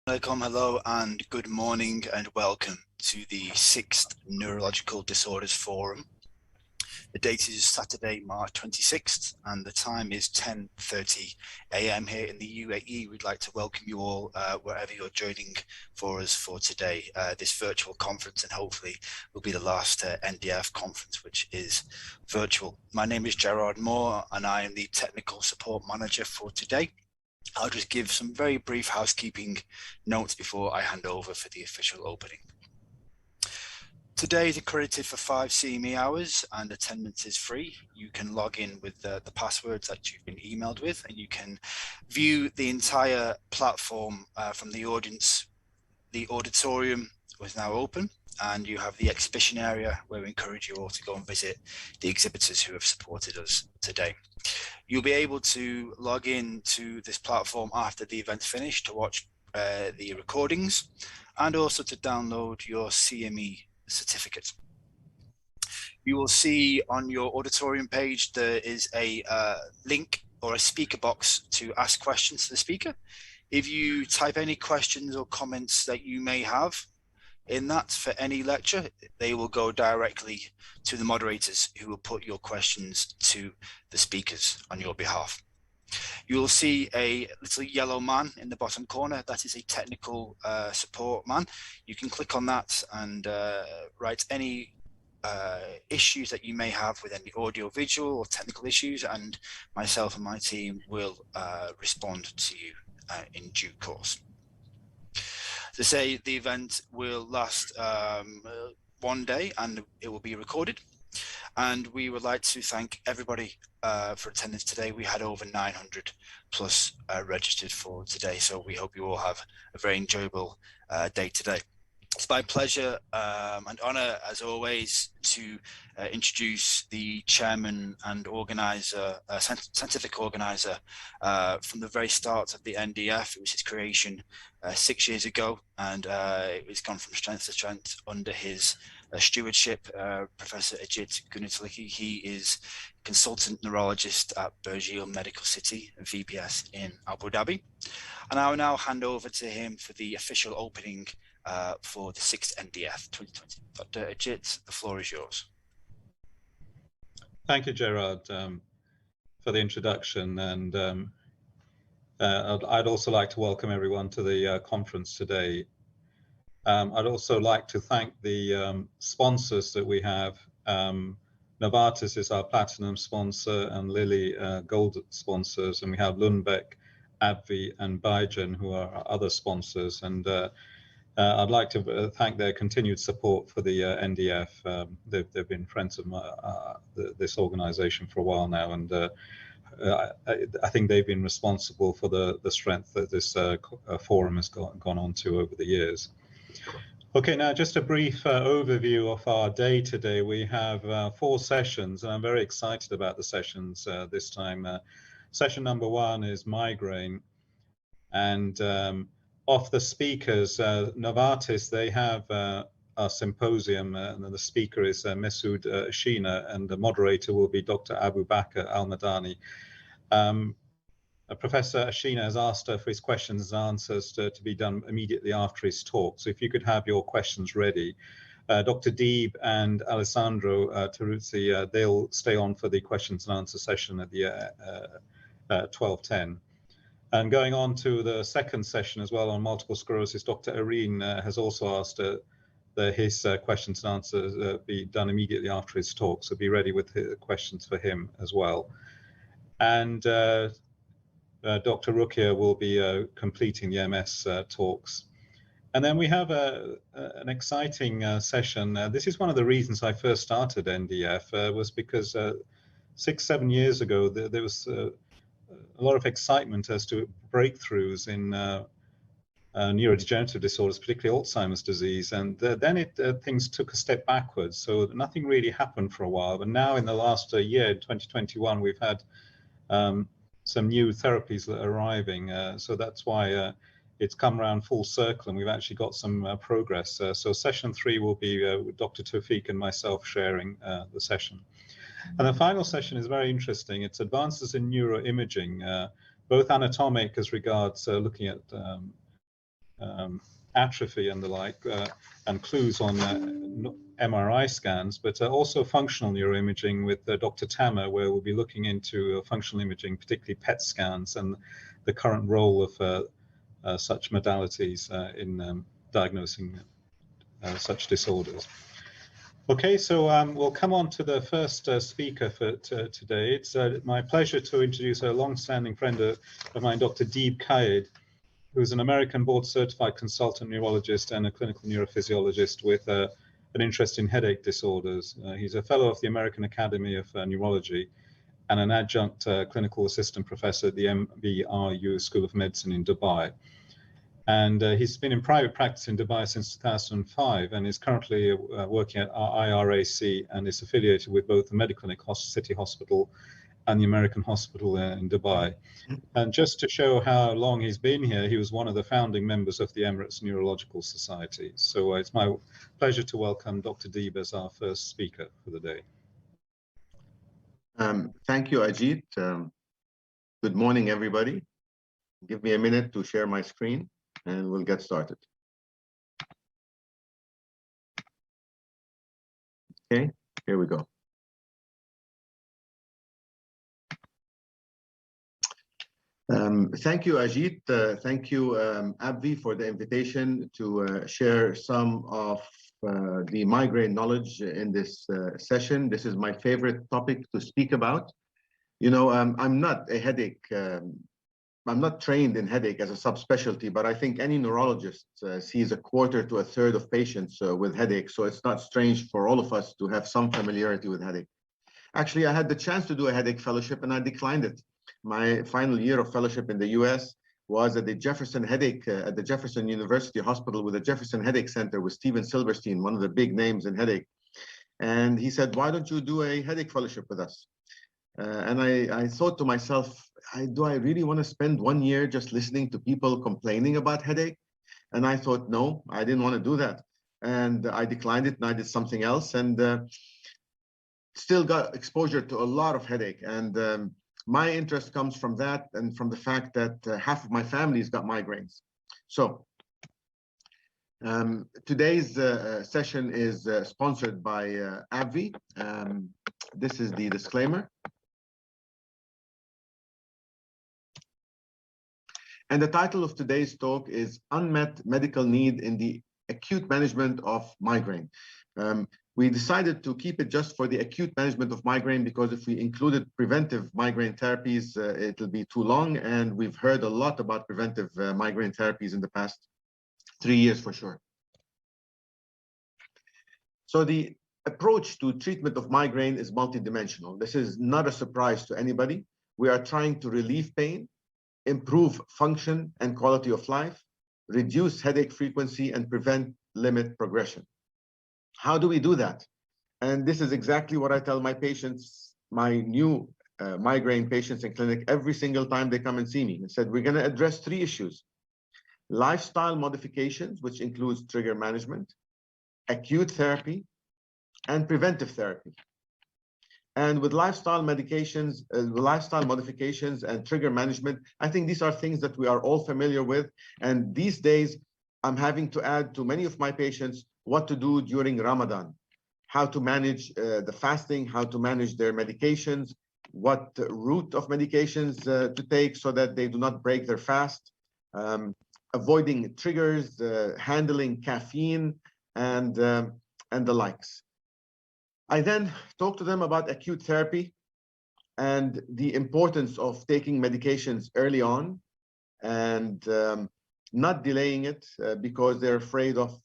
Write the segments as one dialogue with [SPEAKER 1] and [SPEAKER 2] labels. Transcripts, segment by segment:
[SPEAKER 1] Welcome, hello, and good morning, and welcome to the 6th Neurological Disorders Forum. The date is Saturday, March 26th, and the time is 10:30 a.m. here in the UAE. We'd like to welcome you all wherever you're joining for us for today, this virtual conference, and hopefully will be the last NDF conference, which is virtual. My name is Gerard Moore, and I am the Technical Support Manager for today. I'll just give some very brief housekeeping notes before I hand over for the official opening. Today is accredited for 5 CME hours and attendance is free. You can log in with the passwords that you've been emailed with, and you can view the entire platform from the audience. The auditorium was now open, and you have the exhibition area where we encourage you all to go and visit the exhibitors who have supported us today. You'll be able to log in to this platform after the event's finished to watch the recordings and also to download your CME certificate. You will see on your auditorium page there is a link or a speaker box to ask questions to the speaker. If you type any questions or comments that you may have in that for any lecture, they will go directly to the moderators who will put your questions to the speakers on your behalf. You will see a little yellow man in the bottom corner. That is a technical support man. You can click on that and write any issues that you may have with any audio, visual or technical issues, and myself and my team will respond to you in due course. To say the event will last 1 day and it will be recorded. And we would like to thank everybody for attendance today. We had over 900 plus registered for today. So we hope you all have a very enjoyable day today. It's my pleasure and honor, as always, to introduce the chairman and organizer, scientific organizer from the very start of the NDF. It was his creation 6 years ago, and it was gone from strength to strength under his stewardship, Professor Ajith Goonetilleke. He is consultant neurologist at Burjeel Medical City, VPS in Abu Dhabi. And I will now hand over to him for the official opening for the 6th NDF 2020. Dr. Ajith, the floor is yours.
[SPEAKER 2] Thank you, Gerard, for the introduction. And I'd also like to welcome everyone to the conference today. I'd also like to thank the sponsors that we have. Novartis is our platinum sponsor and Lilly gold sponsors, and we have Lundbeck, AbbVie and Biogen who are our other sponsors. And I'd like to thank their continued support for the NDF. They've been friends of this organization for a while now, and I think they've been responsible for the strength that this forum has gone on to over the years. Okay, now just a brief overview of our day today. We have 4 sessions, and I'm very excited about the sessions this time. Session number 1 is migraine, and of the speakers, Novartis, they have a symposium, and the speaker is Masoud Sheena, and the moderator will be Dr. Abu Bakr Al-Madani. Professor Sheena has asked for his questions and answers to be done immediately after his talk. So if you could have your questions ready. Dr. Deeb and Alessandro Teruzzi, they'll stay on for the questions and answer session at the 12:10. And going on to the second session as well on multiple sclerosis, Dr. Areen has also asked his questions and answers be done immediately after his talk. So be ready with questions for him as well. And Dr. Rukia will be completing the MS talks. And then we have an exciting session. This is one of the reasons I first started NDF, was because 6-7 years ago, there was a lot of excitement as to breakthroughs in neurodegenerative disorders, particularly Alzheimer's disease. And then things took a step backwards. So nothing really happened for a while. But now in the last year, in 2021, we've had some new therapies that are arriving. So that's why it's come around full circle, and we've actually got some progress. So session 3 will be with Dr. Tawfiq and myself sharing the session. And the final session is very interesting. It's advances in neuroimaging, both anatomic as regards looking at atrophy and the like, and clues on MRI scans, but also functional neuroimaging with Dr. Tammer, where we'll be looking into functional imaging, particularly PET scans, and the current role of such modalities in diagnosing such disorders. Okay, so we'll come on to the first speaker for today. It's my pleasure to introduce a long-standing friend of mine, Dr. Deeb Kayed, who's an American board-certified consultant neurologist and a clinical neurophysiologist with an interest in headache disorders. He's a fellow of the American Academy of Neurology and an adjunct clinical assistant professor at the MBRU School of Medicine in Dubai. And he's been in private practice in Dubai since 2005 and is currently working at IRAC and is affiliated with both the Mediclinic City Hospital and the American Hospital in Dubai. And just to show how long he's been here, he was one of the founding members of the Emirates Neurological Society. So it's my pleasure to welcome Dr. Deeb as our first speaker for the day.
[SPEAKER 3] Thank you, Ajith. Good morning, everybody. Give me a minute to share my screen and we'll get started. Okay, here we go. Thank you, Ajith. Thank you, AbbVie, for the invitation to share some of the migraine knowledge in this session. This is my favorite topic to speak about. You know, I'm not a headache, I'm not trained in headache as a subspecialty, but I think any neurologist sees a quarter to a third of patients with headache. So it's not strange for all of us to have some familiarity with headache. Actually, I had the chance to do a headache fellowship and I declined it. My final year of fellowship in the US was at the Jefferson Headache, at the Jefferson University Hospital with the Jefferson Headache Center with Steven Silverstein, one of the big names in headache. And he said, why don't you do a headache fellowship with us? And I thought to myself, do I really want to spend 1 year just listening to people complaining about headache? And I thought, no, I didn't want to do that. And I declined it and I did something else and still got exposure to a lot of headache. And my interest comes from that and from the fact that half of my family's got migraines. So today's session is sponsored by AbbVie. This is the disclaimer. And the title of today's talk is Unmet Medical Need in the Acute Management of Migraine. We decided to keep it just for the acute management of migraine because if we included preventive migraine therapies, it'll be too long. And we've heard a lot about preventive migraine therapies in the past 3 years for sure. So the approach to treatment of migraine is multidimensional. This is not a surprise to anybody. We are trying to relieve pain, improve function and quality of life, reduce headache frequency, and limit progression. How do we do that? And this is exactly what I tell my patients, my new migraine patients in clinic, every single time they come and see me. I said, we're going to address 3 issues: lifestyle modifications, which includes trigger management, acute therapy, and preventive therapy. And with lifestyle medications, lifestyle modifications and trigger management, I think these are things that we are all familiar with. And these days, I'm having to add to many of my patients what to do during Ramadan, how to manage the fasting, how to manage their medications, what route of medications to take so that they do not break their fast, avoiding triggers, handling caffeine, and the likes. I then talk to them about acute therapy and the importance of taking medications early on and not delaying it because they're afraid of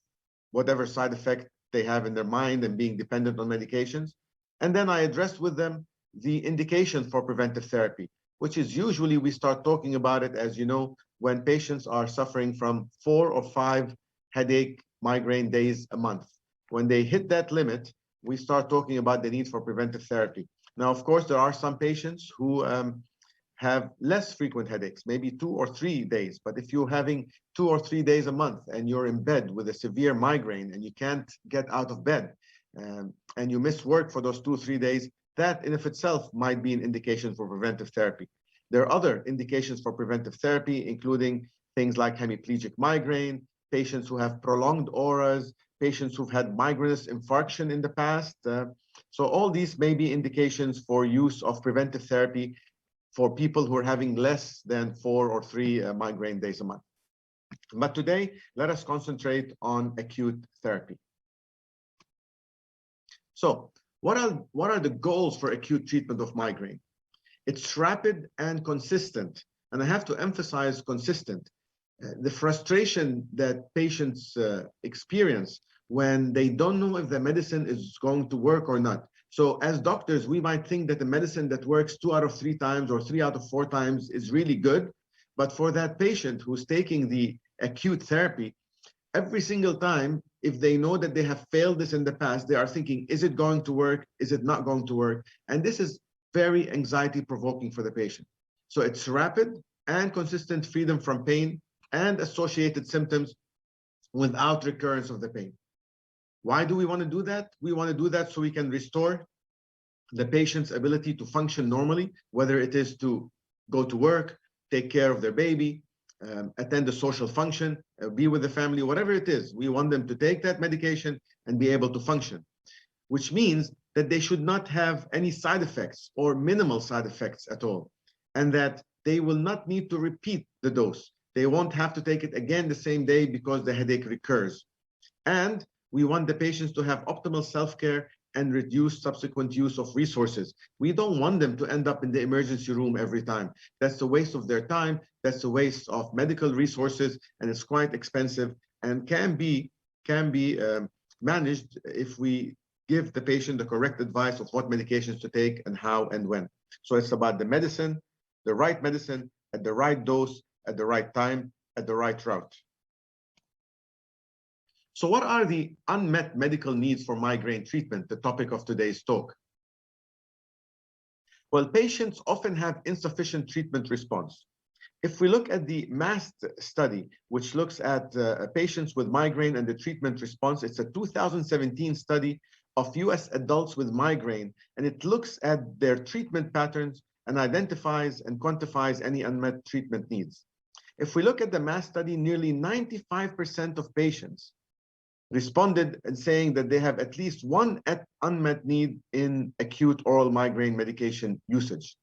[SPEAKER 3] whatever side effect they have in their mind and being dependent on medications. And then I address with them the indication for preventive therapy, which is usually we start talking about it, as you know, when patients are suffering from 4 or 5 headache migraine days a month. When they hit that limit, we start talking about the need for preventive therapy. Now, of course, there are some patients who have less frequent headaches, maybe 2 or 3 days. But if you're having 2 or 3 days a month and you're in bed with a severe migraine and you can't get out of bed and you miss work for those 2 or 3 days, that in of itself might be an indication for preventive therapy. There are other indications for preventive therapy, including things like hemiplegic migraine, patients who have prolonged auras, patients who've had migrainous infarction in the past. So all these may be indications for use of preventive therapy for people who are having less than 4 or 3 migraine days a month. But today, let us concentrate on acute therapy. So what are the goals for acute treatment of migraine? It's rapid and consistent. And I have to emphasize consistent. The frustration that patients experience when they don't know if the medicine is going to work or not. So as doctors, we might think that the medicine that works 2 out of 3 times or 3 out of 4 times is really good. But for that patient who's taking the acute therapy, every single time, if they know that they have failed this in the past, they are thinking, is it going to work? Is it not going to work? And this is very anxiety provoking for the patient. So it's rapid and consistent freedom from pain and associated symptoms without recurrence of the pain. Why do we want to do that? We want to do that so we can restore the patient's ability to function normally, whether it is to go to work, take care of their baby, attend a social function, be with the family, whatever it is. We want them to take that medication and be able to function, which means that they should not have any side effects or minimal side effects at all, and that they will not need to repeat the dose. They won't have to take it again the same day because the headache recurs. And we want the patients to have optimal self-care and reduce subsequent use of resources. We don't want them to end up in the emergency room every time. That's a waste of their time. That's a waste of medical resources, and it's quite expensive and can be managed if we give the patient the correct advice of what medications to take and how and when. So it's about the medicine, the right medicine at the right dose, at the right time, at the right route. So what are the unmet medical needs for migraine treatment, the topic of today's talk? Well, patients often have insufficient treatment response. If we look at the MAST study, which looks at patients with migraine and the treatment response, it's a 2017 study of US adults with migraine, and it looks at their treatment patterns and identifies and quantifies any unmet treatment needs. If we look at the MAST study, nearly 95% of patients responded and saying that they have at least one unmet need in acute oral migraine medication usage.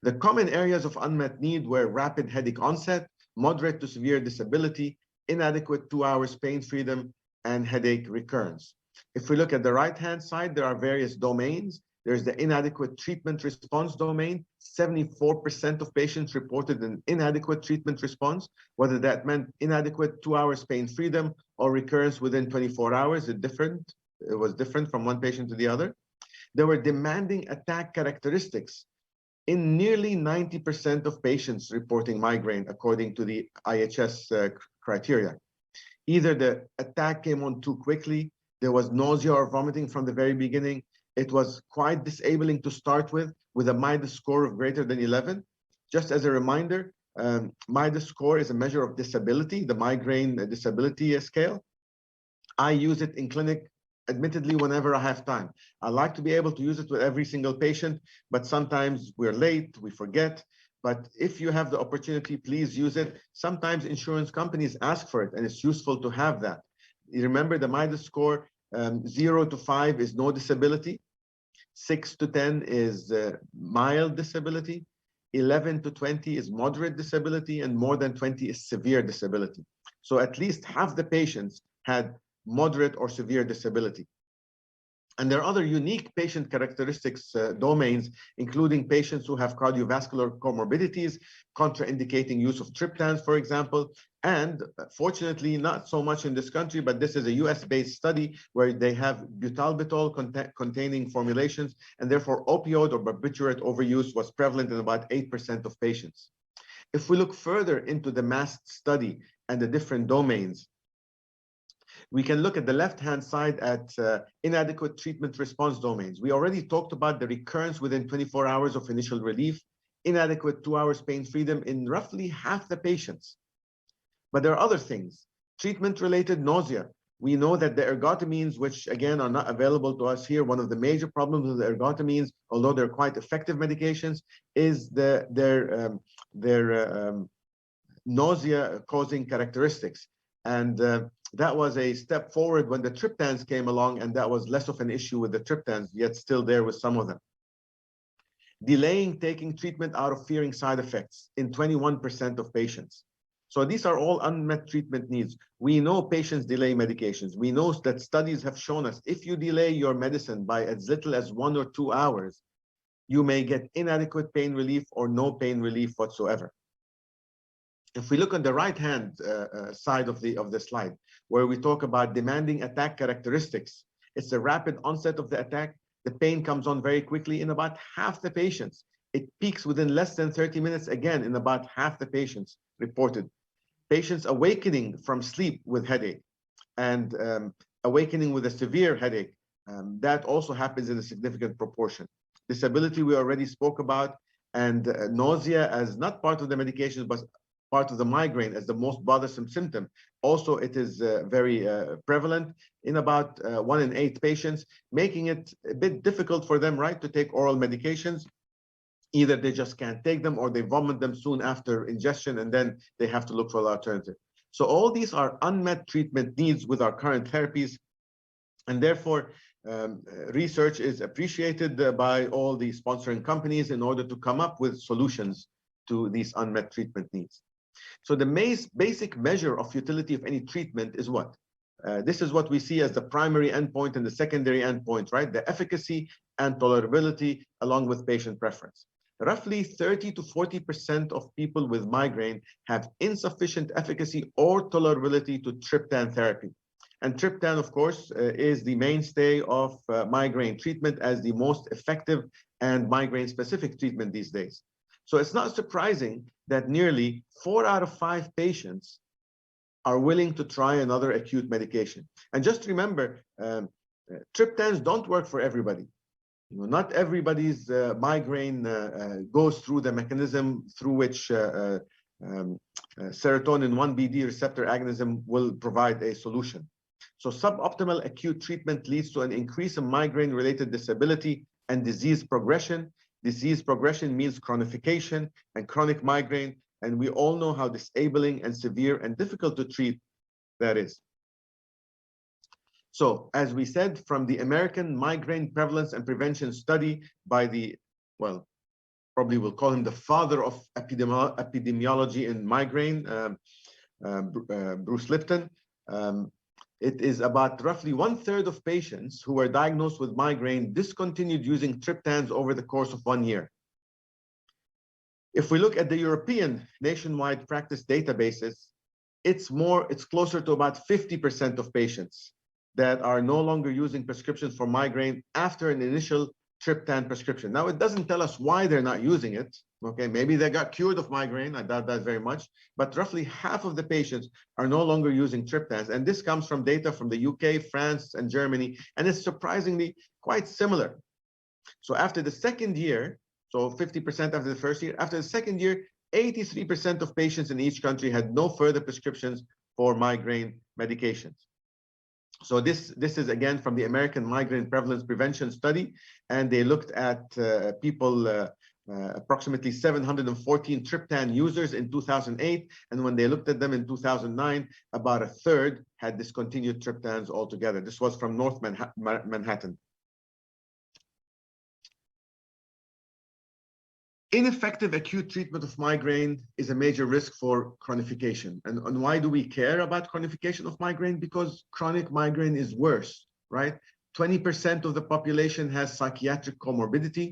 [SPEAKER 3] The common areas of unmet need were rapid headache onset, moderate to severe disability, inadequate 2 hours pain freedom, and headache recurrence. If we look at the right-hand side, there are various domains. There's the inadequate treatment response domain. 74% of patients reported an inadequate treatment response, whether that meant inadequate 2 hours pain freedom or recurrence within 24 hours. It was different from one patient to the other. There were demanding attack characteristics in nearly 90% of patients reporting migraine, according to the IHS criteria. Either the attack came on too quickly, there was nausea or vomiting from the very beginning, it was quite disabling to start with a MIDAS score of greater than 11. Just as a reminder, MIDAS score is a measure of disability, the migraine disability scale. I use it in clinic, admittedly, whenever I have time. I like to be able to use it with every single patient, but sometimes we're late, we forget. But if you have the opportunity, please use it. Sometimes insurance companies ask for it, and it's useful to have that. You remember the MIDAS score, 0 to 5 is no disability. 6 to 10 is mild disability, 11 to 20 is moderate disability, and more than 20 is severe disability. So at least half the patients had moderate or severe disability. And there are other unique patient characteristics domains, including patients who have cardiovascular comorbidities, contraindicating use of triptans, for example. And fortunately, not so much in this country, but this is a US-based study where they have butalbital containing formulations, and therefore opioid or barbiturate overuse was prevalent in about 8% of patients. If we look further into the MAST study and the different domains, we can look at the left-hand side at inadequate treatment response domains. We already talked about the recurrence within 24 hours of initial relief, inadequate 2 hours pain freedom in roughly half the patients. But there are other things. Treatment-related nausea. We know that the ergotamines, which again are not available to us here, one of the major problems with the ergotamines, although they're quite effective medications, is their nausea-causing characteristics. And that was a step forward when the triptans came along, and that was less of an issue with the triptans, yet still there with some of them. Delaying taking treatment out of fearing side effects in 21% of patients. So these are all unmet treatment needs. We know patients delay medications. We know that studies have shown us if you delay your medicine by as little as 1 or 2 hours, you may get inadequate pain relief or no pain relief whatsoever. If we look on the right-hand side of the slide, where we talk about demanding attack characteristics, it's a rapid onset of the attack. The pain comes on very quickly in about half the patients. It peaks within less than 30 minutes, again, in about half the patients reported. Patients awakening from sleep with headache and awakening with a severe headache, that also happens in a significant proportion. Disability we already spoke about, and nausea as not part of the medications, but part of the migraine as the most bothersome symptom. Also, it is very prevalent in about 1 in 8 patients, making it a bit difficult for them, right, to take oral medications. Either they just can't take them or they vomit them soon after ingestion, and then they have to look for an alternative. So all these are unmet treatment needs with our current therapies, and therefore research is appreciated by all the sponsoring companies in order to come up with solutions to these unmet treatment needs. So the basic measure of utility of any treatment is what? This is what we see as the primary endpoint and the secondary endpoint, right? The efficacy and tolerability along with patient preference. Roughly 30 to 40% of people with migraine have insufficient efficacy or tolerability to triptan therapy. And triptan, of course, is the mainstay of migraine treatment as the most effective and migraine-specific treatment these days. So it's not surprising that nearly 4 out of 5 patients are willing to try another acute medication. And just remember, triptans don't work for everybody. You know, not everybody's migraine goes through the mechanism through which serotonin 1BD receptor agonism will provide a solution. So suboptimal acute treatment leads to an increase in migraine-related disability and disease progression. Disease progression means chronification and chronic migraine, and we all know how disabling and severe and difficult to treat that is. So, as we said, from the American Migraine Prevalence and Prevention Study by the, well, probably we'll call him the father of epidemiology in migraine, Bruce Lipton, it is about roughly 1/3 of patients who were diagnosed with migraine discontinued using triptans over the course of 1 year. If we look at the European nationwide practice databases, it's closer to about 50% of patients that are no longer using prescriptions for migraine after an initial triptan prescription. Now, it doesn't tell us why they're not using it. Okay, maybe they got cured of migraine. I doubt that very much. But roughly half of the patients are no longer using triptans. And this comes from data from the UK, France, and Germany. And it's surprisingly quite similar. So after the second year, so 50% after the first year, after the second year, 83% of patients in each country had no further prescriptions for migraine medications. So this is again from the American Migraine Prevalence Prevention Study, and they looked at people, approximately 714 triptan users in 2008, and when they looked at them in 2009, about 1/3 had discontinued triptans altogether. This was from North Manhattan. Ineffective acute treatment of migraine is a major risk for chronification. And why do we care about chronification of migraine? Because chronic migraine is worse, right? 20% of the population has psychiatric comorbidity.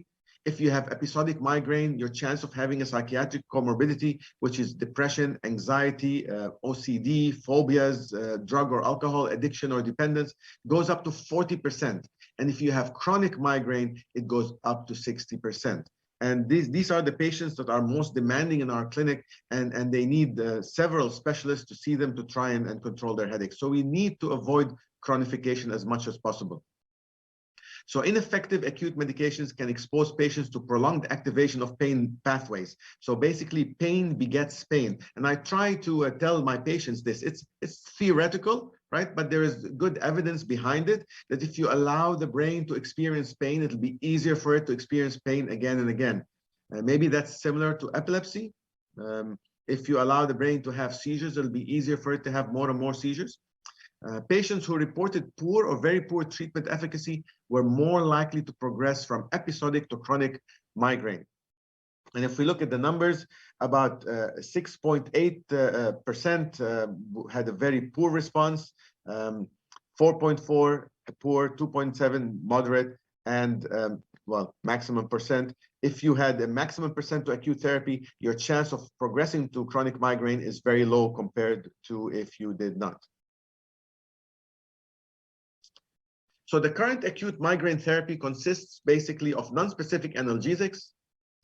[SPEAKER 3] If you have episodic migraine, your chance of having a psychiatric comorbidity, which is depression, anxiety, OCD, phobias, drug or alcohol addiction or dependence, goes up to 40%. And if you have chronic migraine, it goes up to 60%. And these are the patients that are most demanding in our clinic, and they need several specialists to see them to try and control their headaches. So we need to avoid chronification as much as possible. So ineffective acute medications can expose patients to prolonged activation of pain pathways. So basically, pain begets pain. And I try to tell my patients this. It's theoretical, right? But there is good evidence behind it that if you allow the brain to experience pain, it'll be easier for it to experience pain again and again. Maybe that's similar to epilepsy. If you allow the brain to have seizures, it'll be easier for it to have more and more seizures. Patients who reported poor or very poor treatment efficacy were more likely to progress from episodic to chronic migraine. And if we look at the numbers, about 6.8% had a very poor response, 4.4 poor, 2.7 moderate, and well, maximum percent. If you had a maximum percent to acute therapy, your chance of progressing to chronic migraine is very low compared to if you did not. So the current acute migraine therapy consists basically of non-specific analgesics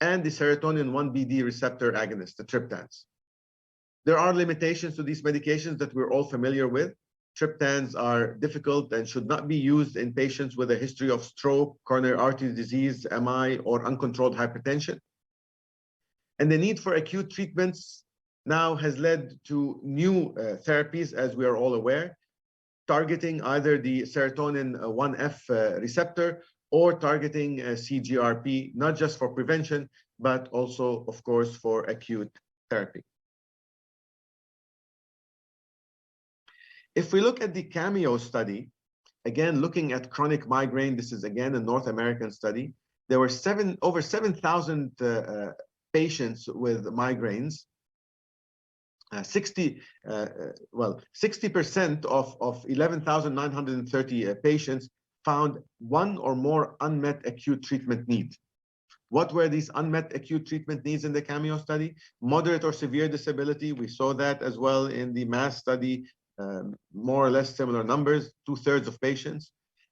[SPEAKER 3] and the serotonin 1BD receptor agonist, the triptans. There are limitations to these medications that we're all familiar with. Triptans are difficult and should not be used in patients with a history of stroke, coronary artery disease, MI, or uncontrolled hypertension. And the need for acute treatments now has led to new therapies, as we are all aware, targeting either the serotonin 1F receptor or targeting CGRP, not just for prevention, but also, of course, for acute therapy. If we look at the CAMEO study, again, looking at chronic migraine, this is again a North American study. There were over 7,000 patients with migraines. 60% of 11,930 patients found one or more unmet acute treatment needs. What were these unmet acute treatment needs in the CAMEO study? Moderate or severe disability. We saw that as well in the MASS study, more or less similar numbers, 2/3 of patients.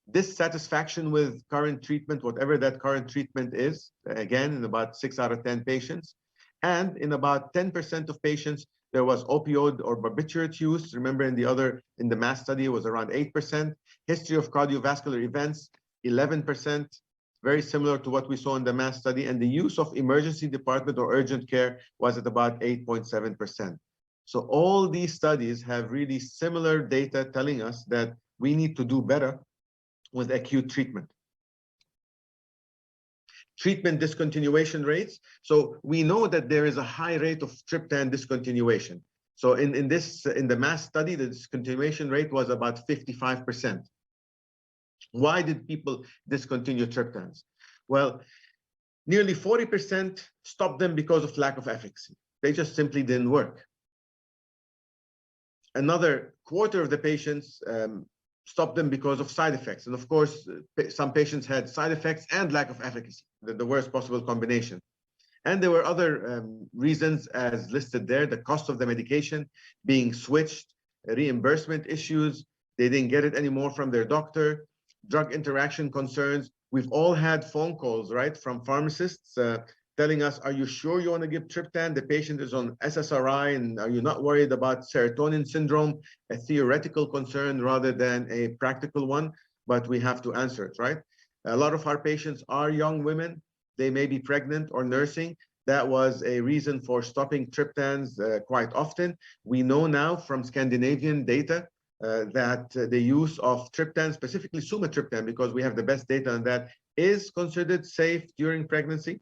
[SPEAKER 3] Dissatisfaction with current treatment, whatever that current treatment is, again, in about 6 out of 10 patients. And in about 10% of patients, there was opioid or barbiturate use. Remember in the MASS study, it was around 8%. History of cardiovascular events, 11%, very similar to what we saw in the MASS study. And the use of emergency department or urgent care was at about 8.7%. So all these studies have really similar data telling us that we need to do better with acute treatment. Treatment discontinuation rates. So we know that there is a high rate of triptan discontinuation. So in the MASS study, the discontinuation rate was about 55%. Why did people discontinue triptans? Well, nearly 40% stopped them because of lack of efficacy. They just simply didn't work. Another quarter of the patients stopped them because of side effects. And of course, some patients had side effects and lack of efficacy, the worst possible combination. And there were other reasons as listed there, the cost of the medication, being switched, reimbursement issues, they didn't get it anymore from their doctor, drug interaction concerns. We've all had phone calls, right, from pharmacists telling us, are you sure you want to give triptan? The patient is on SSRI, and are you not worried about serotonin syndrome? A theoretical concern rather than a practical one, but we have to answer it, right? A lot of our patients are young women. They may be pregnant or nursing. That was a reason for stopping triptans quite often. We know now from Scandinavian data that the use of triptan, specifically sumatriptan, because we have the best data on that, is considered safe during pregnancy.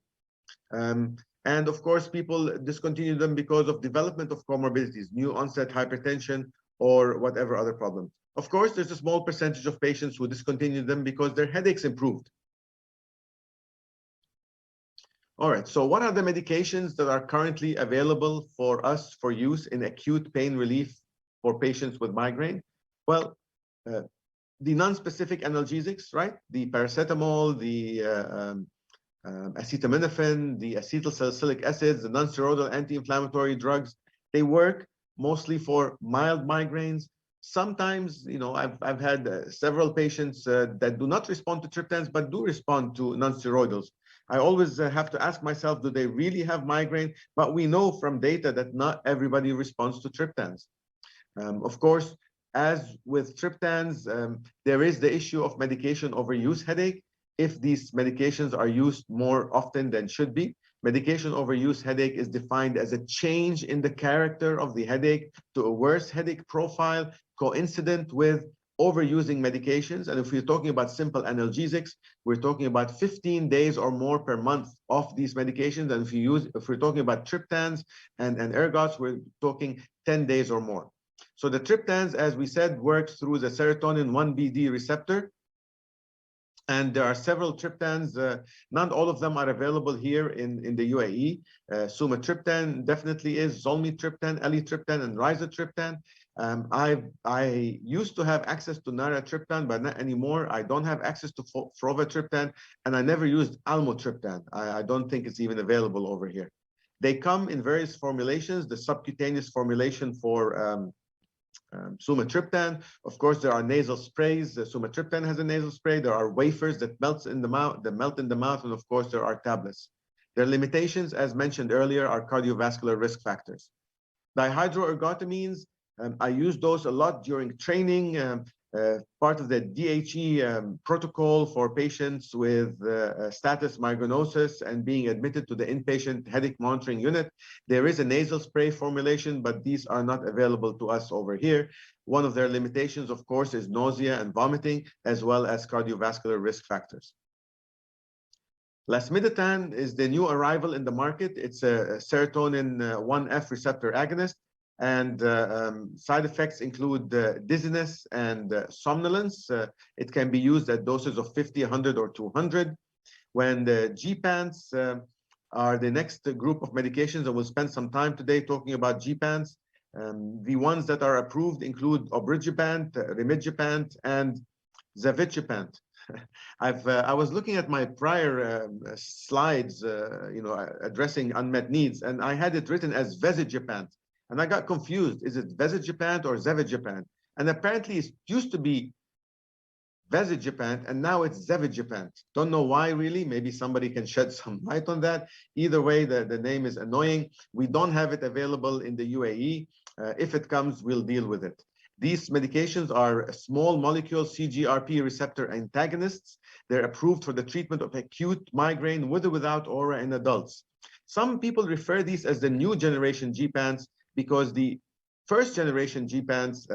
[SPEAKER 3] And of course, people discontinue them because of development of comorbidities, new onset hypertension, or whatever other problem. Of course, there's a small percentage of patients who discontinue them because their headaches improved. All right, so what are the medications that are currently available for us for use in acute pain relief for patients with migraine? Well, the non-specific analgesics, right? The paracetamol, the acetaminophen, the acetylsalicylic acids, the non-steroidal anti-inflammatory drugs, they work mostly for mild migraines. Sometimes, you know, I've had several patients that do not respond to triptans, but do respond to non-steroidals. I always have to ask myself, do they really have migraine? But we know from data that not everybody responds to triptans. Of course, as with triptans, there is the issue of medication overuse headache. If these medications are used more often than should be, medication overuse headache is defined as a change in the character of the headache to a worse headache profile, coincident with overusing medications. And if we're talking about simple analgesics, we're talking about 15 days or more per month of these medications. And if we're talking about triptans and ergots, we're talking 10 days or more. So the triptans, as we said, works through the serotonin 1BD receptor. And there are several triptans. Not all of them are available here in the UAE. Sumatriptan definitely is, zolmitriptan, elytriptan, and rizatriptan. I used to have access to naratriptan, but not anymore. I don't have access to frovatriptan, and I never used almotriptan. I don't think it's even available over here. They come in various formulations. The subcutaneous formulation for sumatriptan. Of course, there are nasal sprays. Sumatriptan has a nasal spray. There are wafers that melt in the mouth, and of course, there are tablets. Their limitations, as mentioned earlier, are cardiovascular risk factors. Dihydroergotamines, I use those a lot during training. Part of the DHE protocol for patients with status migrainosus and being admitted to the inpatient headache monitoring unit. There is a nasal spray formulation, but these are not available to us over here. One of their limitations, of course, is nausea and vomiting, as well as cardiovascular risk factors. Lasmiditan is the new arrival in the market. It's a serotonin 1F receptor agonist. And side effects include dizziness and somnolence. It can be used at doses of 50, 100, or 200. When the GPANs are the next group of medications, and we'll spend some time today talking about GPANs. The ones that are approved include obrigipant, rimigipant, and zavicipant. I was looking at my prior slides, addressing unmet needs, and I had it written as vezigipant. And I got confused. Is it vezigipant or zavigipant? And apparently it used to be vezigipant, and now it's zavigipant. Don't know why, really. Maybe somebody can shed some light on that. Either way, the name is annoying. We don't have it available in the UAE. If it comes, we'll deal with it. These medications are small molecule CGRP receptor antagonists. They're approved for the treatment of acute migraine with or without aura in adults. Some people refer these as the new generation GPANs, because the first generation GPANs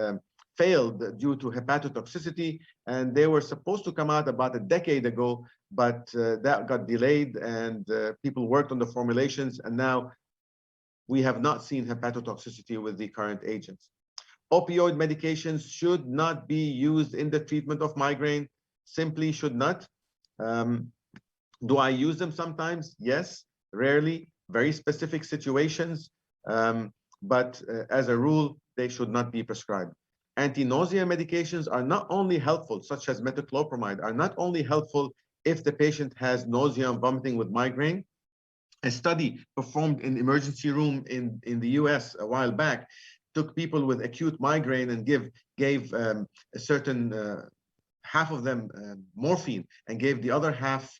[SPEAKER 3] failed due to hepatotoxicity, and they were supposed to come out about a decade ago, but that got delayed, and people worked on the formulations, and now we have not seen hepatotoxicity with the current agents. Opioid medications should not be used in the treatment of migraine, simply should not. Do I use them sometimes? Yes, rarely, very specific situations. But as a rule, they should not be prescribed. Anti-nausea medications are not only helpful, such as metoclopramide, are not only helpful if the patient has nausea and vomiting with migraine. A study performed in emergency room in the US a while back took people with acute migraine and gave a certain half of them morphine and gave the other half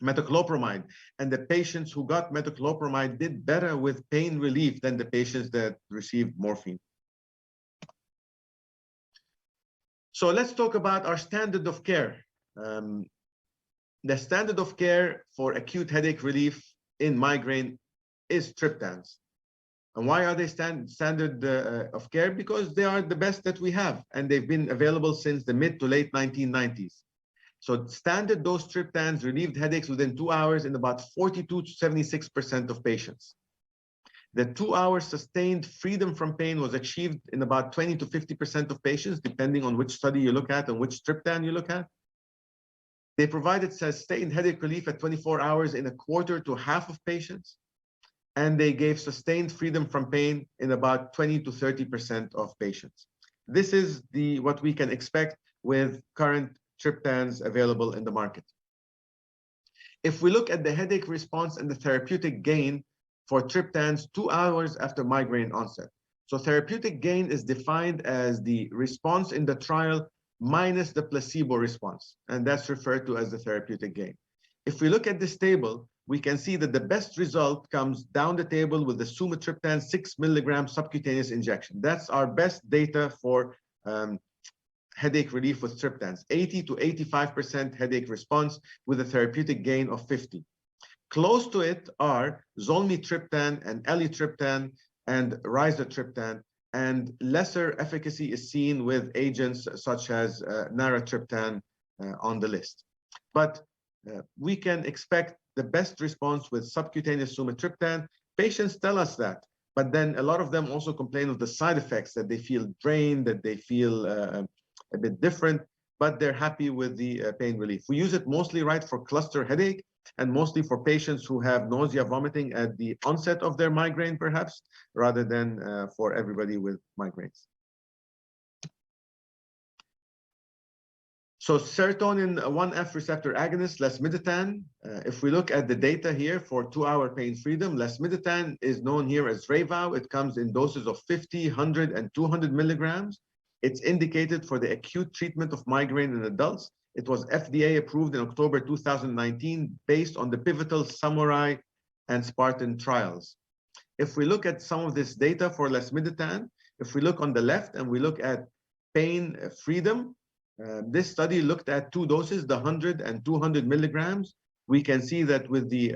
[SPEAKER 3] metoclopramide, and the patients who got metoclopramide did better with pain relief than the patients that received morphine. So let's talk about our standard of care. The standard of care for acute headache relief in migraine is triptans. And why are they standard of care? Because they are the best that we have, and they've been available since the mid to late 1990s. So standard dose triptans relieved headaches within 2 hours in about 42 to 76% of patients. The 2-hour sustained freedom from pain was achieved in about 20 to 50% of patients, depending on which study you look at and which triptan you look at. They provided sustained headache relief at 24 hours in a quarter to half of patients. And they gave sustained freedom from pain in about 20 to 30% of patients. This is what we can expect with current triptans available in the market. If we look at the headache response and the therapeutic gain for triptans 2 hours after migraine onset. So therapeutic gain is defined as the response in the trial minus the placebo response, and that's referred to as the therapeutic gain. If we look at this table, we can see that the best result comes down the table with the sumatriptan 6 mg subcutaneous injection. That's our best data for headache relief with triptans, 80 to 85% headache response with a therapeutic gain of 50. Close to it are zolmitriptan and elytriptan and rizatriptan, and lesser efficacy is seen with agents such as naratriptan on the list. But we can expect the best response with subcutaneous sumatriptan. Patients tell us that, but then a lot of them also complain of the side effects, that they feel drained, that they feel a bit different, but they're happy with the pain relief. We use it mostly, right, for cluster headache, and mostly for patients who have nausea, vomiting at the onset of their migraine, perhaps, rather than for everybody with migraines. So serotonin 1F receptor agonist, lasmiditan, if we look at the data here for 2-hour pain freedom, lasmiditan is known here as Rayvow. It comes in doses of 50, 100, and 200 milligrams. It's indicated for the acute treatment of migraine in adults. It was FDA approved in October 2019 based on the pivotal Samurai and Spartan trials. If we look at some of this data for lasmiditan, if we look on the left and we look at pain freedom, this study looked at 2 doses, the 100 and 200 milligrams. We can see that with the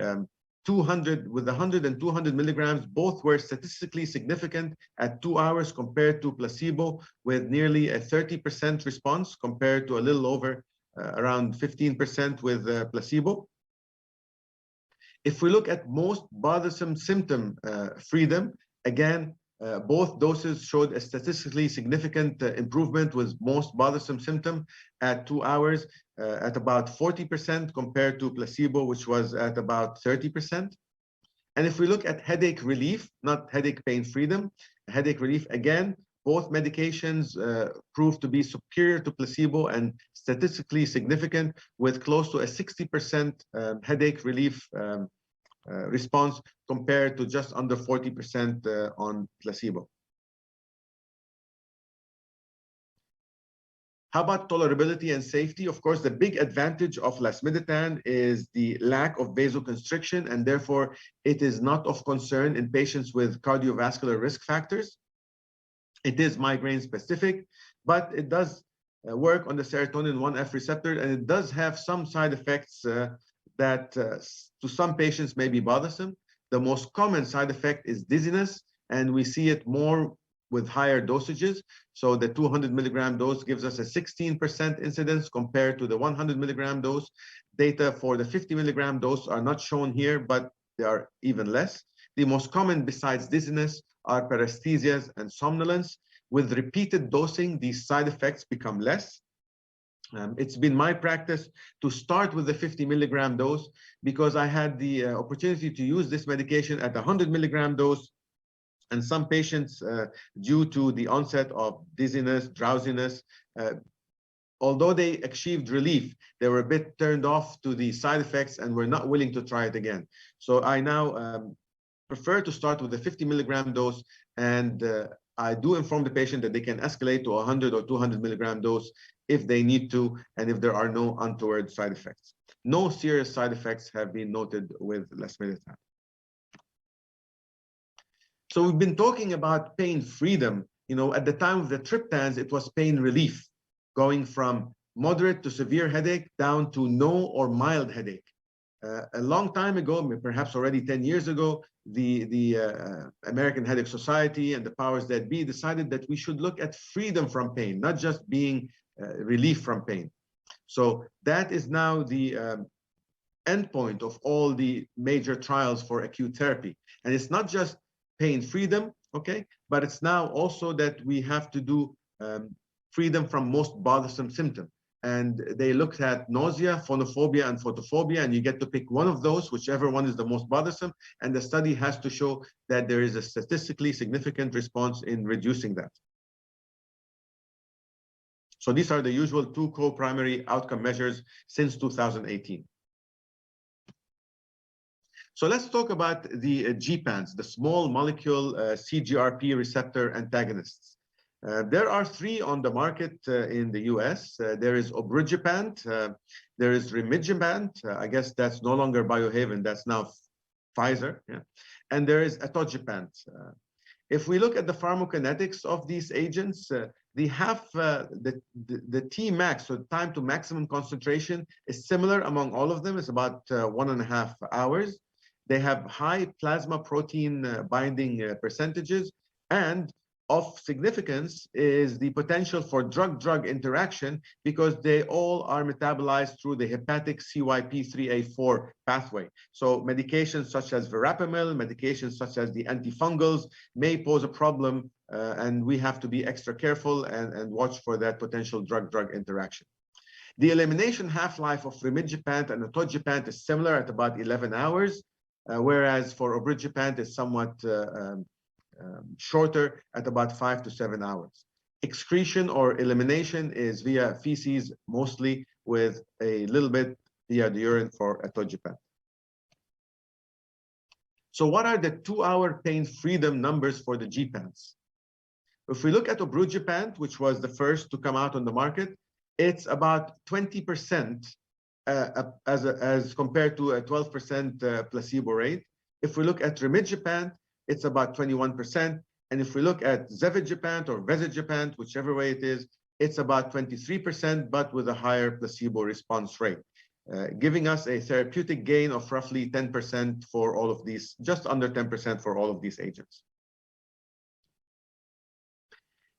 [SPEAKER 3] 100 and 200 milligrams, both were statistically significant at 2 hours compared to placebo, with nearly a 30% response compared to a little over around 15% with placebo. If we look at most bothersome symptom freedom, again, both doses showed a statistically significant improvement with most bothersome symptom at 2 hours at about 40% compared to placebo, which was at about 30%. And if we look at headache relief, not headache pain freedom, headache relief, again, both medications proved to be superior to placebo and statistically significant, with close to a 60% headache relief response compared to just under 40% on placebo. How about tolerability and safety? Of course, the big advantage of lasmiditan is the lack of vasoconstriction, and therefore it is not of concern in patients with cardiovascular risk factors. It is migraine specific, but it does work on the serotonin 1F receptor, and it does have some side effects that to some patients may be bothersome. The most common side effect is dizziness, and we see it more with higher dosages. So the 200 milligram dose gives us a 16% incidence compared to the 100 milligram dose. Data for the 50 milligram dose are not shown here, but they are even less. The most common besides dizziness are paresthesias and somnolence. With repeated dosing, these side effects become less. It's been my practice to start with the 50 milligram dose because I had the opportunity to use this medication at the 100 milligram dose. And some patients, due to the onset of dizziness, drowsiness, although they achieved relief, they were a bit turned off to the side effects and were not willing to try it again. So I now prefer to start with the 50 milligram dose, and I do inform the patient that they can escalate to a 100 or 200 milligram dose if they need to, and if there are no untoward side effects. No serious side effects have been noted with lasmiditan. So we've been talking about pain freedom. You know, at the time of the triptans, it was pain relief, going from moderate to severe headache down to no or mild headache. A long time ago, perhaps already 10 years ago, the American Headache Society and the powers that be decided that we should look at freedom from pain, not just being relief from pain. So that is now the endpoint of all the major trials for acute therapy. And it's not just pain freedom, okay, but it's now also that we have to do freedom from most bothersome symptom. And they looked at nausea, phonophobia, and photophobia, and you get to pick one of those, whichever one is the most bothersome. And the study has to show that there is a statistically significant response in reducing that. So these are the usual 2 co-primary outcome measures since 2018. So let's talk about the GPANs, the small molecule CGRP receptor antagonists. There are 3 on the market in the US. There is obrugipant, there is rimigipant, I guess that's no longer Biohaven, that's now Pfizer, yeah. And there is atogipant. If we look at the pharmacokinetics of these agents, they have the Tmax, so time to maximum concentration, is similar among all of them. It's about 1.5 hours. They have high plasma protein binding percentages, and of significance is the potential for drug-drug interaction, because they all are metabolized through the hepatic CYP3A4 pathway. So medications such as verapamil, medications such as the antifungals may pose a problem, and we have to be extra careful and watch for that potential drug-drug interaction. The elimination half-life of rimegepant and atogepant is similar at about 11 hours, whereas for obrigepant is somewhat shorter at about 5 to 7 hours. Excretion or elimination is via feces mostly, with a little bit via the urine for atogepant. So what are the 2-hour pain freedom numbers for the gepants? If we look at obrigepant, which was the first to come out on the market, it's about 20% as compared to a 12% placebo rate. If we look at rimegepant, it's about 21%. And if we look at zavegepant or vezegepant, whichever way it is, it's about 23%, but with a higher placebo response rate, giving us a therapeutic gain of roughly 10% for all of these, just under 10% for all of these agents.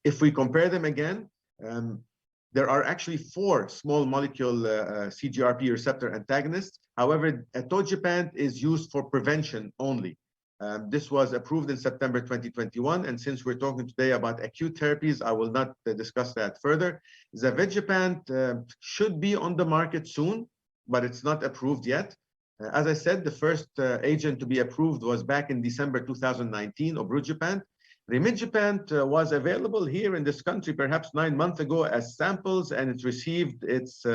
[SPEAKER 3] If we compare them again, there are actually 4 small molecule CGRP receptor antagonists. However, atogepant is used for prevention only. This was approved in September 2021, and since we're talking today about acute therapies, I will not discuss that further. Zavegepant should be on the market soon, but it's not approved yet. As I said, the first agent to be approved was back in December 2019, obrigepant. Rimegepant was available here in this country perhaps 9 months ago as samples, and it received its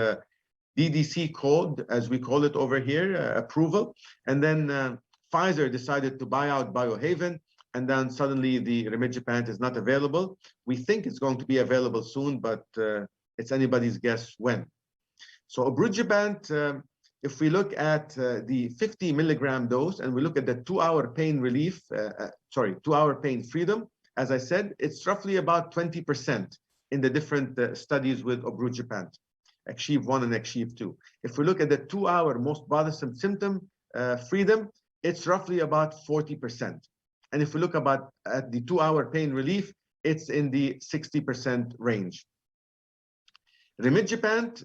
[SPEAKER 3] DDC code, as we call it over here, approval. And then Pfizer decided to buy out Biohaven, and then suddenly the rimegepant is not available. We think it's going to be available soon, but it's anybody's guess when. So obrigepant, if we look at the 50 milligram dose and we look at the 2-hour pain relief, 2-hour pain freedom, as I said, it's roughly about 20% in the different studies with obrigepant, ACHIEVE-1 and ACHIEVE-2. If we look at the 2-hour most bothersome symptom freedom, it's roughly about 40%. And if we look at the 2-hour pain relief, it's in the 60% range. Rimegepant,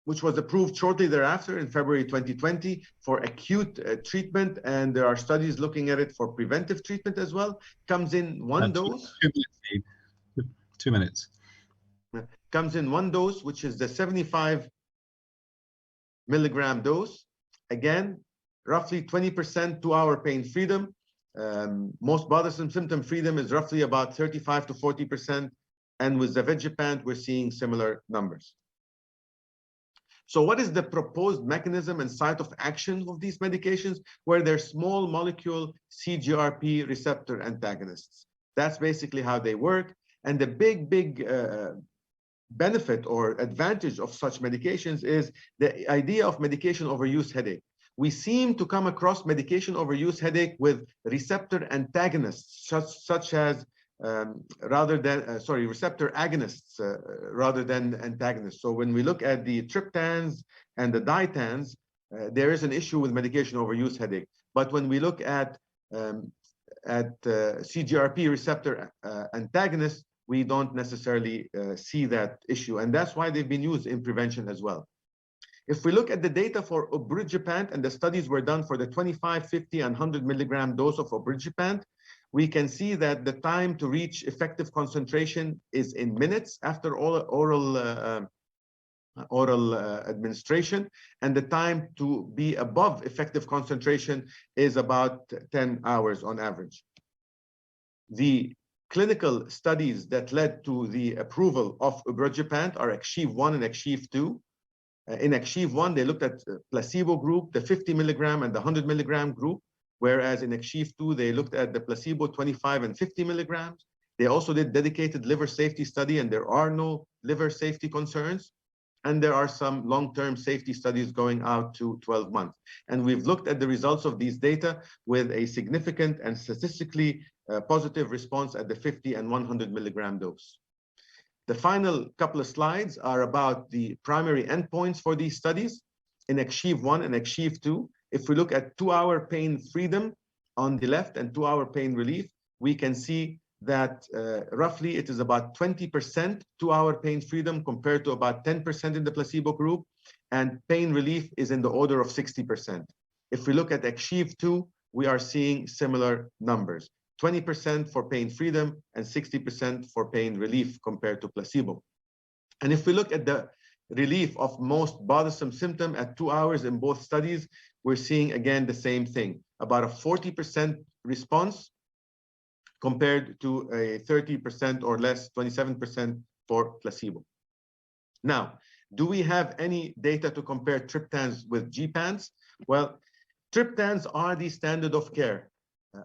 [SPEAKER 3] which was approved shortly thereafter in February 2020 for acute treatment, and there are studies looking at it for preventive treatment as well, comes in one dose.
[SPEAKER 2] 2 minutes. 2 minutes.
[SPEAKER 3] Comes in one dose, which is the 75 milligram dose. Again, roughly 20% 2-hour pain freedom. Most bothersome symptom freedom is roughly about 35 to 40%. And with zavegepant, we're seeing similar numbers. So what is the proposed mechanism and site of action of these medications? Where they're small molecule CGRP receptor antagonists. That's basically how they work. And the big benefit or advantage of such medications is the idea of medication overuse headache. We seem to come across medication overuse headache with receptor antagonists, such as receptor agonists rather than antagonists. So when we look at the triptans and the ditans, there is an issue with medication overuse headache. But when we look at CGRP receptor antagonists, we don't necessarily see that issue, and that's why they've been used in prevention as well. If we look at the data for obrigepant, and the studies were done for the 25, 50, and 100 milligram dose of obrigepant, we can see that the time to reach effective concentration is in minutes after oral administration, and the time to be above effective concentration is about 10 hours on average. The clinical studies that led to the approval of obrigepant are ACHIEVE-1 and ACHIEVE-2. In ACHIEVE-1, they looked at placebo group, the 50 milligram and the 100 milligram group, whereas in ACHIEVE-2, they looked at the placebo 25 and 50 milligrams. They also did dedicated liver safety study, and there are no liver safety concerns. And there are some long-term safety studies going out to 12 months. And we've looked at the results of these data with a significant and statistically positive response at the 50 and 100 milligram dose. The final couple of slides are about the primary endpoints for these studies. In ACHIEVE-1 and ACHIEVE-2, if we look at 2-hour pain freedom on the left and 2-hour pain relief, we can see that roughly it is about 20% 2-hour pain freedom compared to about 10% in the placebo group, and pain relief is in the order of 60%. If we look at Achieve-2, we are seeing similar numbers, 20% for pain freedom and 60% for pain relief compared to placebo. And if we look at the relief of most bothersome symptom at 2 hours in both studies, we're seeing again the same thing, about a 40% response compared to a 30% or less, 27% for placebo. Now, do we have any data to compare triptans with gepants? Well, triptans are the standard of care.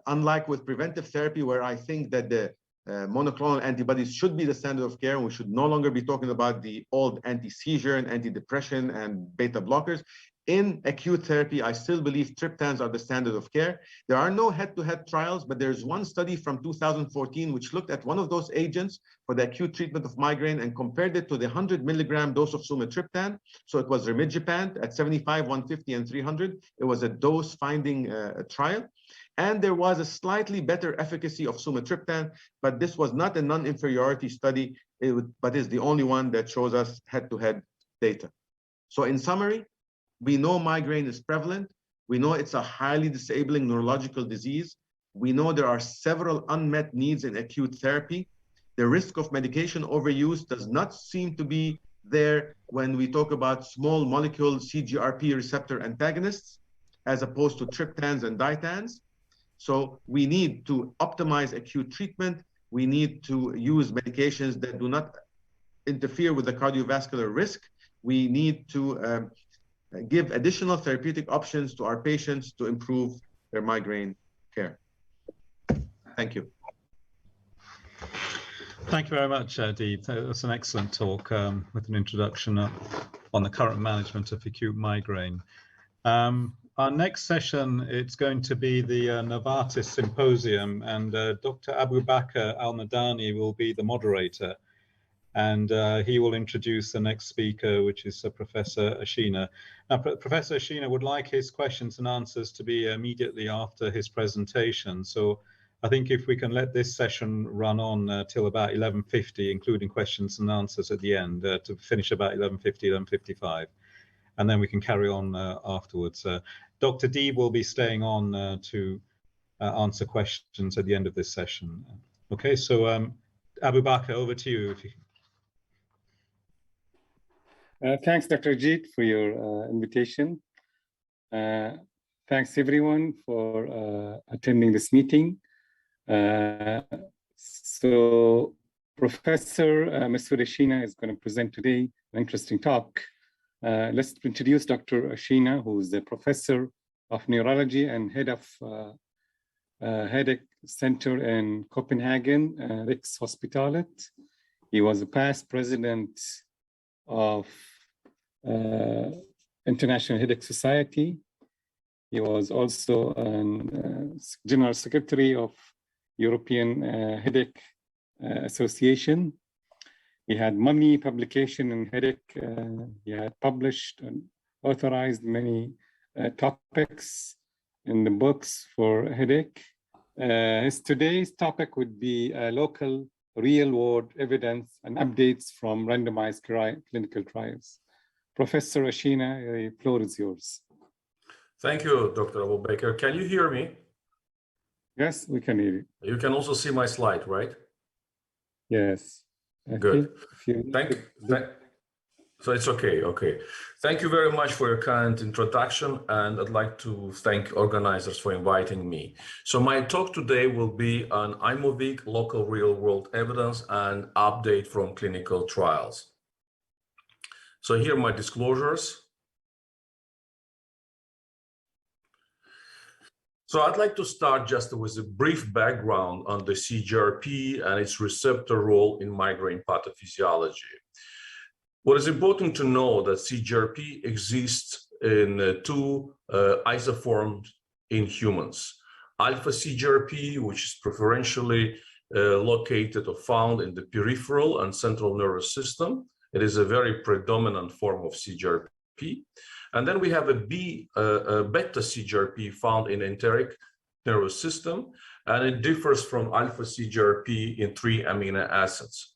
[SPEAKER 3] Unlike with preventive therapy, where I think that the monoclonal antibodies should be the standard of care, and we should no longer be talking about the old anti-seizure and antidepressant and beta blockers. In acute therapy, I still believe triptans are the standard of care. There are no head-to-head trials, but there's one study from 2014 which looked at one of those agents for the acute treatment of migraine and compared it to the 100 milligram dose of sumatriptan. So it was rimigepant at 75, 150, and 300. It was a dose-finding trial. And there was a slightly better efficacy of sumatriptan, but this was not a non-inferiority study, but is the only one that shows us head-to-head data. So in summary, we know migraine is prevalent. We know it's a highly disabling neurological disease. We know there are several unmet needs in acute therapy. The risk of medication overuse does not seem to be there when we talk about small molecule CGRP receptor antagonists, as opposed to triptans and ditans. So we need to optimize acute treatment. We need to use medications that do not interfere with the cardiovascular risk. We need to give additional therapeutic options to our patients to improve their migraine care. Thank you.
[SPEAKER 2] Thank you very much, Ajith. That's an excellent talk with an introduction on the current management of acute migraine. Our next session, it's going to be the Novartis Symposium, and Dr. Abu Bakr Al-Madani will be the moderator. And he will introduce the next speaker, which is Professor Ashina. Now, Professor Ashina would like his questions and answers to be immediately after his presentation. So I think if we can let this session run on till about 11:50, including questions and answers at the end, to finish about 11:50, 11:55, and then we can carry on afterwards. Dr. Deeb will be staying on to answer questions at the end of this session. Okay, so Abu Bakr, over to you. If you...
[SPEAKER 4] Thanks, Dr. Ajith, for your invitation. Thanks, everyone, for attending this meeting. So Professor Mr. Ashina is going to present today an interesting talk. Let's introduce Dr. Ashina, who is the professor of neurology and head of headache center in Copenhagen, Rigshospitalet. He was a past president of International Headache Society. He was also General Secretary of European Headache Association. He had many publications in headache. He had published and authorized many topics in the books for headache. Today's topic would be local real-world evidence and updates from randomized clinical trials. Professor Ashina, the floor is yours.
[SPEAKER 5] Thank you, Dr. Abu Bakr. Can you hear me?
[SPEAKER 4] Yes, we can hear you.
[SPEAKER 5] You can also see my slide, right?
[SPEAKER 4] Yes.
[SPEAKER 5] Good. So it's okay. Okay. Thank you very much for your kind introduction, and I'd like to thank organizers for inviting me. So my talk today will be on Aimovig, local real-world evidence, and update from clinical trials. So here are my disclosures. So I'd like to start just with a brief background on the CGRP and its receptor role in migraine pathophysiology. What is important to know that CGRP exists in two isoforms in humans. Alpha CGRP, which is preferentially located or found in the peripheral and central nervous system. It is a very predominant form of CGRP. And then we have a beta CGRP found in enteric nervous system. and it differs from alpha CGRP in 3 amino acids.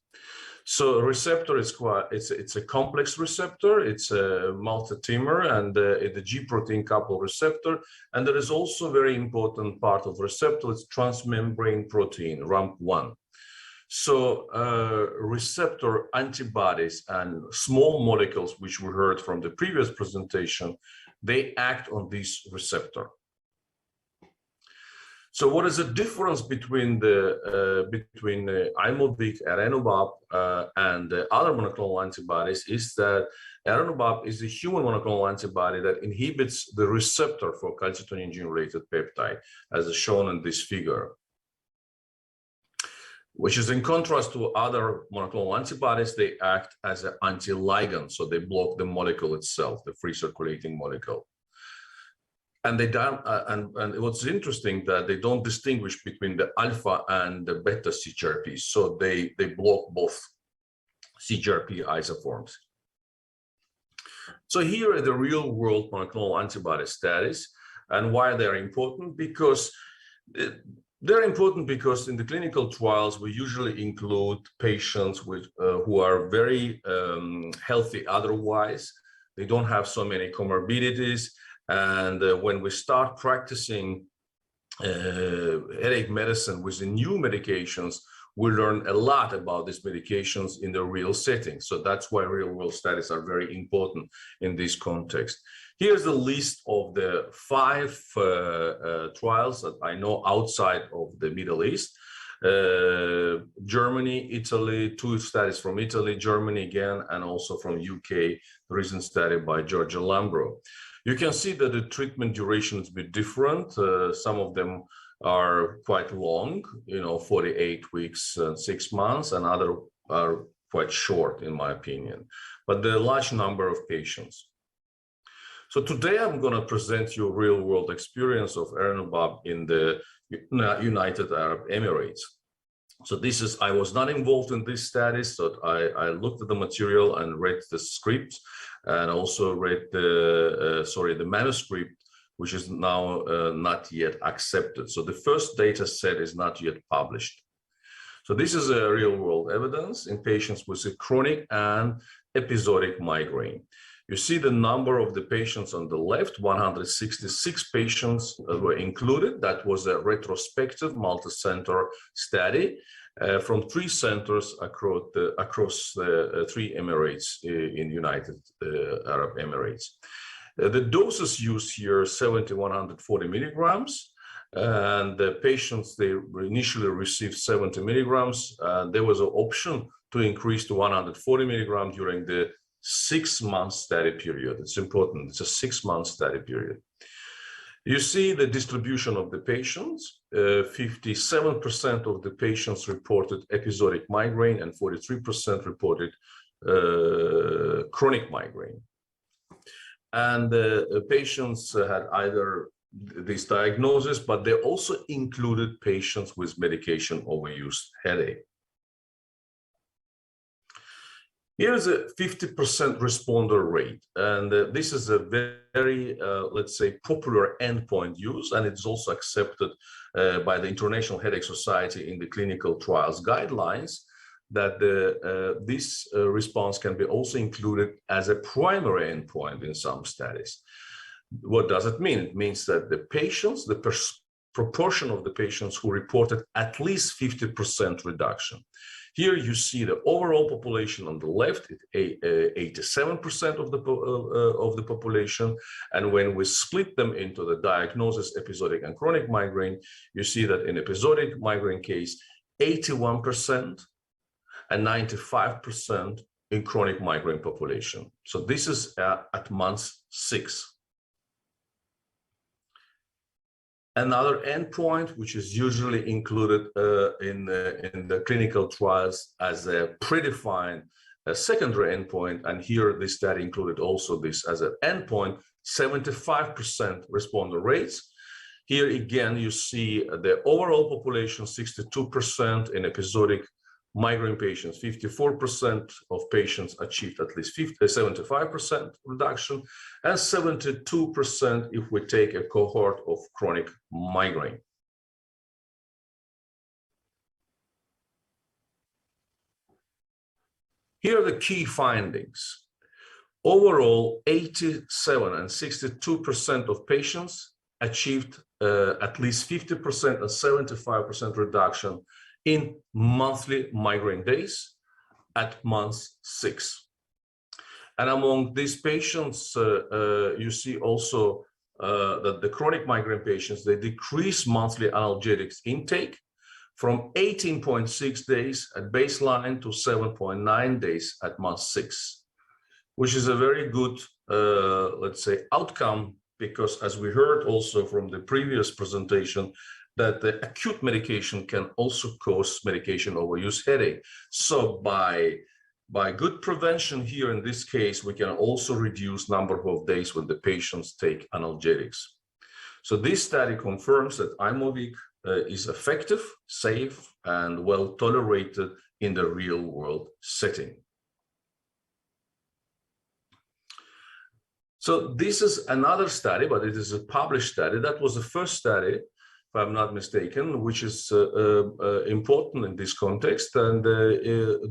[SPEAKER 5] So a receptor is it's a complex receptor, it's a multi-temer, and the G protein coupled receptor. And there is also a very important part of receptor, it's transmembrane protein, RAMP1. So receptor antibodies and small molecules, which we heard from the previous presentation, they act on this receptor. So what is the difference between Aimovig, Erenumab, and the other monoclonal antibodies is that Erenumab is a human monoclonal antibody that inhibits the receptor for calcitonin gene-related peptide, as shown in this figure, which is in contrast to other monoclonal antibodies. They act as an anti-ligand, so they block the molecule itself, the free circulating molecule. And they don't, and what's interesting that they don't distinguish between the alpha and the beta CGRP, so they block both CGRP isoforms. So here are the real-world monoclonal antibody studies, and why they're important. Because they're important because in the clinical trials we usually include patients with who are very healthy otherwise. They don't have so many comorbidities. And when we start practicing headache medicine with the new medications, we learn a lot about these medications in the real setting. So that's why real-world studies are very important in this context. Here's a list of the 5 trials that I know outside of the Middle East. Germany, Italy, 2 studies from Italy, Germany again, and also from UK, the recent study by Giorgio Lambro. You can see that the treatment duration is a bit different. Some of them are quite long, 48 weeks and 6 months, and others are quite short, in my opinion, but the large number of patients. So today I'm going to present you a real-world experience of Erenumab in the United Arab Emirates. So this is, I was not involved in this study, so I looked at the material and read the script, and also read the manuscript, which is now not yet accepted. So the first data set is not yet published. So this is a real-world evidence in patients with a chronic and episodic migraine. You see the number of the patients on the left, 166 patients were included. That was a retrospective multi-center study from 3 centers across the 3 Emirates in United Arab Emirates. The doses used here, 70, 140 milligrams. And the patients, they initially received 70 milligrams. There was an option to increase to 140 milligrams during the 6-month study period. It's important. It's a 6-month study period. You see the distribution of the patients. 57% of the patients reported episodic migraine and 43% reported chronic migraine. And the patients had either this diagnosis, but they also included patients with medication overuse headache. Here's a 50% responder rate, and this is a very, let's say, popular endpoint used, and it's also accepted by the International Headache Society in the clinical trials guidelines, that this response can be also included as a primary endpoint in some studies. What does it mean? It means that the patients, the proportion of the patients who reported at least 50% reduction. Here you see the overall population on the left, 87% of the population. And when we split them into the diagnosis, episodic and chronic migraine, you see that in episodic migraine case, 81% and 95% in chronic migraine population. So this is at month 6. Another endpoint, which is usually included in the clinical trials as a predefined secondary endpoint, and here this study included also this as an endpoint, 75% responder rates. Here again, you see the overall population, 62% in episodic migraine patients, 54% of patients achieved at least 75% reduction, and 72% if we take a cohort of chronic migraine. Here are the key findings. Overall, 87 and 62% of patients achieved at least 50% and 75% reduction in monthly migraine days at month 6. And among these patients, you see also that the chronic migraine patients, they decrease monthly analgesics intake from 18.6 days at baseline to 7.9 days at month 6, which is a very good, let's say, outcome, because as we heard also from the previous presentation, that the acute medication can also cause medication overuse headache. So by good prevention here in this case, we can also reduce number of days when the patients take analgesics. So this study confirms that Aimovig is effective, safe, and well tolerated in the real world setting. So this is another study, but it is a published study. That was the first study, if I'm not mistaken, which is important in this context. And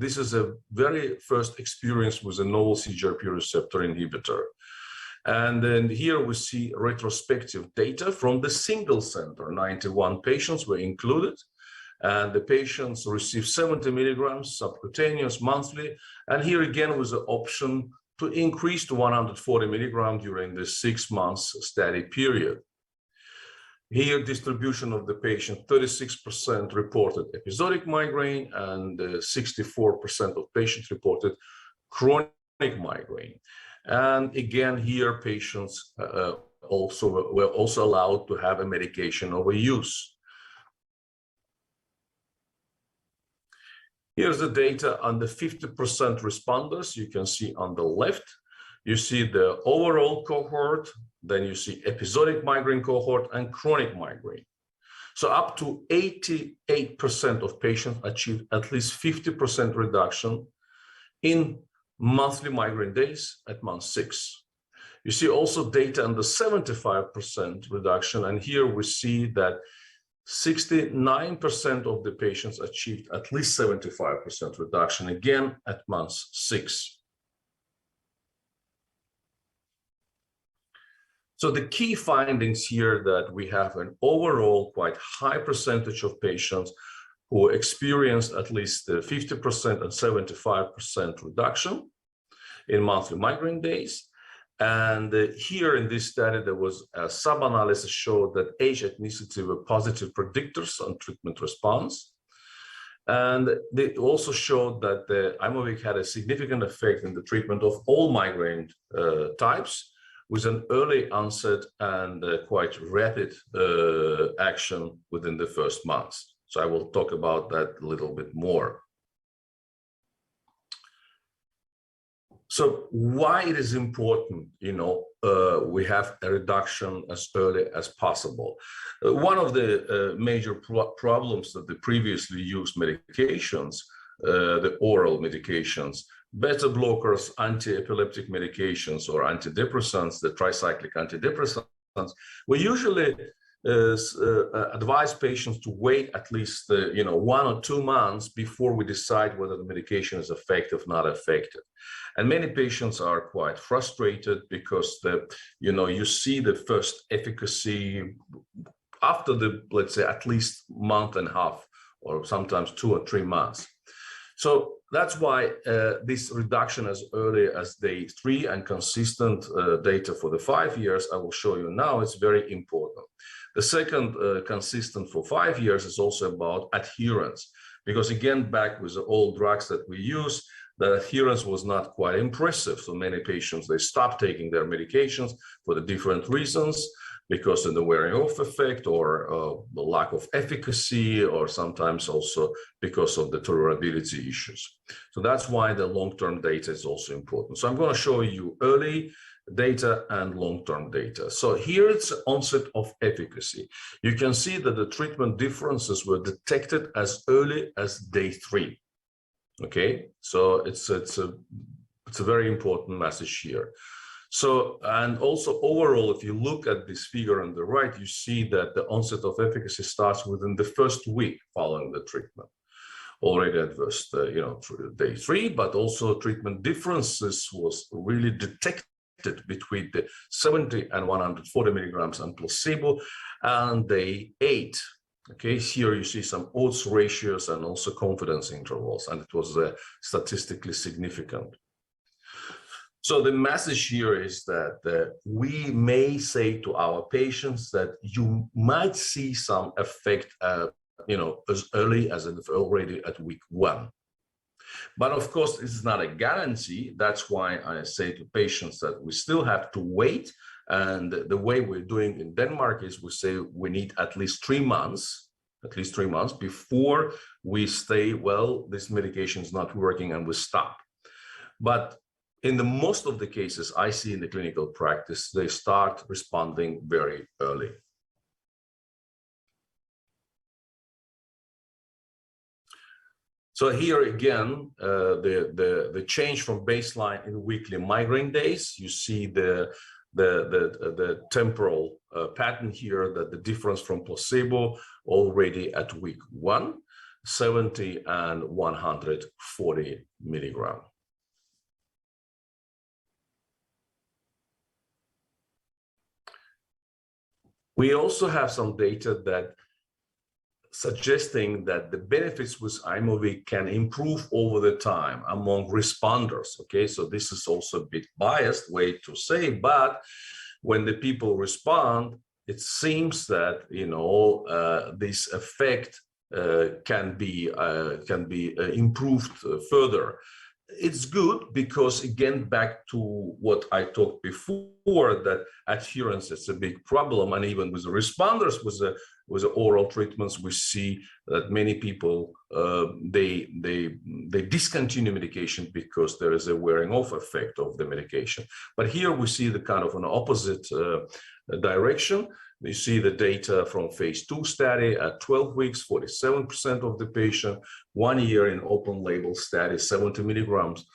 [SPEAKER 5] this is a very first experience with a novel CGRP receptor inhibitor. And then here we see retrospective data from the single center. 91 patients were included, and the patients received 70 milligrams subcutaneous monthly. And here again was the option to increase to 140 milligrams during the 6 months study period. Here, distribution of the patient, 36% reported episodic migraine, and 64% of patients reported chronic migraine. And again, here patients were also allowed to have a medication overuse. Here's the data on the 50% responders. You can see on the left, you see the overall cohort, then you see episodic migraine cohort and chronic migraine. So up to 88% of patients achieved at least 50% reduction in monthly migraine days at month 6. You see also data on the 75% reduction, and here we see that 69% of the patients achieved at least 75% reduction, again at month 6. So the key findings here that we have an overall quite high percentage of patients who experienced at least 50% and 75% reduction in monthly migraine days. And here in this study, there was a sub-analysis showed that age, ethnicity were positive predictors on treatment response. And they also showed that the Aimovig had a significant effect in the treatment of all migraine types, with an early onset and quite rapid action within the first months. So I will talk about that a little bit more. So why it is important, we have a reduction as early as possible. One of the major problems that the previously used medications, the oral medications, beta blockers, anti-epileptic medications, or antidepressants, the tricyclic antidepressants, we usually advise patients to wait at least 1 or 2 months before we decide whether the medication is effective or not effective. And many patients are quite frustrated because you see the first efficacy after let's say at least month and a half, or sometimes 2 or 3 months. So that's why this reduction as early as day 3 and consistent data for the 5 years I will show you now is very important. The second consistent for 5 years is also about adherence, because again, back with the old drugs that we use, the adherence was not quite impressive. So many patients, they stopped taking their medications for the different reasons, because of the wearing off effect, or the lack of efficacy, or sometimes also because of the tolerability issues. So that's why the long-term data is also important. So I'm going to show you early data and long-term data. So here it's onset of efficacy. You can see that the treatment differences were detected as early as day 3. Okay, so it's a very important message here. So, and also overall, if you look at this figure on the right, you see that the onset of efficacy starts within the first week following the treatment. already at first, through day 3, but also treatment differences was really detected between the 70 and 140 milligrams and placebo and day 8. Okay, here you see some odds ratios and also confidence intervals, and it was statistically significant. So the message here is that we may say to our patients that you might see some effect, as early as already at week 1. But of course, this is not a guarantee. That's why I say to patients that we still have to wait. And the way we're doing in Denmark is we say we need at least 3 months, before we say, well, this medication is not working and we stop. But in the most of the cases I see in the clinical practice, they start responding very early. So here again, the change from baseline in weekly migraine days, you see the temporal pattern here, that the difference from placebo already at week 1, 70 and 140 milligram. We also have some data that suggesting that the benefits with Aimovig can improve over the time among responders. Okay, so this is also a bit biased way to say, but when the people respond, it seems that this effect can be improved further. It's good because, again, back to what I talked before, that adherence is a big problem, and even with the responders with the oral treatments, we see that many people they discontinue medication because there is a wearing off effect of the medication. But here we see the kind of an opposite direction. We see the data from phase 2 study at 12 weeks, 47% of the patient, 1 year in open label study, 70 milligrams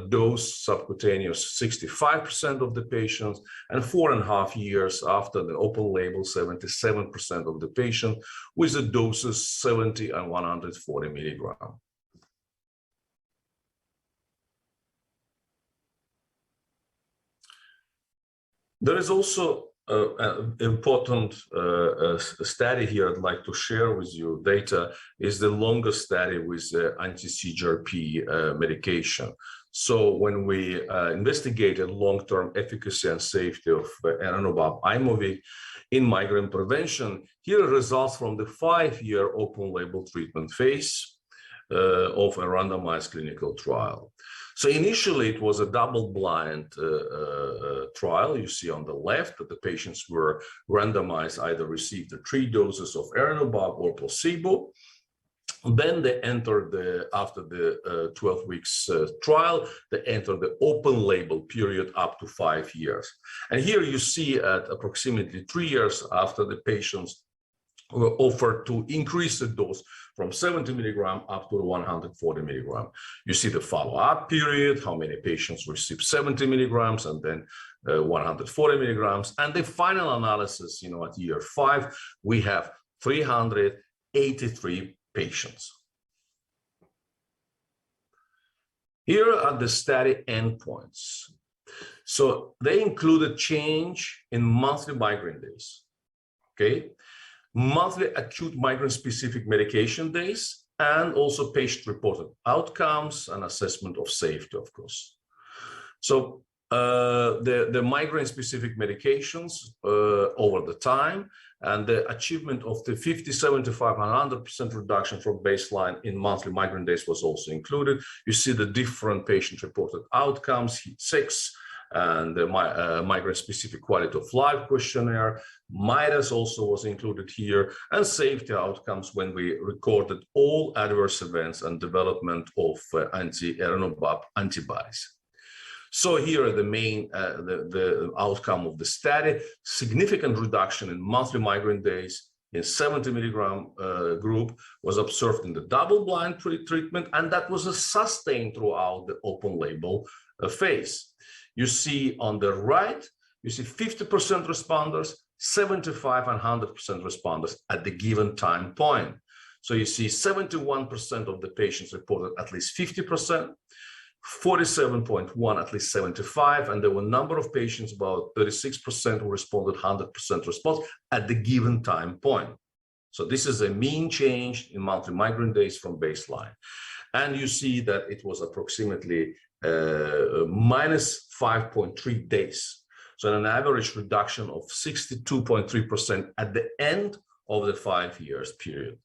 [SPEAKER 5] dose subcutaneous, 65% of the patients, and 4.5 years after the open label, 77% of the patient with the doses 70 and 140 milligram. There is also an important study here I'd like to share with you. Data is the longest study with anti-CGRP medication. So when we investigated long-term efficacy and safety of Erenobab Aimovig in migraine prevention, here are results from the 5-year open-label treatment phase of a randomized clinical trial. So initially, it was a double-blind trial. You see on the left that the patients were randomized, either received the 3 doses of Erenobab or placebo. Then they entered after the 12 weeks trial, they entered the open label period up to 5 years. And here you see at approximately 3 years after the patients were offered to increase the dose from 70 milligram up to 140 milligram. You see the follow-up period, how many patients received 70 milligrams and then 140 milligrams. And the final analysis, at year 5, we have 383 patients. Here are the study endpoints. So they included change in monthly migraine days, okay? Monthly acute migraine-specific medication days, and also patient-reported outcomes and assessment of safety, of course. So the migraine-specific medications over the time, and the achievement of the 50, 75, and 100% reduction from baseline in monthly migraine days was also included. You see the different patient-reported outcomes, HEAT-6, and the migraine-specific quality of life questionnaire. MIDAS also was included here, and safety outcomes when we recorded all adverse events and development of anti-Erenobab antibodies. So here are the main the outcome of the study: significant reduction in monthly migraine days in 70 milligram group was observed in the double-blind treatment, and that was sustained throughout the open label phase. You see on the right, you see 50% responders, 75 and 100% responders at the given time point. So you see 71% of the patients reported at least 50%, 47.1 at least 75, and there were a number of patients, about 36%, who responded 100% response at the given time point. So this is a mean change in monthly migraine days from baseline. And you see that it was approximately minus 5.3 days. So an average reduction of 62.3% at the end of the 5 years period.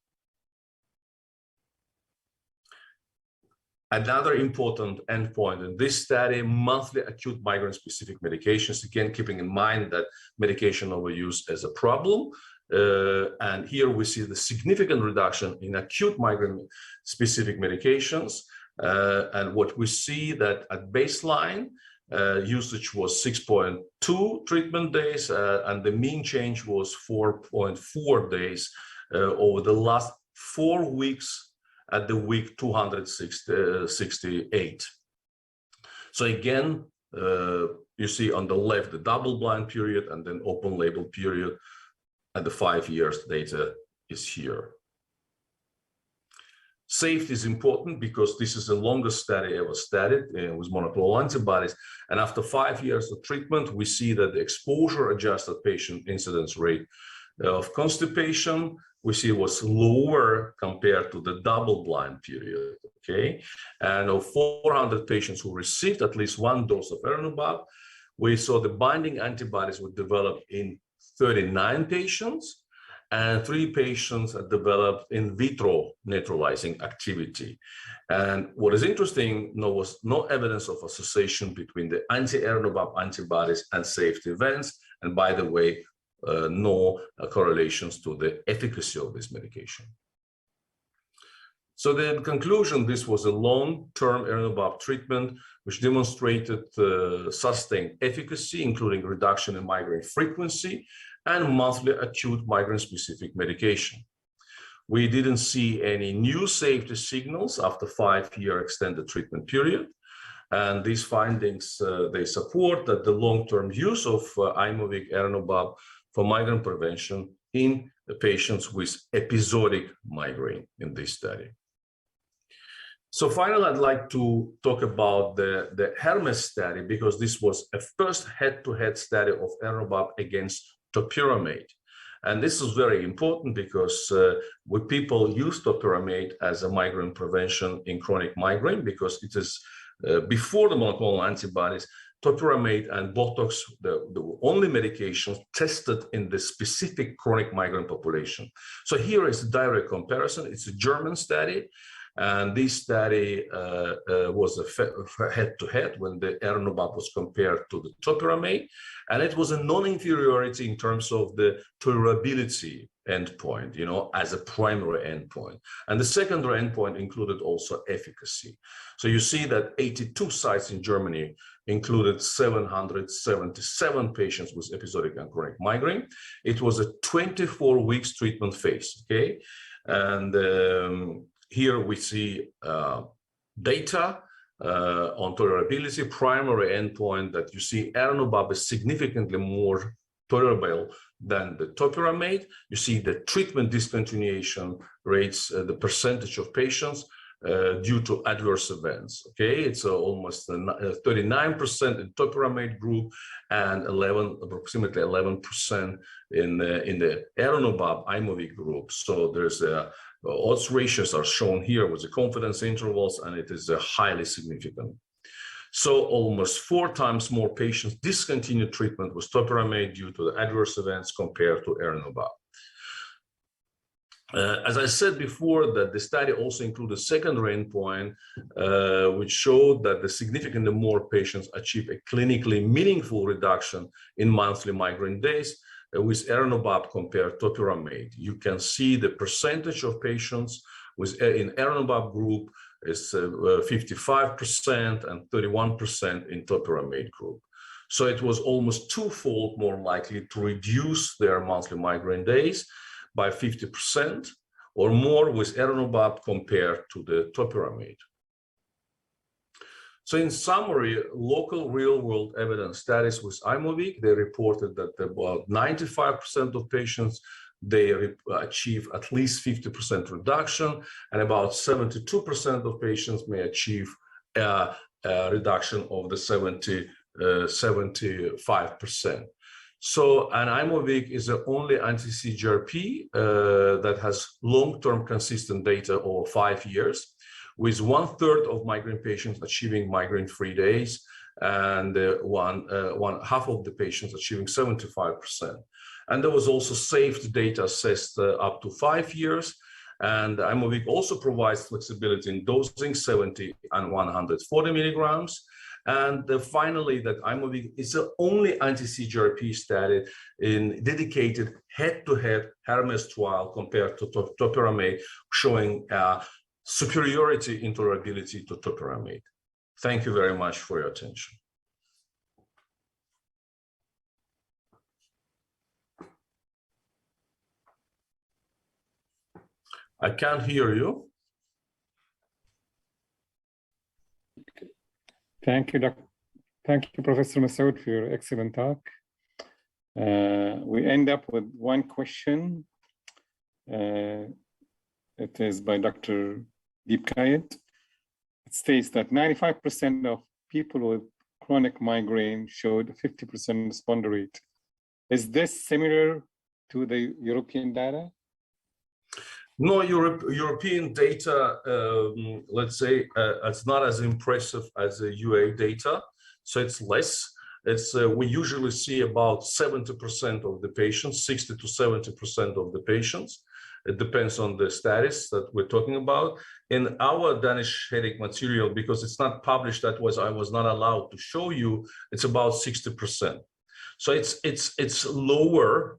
[SPEAKER 5] Another important endpoint in this study, monthly acute migraine-specific medications, again, keeping in mind that medication overuse is a problem. And here we see the significant reduction in acute migraine-specific medications. And what we see that at baseline, usage was 6.2 treatment days, and the mean change was 4.4 days over the last 4 weeks at the week 268. So again, you see on the left the double-blind period and then open-label period, and the 5 years data is here. Safety is important because this is the longest study ever studied with monoclonal antibodies. And after 5 years of treatment, we see that the exposure-adjusted patient incidence rate of constipation, we see was lower compared to the double-blind period, okay? And of 400 patients who received at least 1 dose of erinubab, we saw the binding antibodies were developed in 39 patients, and 3 patients had developed in vitro neutralizing activity. And what is interesting, there was no evidence of association between the anti-erinubab antibodies and safety events, and by the way, no correlations to the efficacy of this medication. So then, in conclusion, this was a long-term erinubab treatment which demonstrated sustained efficacy, including reduction in migraine frequency and monthly acute migraine-specific medication. We didn't see any new safety signals after 5-year extended treatment period. And these findings, they support that the long-term use of Aimovig erinubab for migraine prevention in the patients with episodic migraine in this study. So finally, I'd like to talk about the Hermes study, because this was a first head-to-head study of erinubab against topiramate. And this is very important because when people use topiramate as a migraine prevention in chronic migraine, because it is before the monoclonal antibodies, topiramate and Botox, the only medications tested in the specific chronic migraine population. So here is a direct comparison. It's a German study, and this study was a head-to-head when the erinubab was compared to the topiramate, and it was a non-inferiority in terms of the tolerability endpoint, you know, as a primary endpoint. And the secondary endpoint included also efficacy. So you see that 82 sites in Germany included 777 patients with episodic and chronic migraine. It was a 24 weeks treatment phase, okay? And here we see data on tolerability, primary endpoint that you see erinubab is significantly more tolerable than the topiramate. You see the treatment discontinuation rates, the percentage of patients due to adverse events. Okay, it's almost 39% in topiramate group and approximately 11% in the erinubab Aimovig group. So there's odds ratios are shown here with the confidence intervals, and it is highly significant. So almost 4 times more patients discontinued treatment with topiramate due to the adverse events compared to erinubab. As I said before, that the study also included a secondary endpoint, which showed that the significantly more patients achieve a clinically meaningful reduction in monthly migraine days with erinubab compared to topiramate. You can see the percentage of patients with in erinubab group is 55% and 31% in topiramate group. So it was almost 2-fold more likely to reduce their monthly migraine days by 50% or more with erinubab compared to the topiramate. So in summary, local real-world evidence studies with Aimovig, they reported that about 95% of patients they achieve at least 50% reduction, and about 72% of patients may achieve a reduction of the 75%. So an Aimovig is the only anti-CGRP that has long-term consistent data over 5 years, with 1/3 of migraine patients achieving migraine-free days, and half of the patients achieving 75%. And there was also safety data assessed up to 5 years. And Aimovig also provides flexibility in dosing 70 and 140 milligrams. And finally, that Aimovig is the only anti-CGRP study in dedicated head-to-head Hermes trial compared to topiramate, showing superiority in tolerability to topiramate. Thank you very much for your attention. I can't hear you.
[SPEAKER 4] Thank you, Professor Masoud, for your excellent talk. We end up with one question. It is by Dr. Deepkayat. It states that 95% of people with chronic migraine showed a 50% responder rate. Is this similar to the European data?
[SPEAKER 5] No, European data, let's say, it's not as impressive as the UA data, so it's less. We usually see about 70% of the patients, 60 to 70% of the patients. It depends on the status that we're talking about. In our Danish headache material, because it's not published, I was not allowed to show you, it's about 60%. So it's lower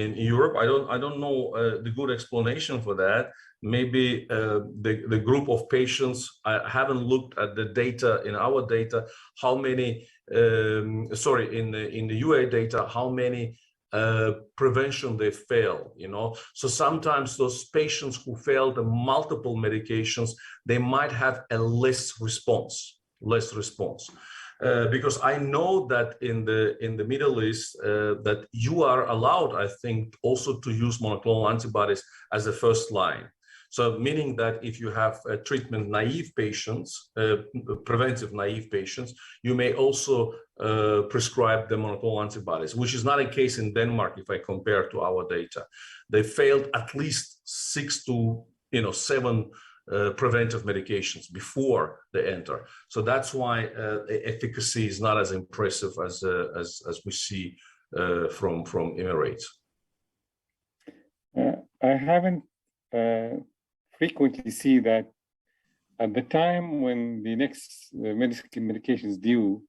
[SPEAKER 5] in Europe. I don't know the good explanation for that. Maybe the group of patients, I haven't looked at the data in our data, how many, in the UA data, how many prevention they fail, you know. So sometimes those patients who fail the multiple medications, they might have a less response. Because I know that in the Middle East that you are allowed, I think, also to use monoclonal antibodies as a first line. So meaning that if you have treatment naive patients, preventive naive patients, you may also prescribe the monoclonal antibodies, which is not a case in Denmark if I compare to our data. They failed at least 6 to 7 preventive medications before they enter. So that's why efficacy is not as impressive as we see from Emirates.
[SPEAKER 4] I haven't frequently see that at the time when the next medication is due,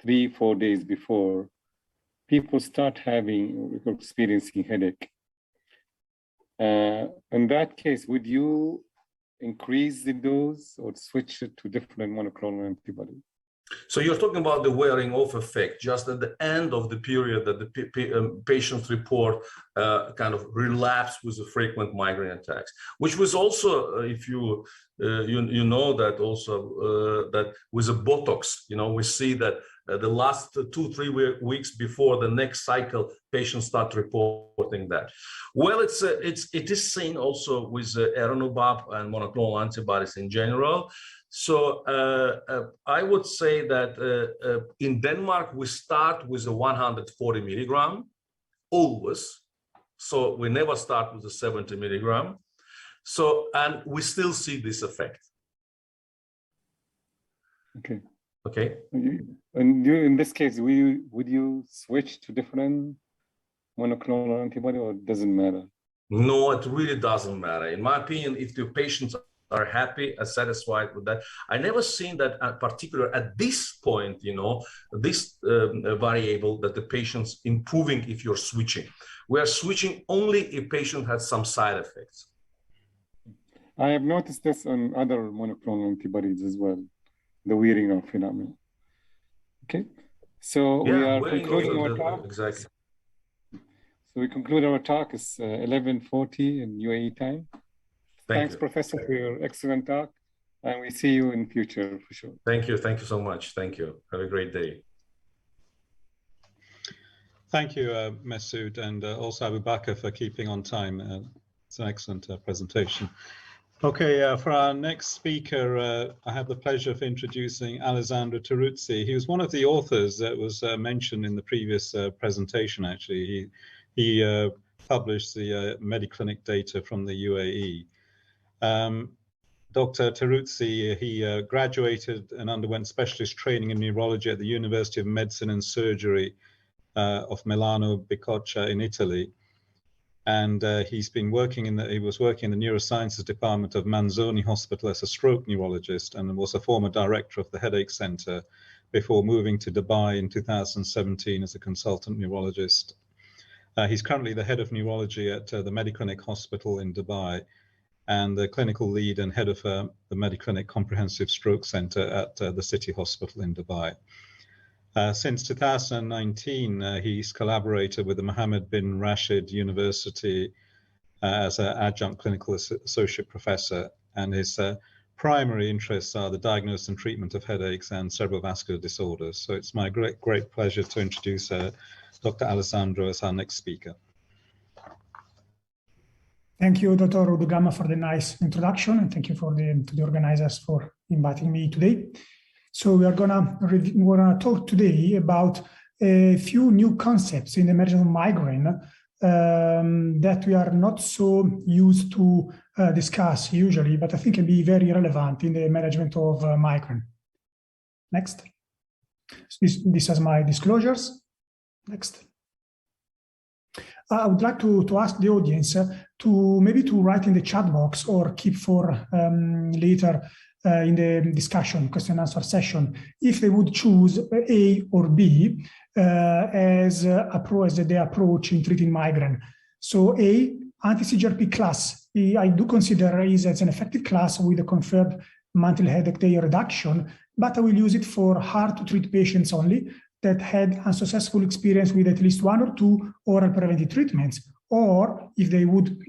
[SPEAKER 4] 3-4 days before, people start experiencing headache. In that case, would you increase the dose or switch it to different monoclonal antibody?
[SPEAKER 5] So you're talking about the wearing off effect, just at the end of the period that the patients report kind of relapse with the frequent migraine attacks, which was also, if you know that also that with the Botox, we see that the last 2-3 weeks before the next cycle, patients start reporting that. Well, it is seen also with Erenumab and monoclonal antibodies in general. So I would say that in Denmark, we start with a 140 milligram, always. So we never start with a 70 milligram. So, and we still see this effect.
[SPEAKER 4] Okay.
[SPEAKER 5] Okay.
[SPEAKER 4] And in this case, would you switch to different monoclonal antibody, or it doesn't matter?
[SPEAKER 5] No, it really doesn't matter. In my opinion, if the patients are happy and satisfied with that, I never seen that particular at this point, this variable that the patient's improving if you're switching. We are switching only if patient has some side effects.
[SPEAKER 4] I have noticed this on other monoclonal antibodies as well, the wearing off phenomenon. Okay, so we are concluding our talk.
[SPEAKER 5] Exactly.
[SPEAKER 4] So we conclude our talk. It's 11:40 in UAE time. Thanks, Professor, for your excellent talk, and we see you in future for sure.
[SPEAKER 5] Thank you so much. Thank you. Have a great day.
[SPEAKER 2] Thank you, Masood, and also Abu Bakr for keeping on time. It's an excellent presentation. Okay, for our next speaker, I have the pleasure of introducing Alessandro Teruzzi. He was one of the authors that was mentioned in the previous presentation, actually. He published the Mediclinic data from the UAE. Dr. Teruzzi, he graduated and underwent specialist training in neurology at the University of Medicine and Surgery of Milano Bicocca in Italy. And he was working in the neurosciences department of Manzoni Hospital as a stroke neurologist, and was a former director of the Headache Center before moving to Dubai in 2017 as a consultant neurologist. He's currently the head of neurology at the Mediclinic Hospital in Dubai, and the clinical lead and head of the Mediclinic Comprehensive Stroke Center at the City Hospital in Dubai. Since 2019, he's collaborated with the Mohammed bin Rashid University as an adjunct clinical associate professor, and his primary interests are the diagnosis and treatment of headaches and cerebrovascular disorders. So it's my great pleasure to introduce Dr. Alessandro as our next speaker.
[SPEAKER 6] Thank you, Dr. Udugama, for the nice introduction, and thank you to the organizers for inviting me today. So we are gonna talk today about a few new concepts in the management of migraine that we are not so used to discuss usually, but I think can be very relevant in the management of migraine. Next. This is my disclosures. Next. I would like to ask the audience to write in the chat box or keep for later in the discussion, question and answer session, if they would choose A or B as the approach in treating migraine. So A, anti-CGRP class, I do consider is as an effective class with a confirmed monthly headache day reduction, but I will use it for hard to treat patients only that had unsuccessful experience with at least 1 or 2 oral preventive treatments. Or if they would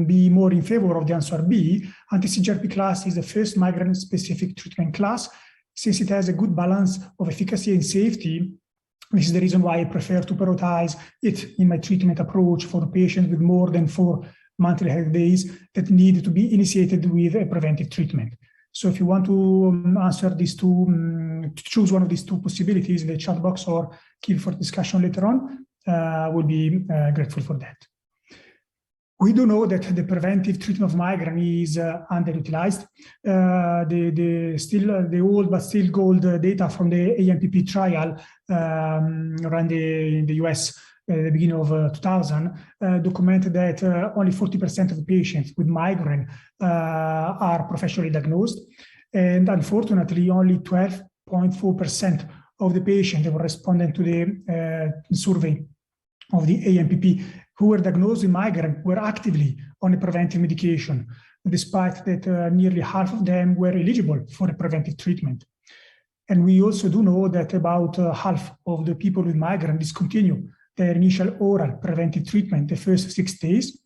[SPEAKER 6] be more in favor of the answer B, anti-CGRP class is the first migraine-specific treatment class. Since it has a good balance of efficacy and safety, this is the reason why I prefer to prioritize it in my treatment approach for patients with more than 4 monthly headache days that need to be initiated with a preventive treatment. So if you want to answer these two, to choose one of these two possibilities in the chat box or keep for discussion later on, we'll be grateful for that. We do know that the preventive treatment of migraine is underutilized. The old but still gold data from the AMPP trial run in the US at the beginning of 2000 documented that only 40% of the patients with migraine are professionally diagnosed. And unfortunately, only 12.4% of the patients that were responding to the survey of the AMPP who were diagnosed with migraine were actively on a preventive medication, despite that nearly half of them were eligible for a preventive treatment. And we also do know that about half of the people with migraine discontinue their initial oral preventive treatment the first 6 days,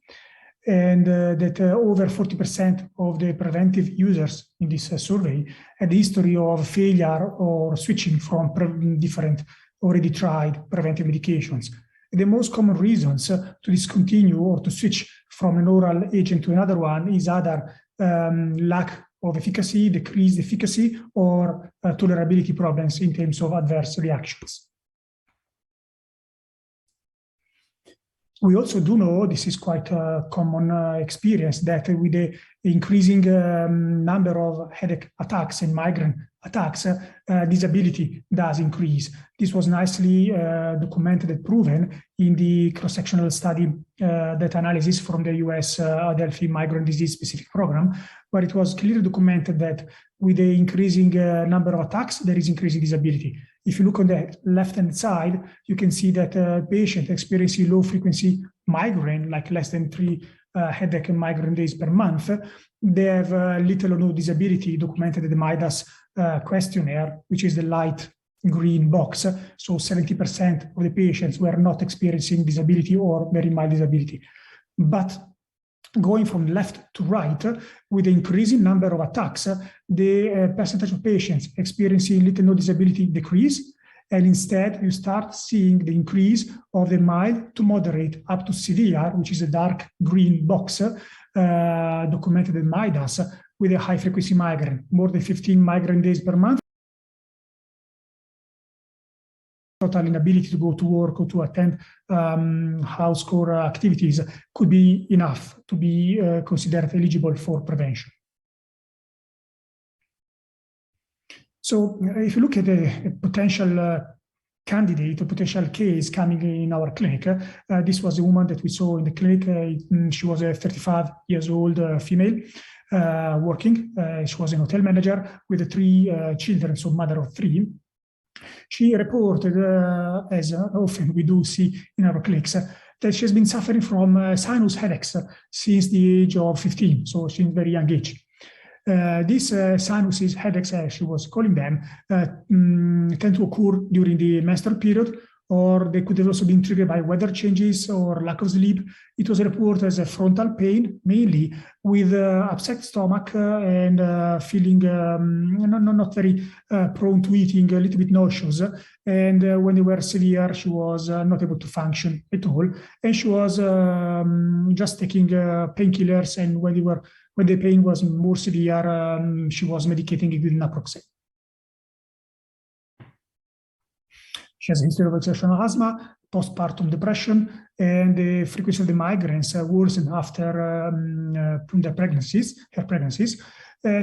[SPEAKER 6] and that over 40% of the preventive users in this survey had a history of failure or switching from different already tried preventive medications. The most common reasons to discontinue or to switch from an oral agent to another one is either lack of efficacy, decreased efficacy, or tolerability problems in terms of adverse reactions. We also do know, this is quite a common experience, that with the increasing number of headache attacks and migraine attacks, disability does increase. This was nicely documented and proven in the cross-sectional study data analysis from the US Adelphi Migraine Disease Specific Program, where it was clearly documented that with the increasing number of attacks, there is increasing disability. If you look on the left-hand side, you can see that patients experiencing low-frequency migraine, like less than 3 headache and migraine days per month, they have little or no disability documented in the MIDAS questionnaire, which is the light green box. So 70% of the patients were not experiencing disability or very mild disability. But going from left to right, with the increasing number of attacks, the percentage of patients experiencing little or no disability decrease, And instead, you start seeing the increase of the mild to moderate up to severe, which is a dark green box, documented in MIDAS, with a high frequency migraine, more than 15 migraine days per month. Total inability to go to work or to attend house core activities could be enough to be considered eligible for prevention. So if you look at a potential candidate, a potential case coming in our clinic, this was a woman that we saw in the clinic. She was a 35 years old female working. She was an hotel manager with 3 children, so mother of 3. She reported, as often we do see in our clinics, that she has been suffering from sinus headaches since the age of 15, so since very young age. These sinus headaches, as she was calling them, tend to occur during the menstrual period, or they could have also been triggered by weather changes or lack of sleep. It was reported as a frontal pain, mainly with upset stomach and feeling not very prone to eating, a little bit nauseous. And when they were severe, she was not able to function at all. And she was just taking painkillers. And when the pain was more severe, she was medicating it with naproxen. She has a history of exertional asthma, postpartum depression, and the frequency of the migraines worsened after her pregnancies.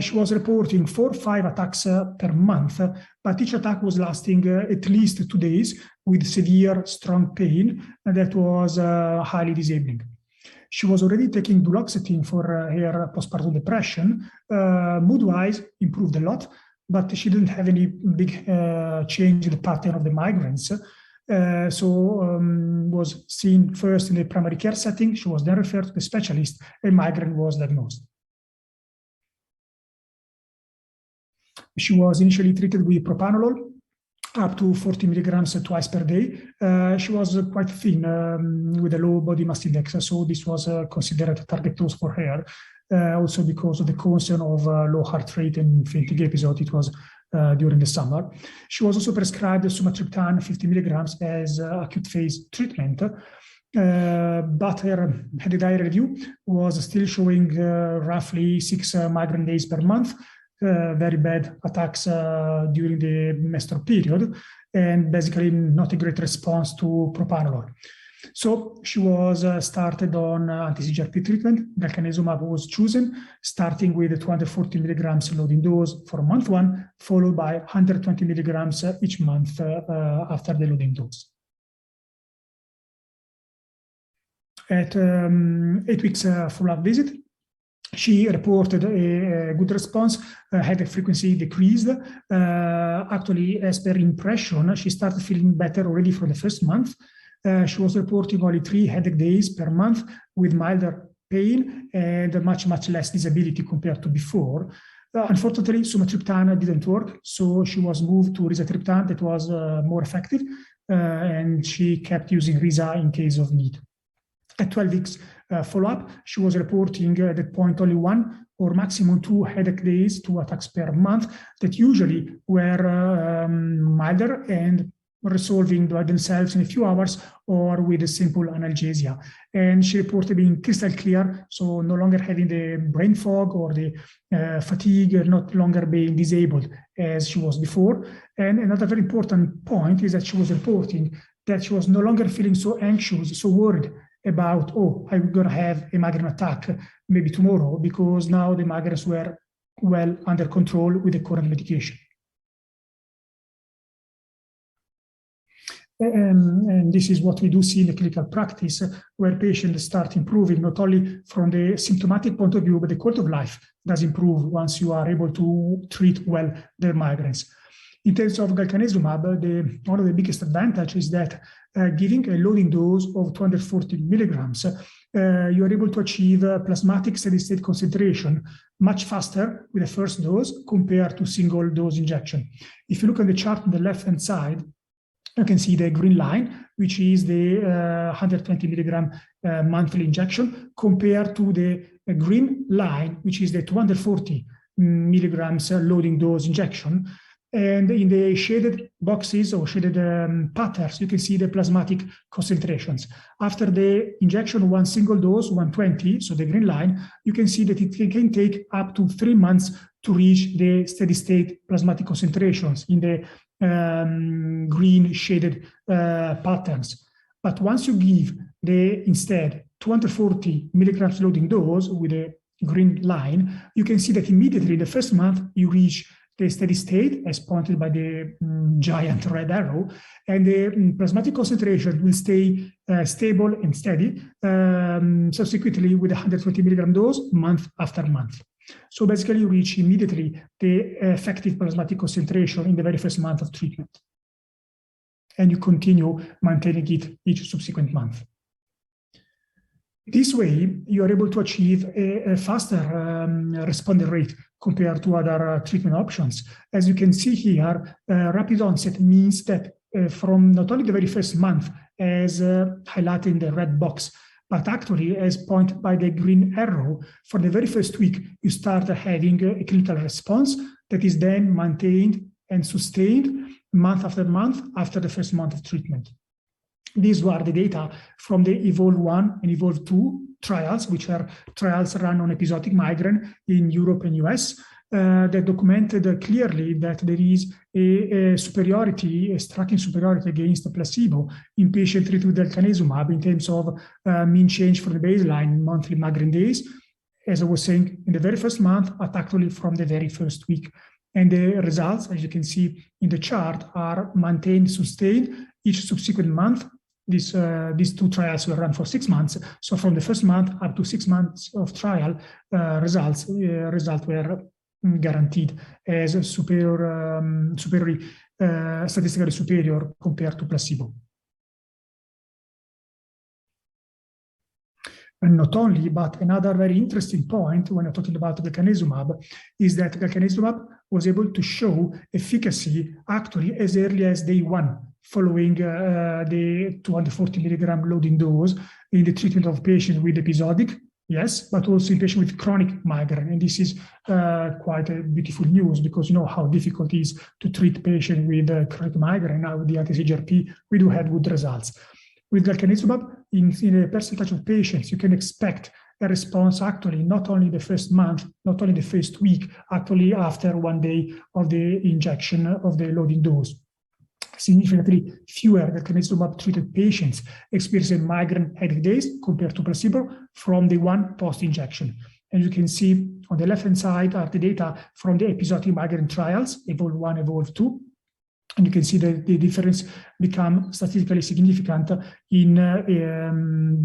[SPEAKER 6] She was reporting 4 or 5 attacks per month, but each attack was lasting at least 2 days with severe, strong pain, and that was highly disabling. She was already taking duloxetine for her postpartum depression. Mood-wise, improved a lot, but she didn't have any big change in the pattern of the migraines. Was seen first in the primary care setting. She was then referred to the specialist, and migraine was diagnosed. She was initially treated with propranolol, up to 40 milligrams twice per day. She was quite thin with a low body mass index, so this was considered a target dose for her. Also because of the concern of low heart rate and fainting episode. It was during the summer. She was also prescribed sumatriptan 50 milligrams as acute phase treatment, but her headache diary review was still showing roughly 6 migraine days per month, very bad attacks during the menstrual period, and basically not a great response to propranolol. So she was started on anti-CGRP treatment. Galcanezumab was chosen, starting with 240 milligrams loading dose for month 1, followed by 120 milligrams each month after the loading dose. At 8 weeks follow-up visit, she reported a good response, headache frequency decreased. Actually, as per impression, she started feeling better already for the first month. She was reporting only 3 headache days per month with milder pain and much less disability compared to before. Unfortunately, sumatriptan didn't work, so she was moved to rizatriptan that was more effective, and she kept using Riza in case of need. At 12 weeks follow-up, she was reporting at that point only 1 or maximum 2 headache days, 2 attacks per month that usually were milder and resolving by themselves in a few hours or with a simple analgesia. And she reported being crystal clear, so no longer having the brain fog or the fatigue, not longer being disabled as she was before. And another very important point is that she was reporting that she was no longer feeling so anxious, so worried about, oh, I'm going to have a migraine attack maybe tomorrow, because now the migraines were well under control with the current medication. And this is what we do see in the clinical practice, where patients start improving not only from the symptomatic point of view, but the quality of life does improve once you are able to treat well their migraines. In terms of galcanezumab, one of the biggest advantages is that giving a loading dose of 240 milligrams, you are able to achieve a plasmatic steady-state concentration much faster with the first dose compared to single dose injection. If you look at the chart on the left-hand side, you can see the green line, which is the 120 milligram monthly injection, compared to the green line, which is the 240 milligrams loading dose injection. And in the shaded boxes or shaded patterns, you can see the plasmatic concentrations. After the injection, one single dose, 120, so the green line, you can see that it can take up to 3 months to reach the steady state plasmatic concentrations in the green shaded patterns. But once you give instead 240 milligrams loading dose with a green line, you can see that immediately in the first month you reach the steady state as pointed by the giant red arrow, and the plasmatic concentration will stay stable and steady subsequently with 120 milligram dose month after month. So basically you reach immediately the effective plasmatic concentration in the very first month of treatment. And you continue maintaining it each subsequent month. This way, you are able to achieve a faster responder rate compared to other treatment options. As you can see here, rapid onset means that from not only the very first month, as highlighted in the red box, but actually, as pointed by the green arrow, for the very first week, you start having a clinical response that is then maintained and sustained month after month after the first month of treatment. These were the data from the EVOLVE-1 and EVOLVE-2 trials, which are trials run on episodic migraine in Europe and US, that documented clearly that there is a superiority, a striking superiority against the placebo in patients treated with galcanezumab in terms of mean change from the baseline monthly migraine days, as I was saying, in the very first month, but actually from the very first week. And the results, as you can see in the chart, are maintained, sustained each subsequent month. These two trials were run for 6 months. So from the first month up to 6 months of trial, results were guaranteed as statistically superior compared to placebo. And not only, but another very interesting point when I'm talking about galcanezumab is that galcanezumab was able to show efficacy actually as early as day 1, following the 240 milligram loading dose in the treatment of patients with episodic, yes, but also in patients with chronic migraine. And this is quite a beautiful news, because you know how difficult it is to treat patients with chronic migraine. Now with the anti-CGRP, we do have good results. With galcanezumab, in a percentage of patients, you can expect a response actually not only the first month, not only the first week, actually after 1 day of the injection of the loading dose. Significantly fewer galcanezumab treated patients experiencing migraine headache days compared to placebo from the one post-injection. And you can see on the left-hand side are the data from the episodic migraine trials, EVOLVE-1, EVOLVE-2. And you can see that the difference become statistically significant in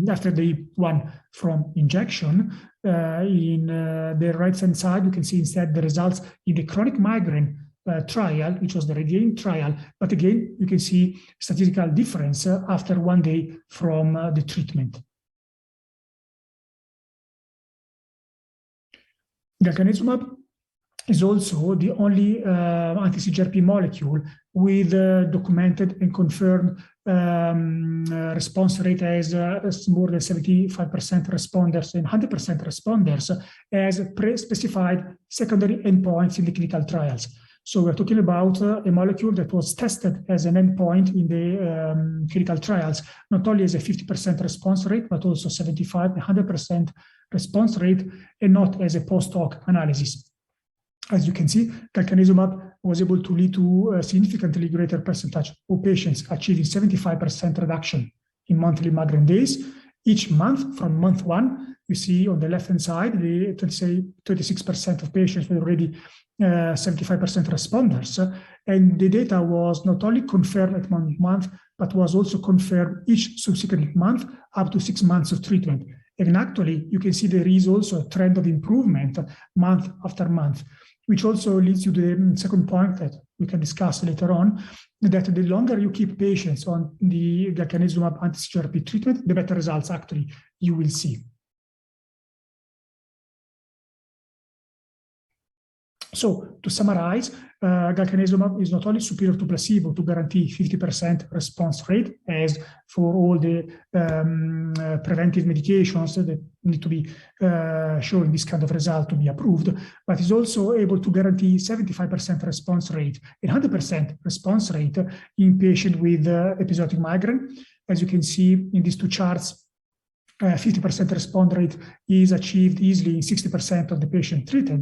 [SPEAKER 6] after day 1 from injection. In the right-hand side, you can see instead the results in the chronic migraine trial, which was the RADIANT trial. But again, you can see statistical difference after 1 day from the treatment. Galcanezumab is also the only anti-CGRP molecule with documented and confirmed response rate as more than 75% responders and 100% responders as pre-specified secondary endpoints in the clinical trials. So we're talking about a molecule that was tested as an endpoint in the clinical trials, not only as a 50% response rate, but also 75, 100% response rate, and not as a post-hoc analysis. As you can see, galcanezumab was able to lead to a significantly greater percentage of patients achieving 75% reduction in monthly migraine days each month from month 1. You see on the left-hand side, the 36% of patients were already 75% responders. And the data was not only confirmed at month, but was also confirmed each subsequent month up to 6 months of treatment. And actually, you can see there is also a trend of improvement month after month, which also leads you to the second point that we can discuss later on, that the longer you keep patients on the galcanezumab anti-CGRP treatment, the better results actually you will see. So to summarize, galcanezumab is not only superior to placebo to guarantee 50% response rate, as for all the preventive medications that need to be showing this kind of result to be approved, but is also able to guarantee 75% response rate and 100% response rate in patients with episodic migraine. As you can see in these two charts, 50% response rate is achieved easily in 60% of the patient treated.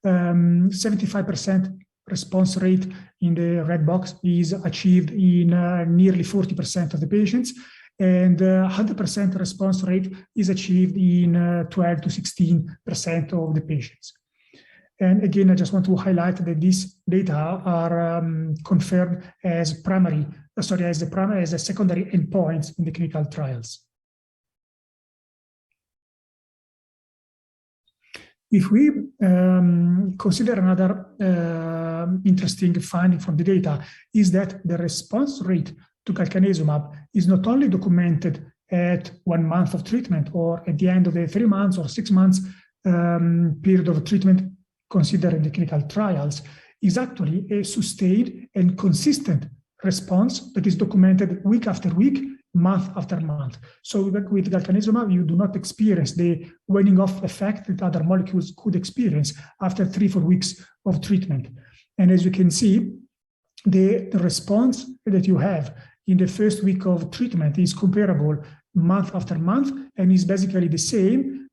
[SPEAKER 6] 75% response rate in the red box is achieved in nearly 40% of the patients, and 100% response rate is achieved in 12 to 16% of the patients. And again, I just want to highlight that these data are confirmed as as secondary endpoints in the clinical trials. If we consider another interesting finding from the data, is that the response rate to galcanezumab is not only documented at 1 month of treatment or at the end of the 3 months or 6 months period of treatment considered in the clinical trials, is actually a sustained and consistent response that is documented week after week, month after month. So with galcanezumab, you do not experience the waning off effect that other molecules could experience after 3-4 weeks of treatment. And as you can see, the response that you have in the first week of treatment is comparable month after month, and is basically the same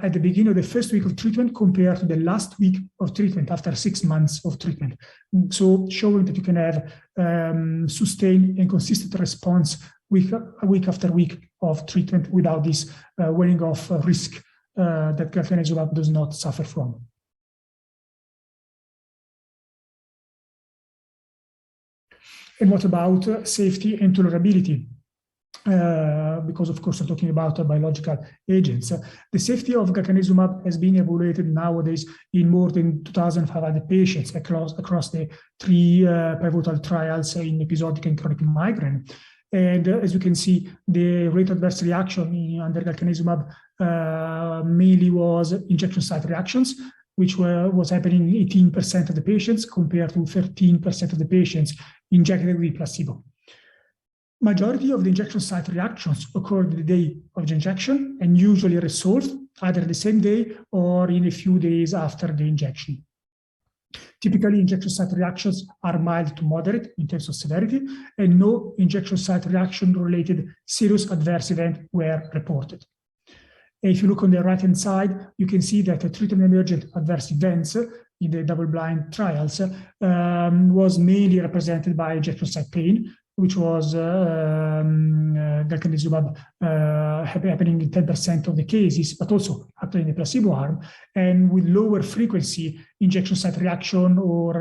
[SPEAKER 6] at the beginning of the first week of treatment compared to the last week of treatment after 6 months of treatment. So showing that you can have sustained and consistent response week after week of treatment without this waning off risk that galcanezumab does not suffer from. And what about safety and tolerability? Because of course I'm talking about biological agents. The safety of galcanezumab has been evaluated nowadays in more than 2,500 patients across the 3 pivotal trials in episodic and chronic migraine. And as you can see, the rate of adverse reaction under galcanezumab mainly was injection site reactions, which was happening in 18% of the patients compared to 13% of the patients injected with placebo. Majority of the injection site reactions occurred the day of the injection and usually resolved either the same day or in a few days after the injection. Typically, injection site reactions are mild to moderate in terms of severity, and no injection site reaction-related serious adverse events were reported. If you look on the right-hand side, you can see that the treatment-emergent adverse events in the double-blind trials was mainly represented by injection site pain, which was galcanezumab happening in 10% of the cases, but also happening in the placebo arm, and with lower frequency injection site reaction or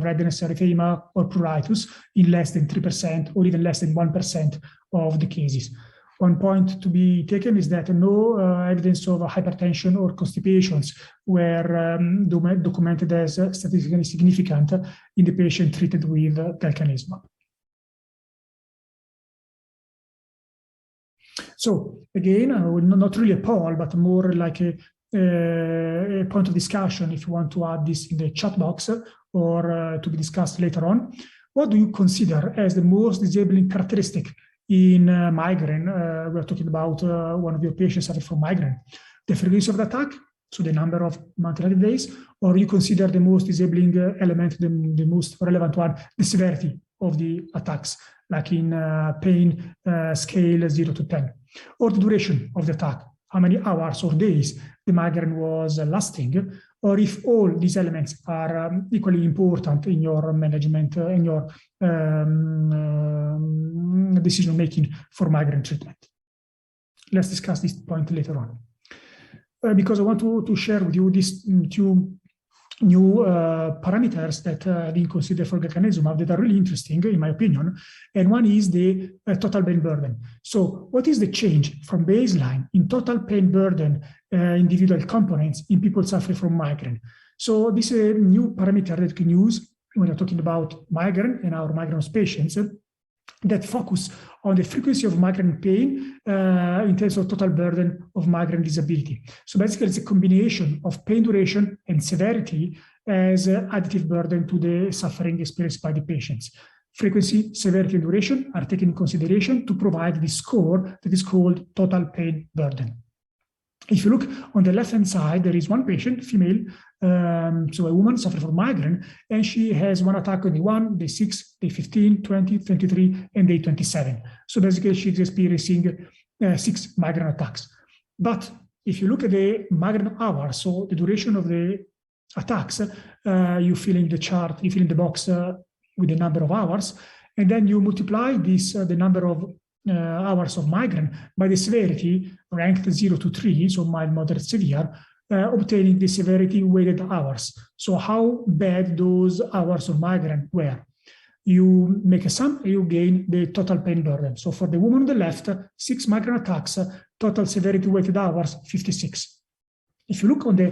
[SPEAKER 6] redness, erythema, or pruritus in less than 3% or even less than 1% of the cases. One point to be taken is that no evidence of hypertension or constipations were documented as statistically significant in the patient treated with galcanezumab. So again, not really a poll, but more like a point of discussion if you want to add this in the chat box or to be discussed later on. What do you consider as the most disabling characteristic in migraine? We're talking about one of your patients suffering from migraine. The frequency of the attack, so the number of monthly days, or you consider the most disabling element, the most relevant one, the severity of the attacks, like in pain scale 0 to 10, or the duration of the attack, how many hours or days the migraine was lasting, or if all these elements are equally important in your management, in your decision-making for migraine treatment. Let's discuss this point later on. Because I want to share with you these 2 new parameters that have been considered for galcanezumab that are really interesting, in my opinion. And one is the total pain burden. So what is the change from baseline in total pain burden individual components in people suffering from migraine? So this is a new parameter that you can use when you're talking about migraine and our migraine patients that focus on the frequency of migraine pain in terms of total burden of migraine disability. So basically, it's a combination of pain duration and severity as additive burden to the suffering experienced by the patients. Frequency, severity, and duration are taken in consideration to provide the score that is called total pain burden. If you look on the left-hand side, there is one patient, female, so a woman suffering from migraine, and she has one attack on day 1, day 6, day 15, 20, 23, and day 27. So basically, she's experiencing 6 migraine attacks. But if you look at the migraine hours, so the duration of the attacks, you fill in the chart, you fill in the box with the number of hours, and then you multiply this, the number of hours of migraine by the severity ranked 0 to 3, so mild, moderate, severe, obtaining the severity weighted hours. So how bad those hours of migraine were. You make a sum, you gain the total pain burden. So for the woman on the left, 6 migraine attacks, total severity weighted hours, 56. If you look on the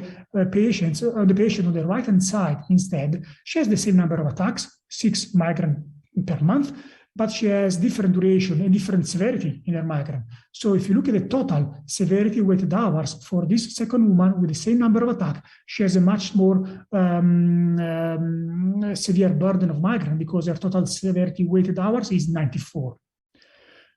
[SPEAKER 6] patient on the right-hand side instead, she has the same number of attacks, 6 migraine per month, but she has different duration and different severity in her migraine. So if you look at the total severity weighted hours for this second woman with the same number of attacks, she has a much more severe burden of migraine because her total severity weighted hours is 94.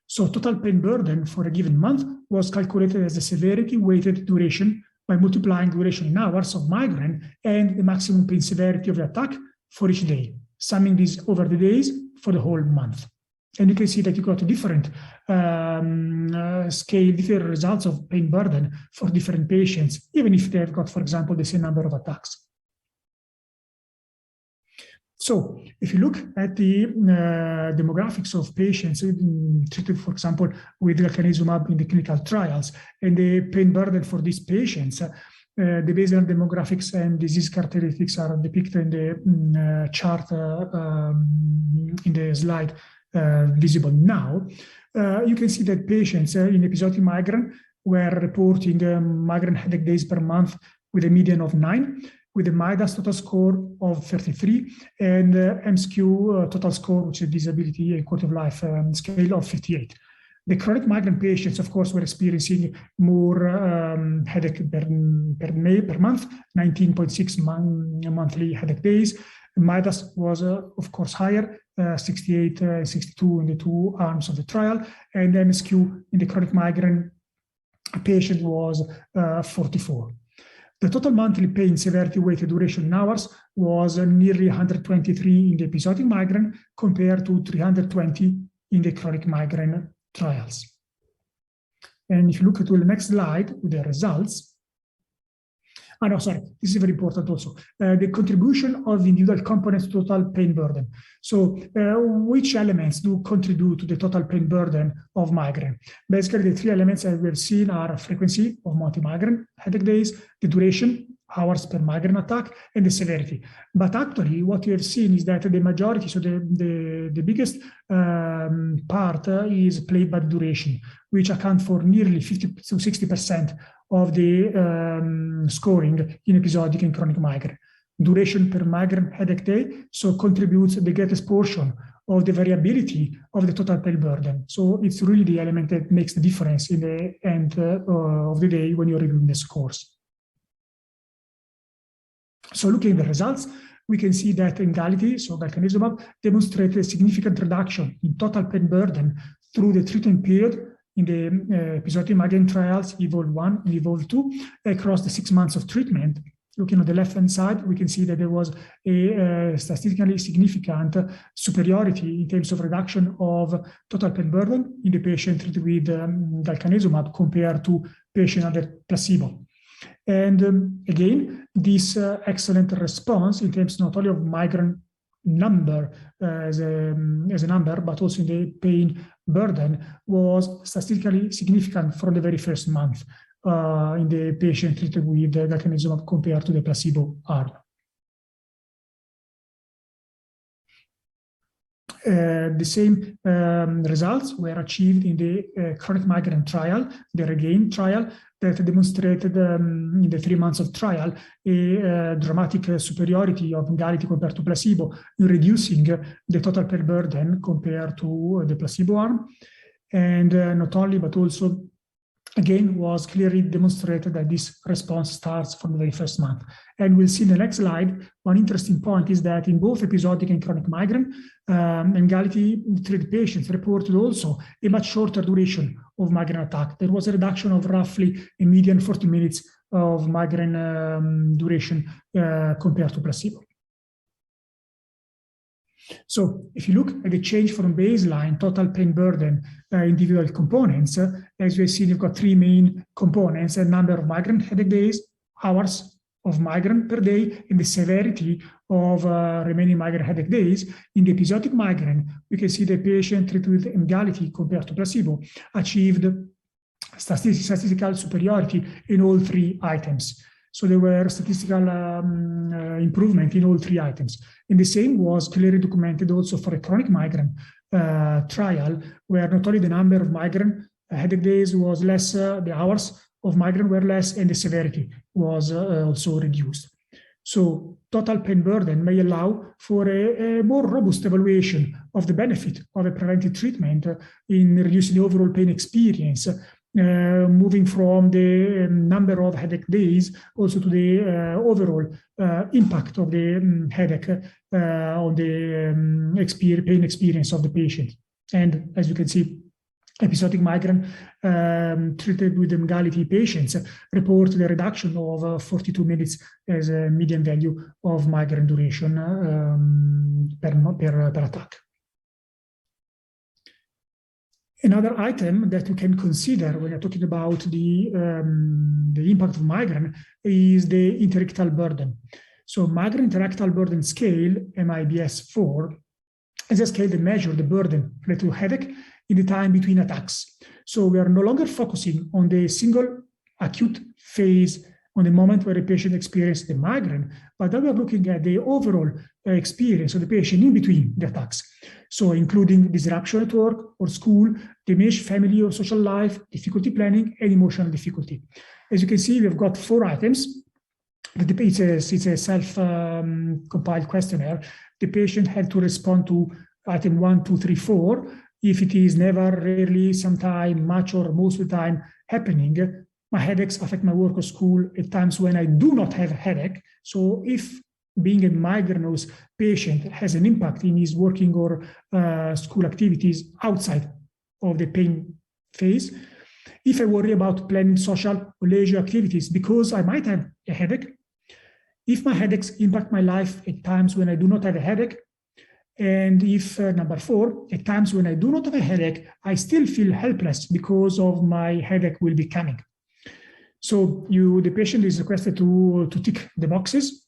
[SPEAKER 6] So total pain burden for a given month was calculated as the severity weighted duration by multiplying duration in hours of migraine and the maximum pain severity of the attack for each day, summing these over the days for the whole month. And you can see that you got a different scale, different results of pain burden for different patients, even if they've got, for example, the same number of attacks. So if you look at the demographics of patients treated, for example, with galcanezumab in the clinical trials, and the pain burden for these patients, the baseline demographics and disease characteristics are depicted in the chart in the slide visible now. You can see that patients in episodic migraine were reporting migraine headache days per month with a median of 9, with a MIDAS total score of 33 and MSQ total score, which is disability and quality of life scale of 58. The chronic migraine patients, of course, were experiencing more headache per month, 19.6 monthly headache days. MIDAS was, of course, higher, 68 and 62 in the 2 arms of the trial, and MSQ in the chronic migraine patient was 44. The total monthly pain severity weighted duration in hours was nearly 123 in the episodic migraine compared to 320 in the chronic migraine trials. And if you look at the next slide with the results, this is very important also. The contribution of individual components to total pain burden. So which elements do contribute to the total pain burden of migraine? Basically, the 3 elements that we have seen are frequency of monthly migraine headache days, the duration, hours per migraine attack, and the severity. But actually, what we have seen is that the majority, so the biggest part is played by duration, which account for nearly 50 to 60% of the scoring in episodic and chronic migraine. Duration per migraine headache day so contributes the greatest portion of the variability of the total pain burden. So it's really the element that makes the difference in the end of the day when you're reviewing the scores. So looking at the results, we can see that Emgality, so galcanezumab, demonstrated a significant reduction in total pain burden through the treatment period in the episodic migraine trials, EVOLVE-1 and EVOLVE-2, across the 6 months of treatment. Looking on the left-hand side, we can see that there was a statistically significant superiority in terms of reduction of total pain burden in the patient treated with galcanezumab compared to patient under placebo. And again, this excellent response in terms not only of migraine number as a number, but also in the pain burden was statistically significant from the very first month in the patient treated with galcanezumab compared to the placebo arm. The same results were achieved in the chronic migraine trial, the REGAIN trial, that demonstrated in the 3 months of trial a dramatic superiority of Emgality compared to placebo in reducing the total pain burden compared to the placebo arm. And not only, but also again, was clearly demonstrated that this response starts from the very first month. And we'll see in the next slide, one interesting point is that in both episodic and chronic migraine, Emgality-treated patients reported also a much shorter duration of migraine attack. There was a reduction of roughly a median 40 minutes of migraine duration compared to placebo. So if you look at the change from baseline, total pain burden, individual components, as we have seen, you've got three main components: a number of migraine headache days, hours of migraine per day, and the severity of remaining migraine headache days. In the episodic migraine, we can see the patient treated with Emgality compared to placebo achieved statistical superiority in all three items. So there were statistical improvement in all three items. And the same was clearly documented also for a chronic migraine trial, where not only the number of migraine headache days was less, the hours of migraine were less, and the severity was also reduced. So total pain burden may allow for a more robust evaluation of the benefit of a preventive treatment in reducing the overall pain experience, moving from the number of headache days also to the overall impact of the headache on the pain experience of the patient. And as you can see, episodic migraine treated with Emgality patients report the reduction of 42 minutes as a median value of migraine duration per attack. Another item that you can consider when you're talking about the impact of migraine is the interictal burden. So migraine interictal burden scale, MIBS-4, is a scale that measures the burden related to headache in the time between attacks. So we are no longer focusing on the single acute phase, on the moment where a patient experiences the migraine, but then we are looking at the overall experience of the patient in between the attacks. So including disruption at work or school, diminished family or social life, difficulty planning, and emotional difficulty. As you can see, we've got 4 items. It's a self-compiled questionnaire. The patient had to respond to item 1, 2, 3, 4. If it is never, rarely, sometime, much, or most of the time happening, my headaches affect my work or school at times when I do not have a headache. So if being a migrainous patient has an impact in his working or school activities outside of the pain phase, if I worry about planning social or leisure activities because I might have a headache, if my headaches impact my life at times when I do not have a headache, and if, number 4, at times when I do not have a headache, I still feel helpless because of my headache will be coming. So the patient is requested to tick the boxes.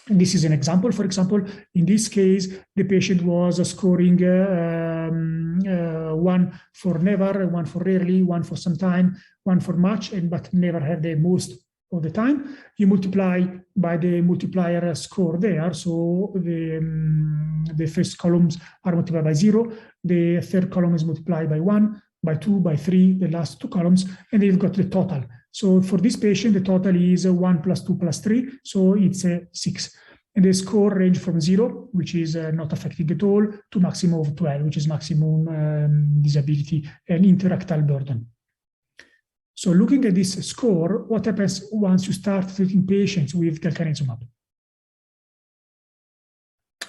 [SPEAKER 6] And this is an example. For example, in this case, the patient was scoring 1 for never, 1 for rarely, 1 for some time, 1 for much, but never had the most of the time. You multiply by the multiplier score there. So the first columns are multiplied by 0. The third column is multiplied by 1, by 2, by 3, the last 2 columns, and then you've got the total. So for this patient, the total is 1 plus 2 plus 3, so it's 6. And the score range from 0, which is not affecting at all, to maximum of 12, which is maximum disability and interictal burden. So looking at this score, what happens once you start treating patients with galcanezumab?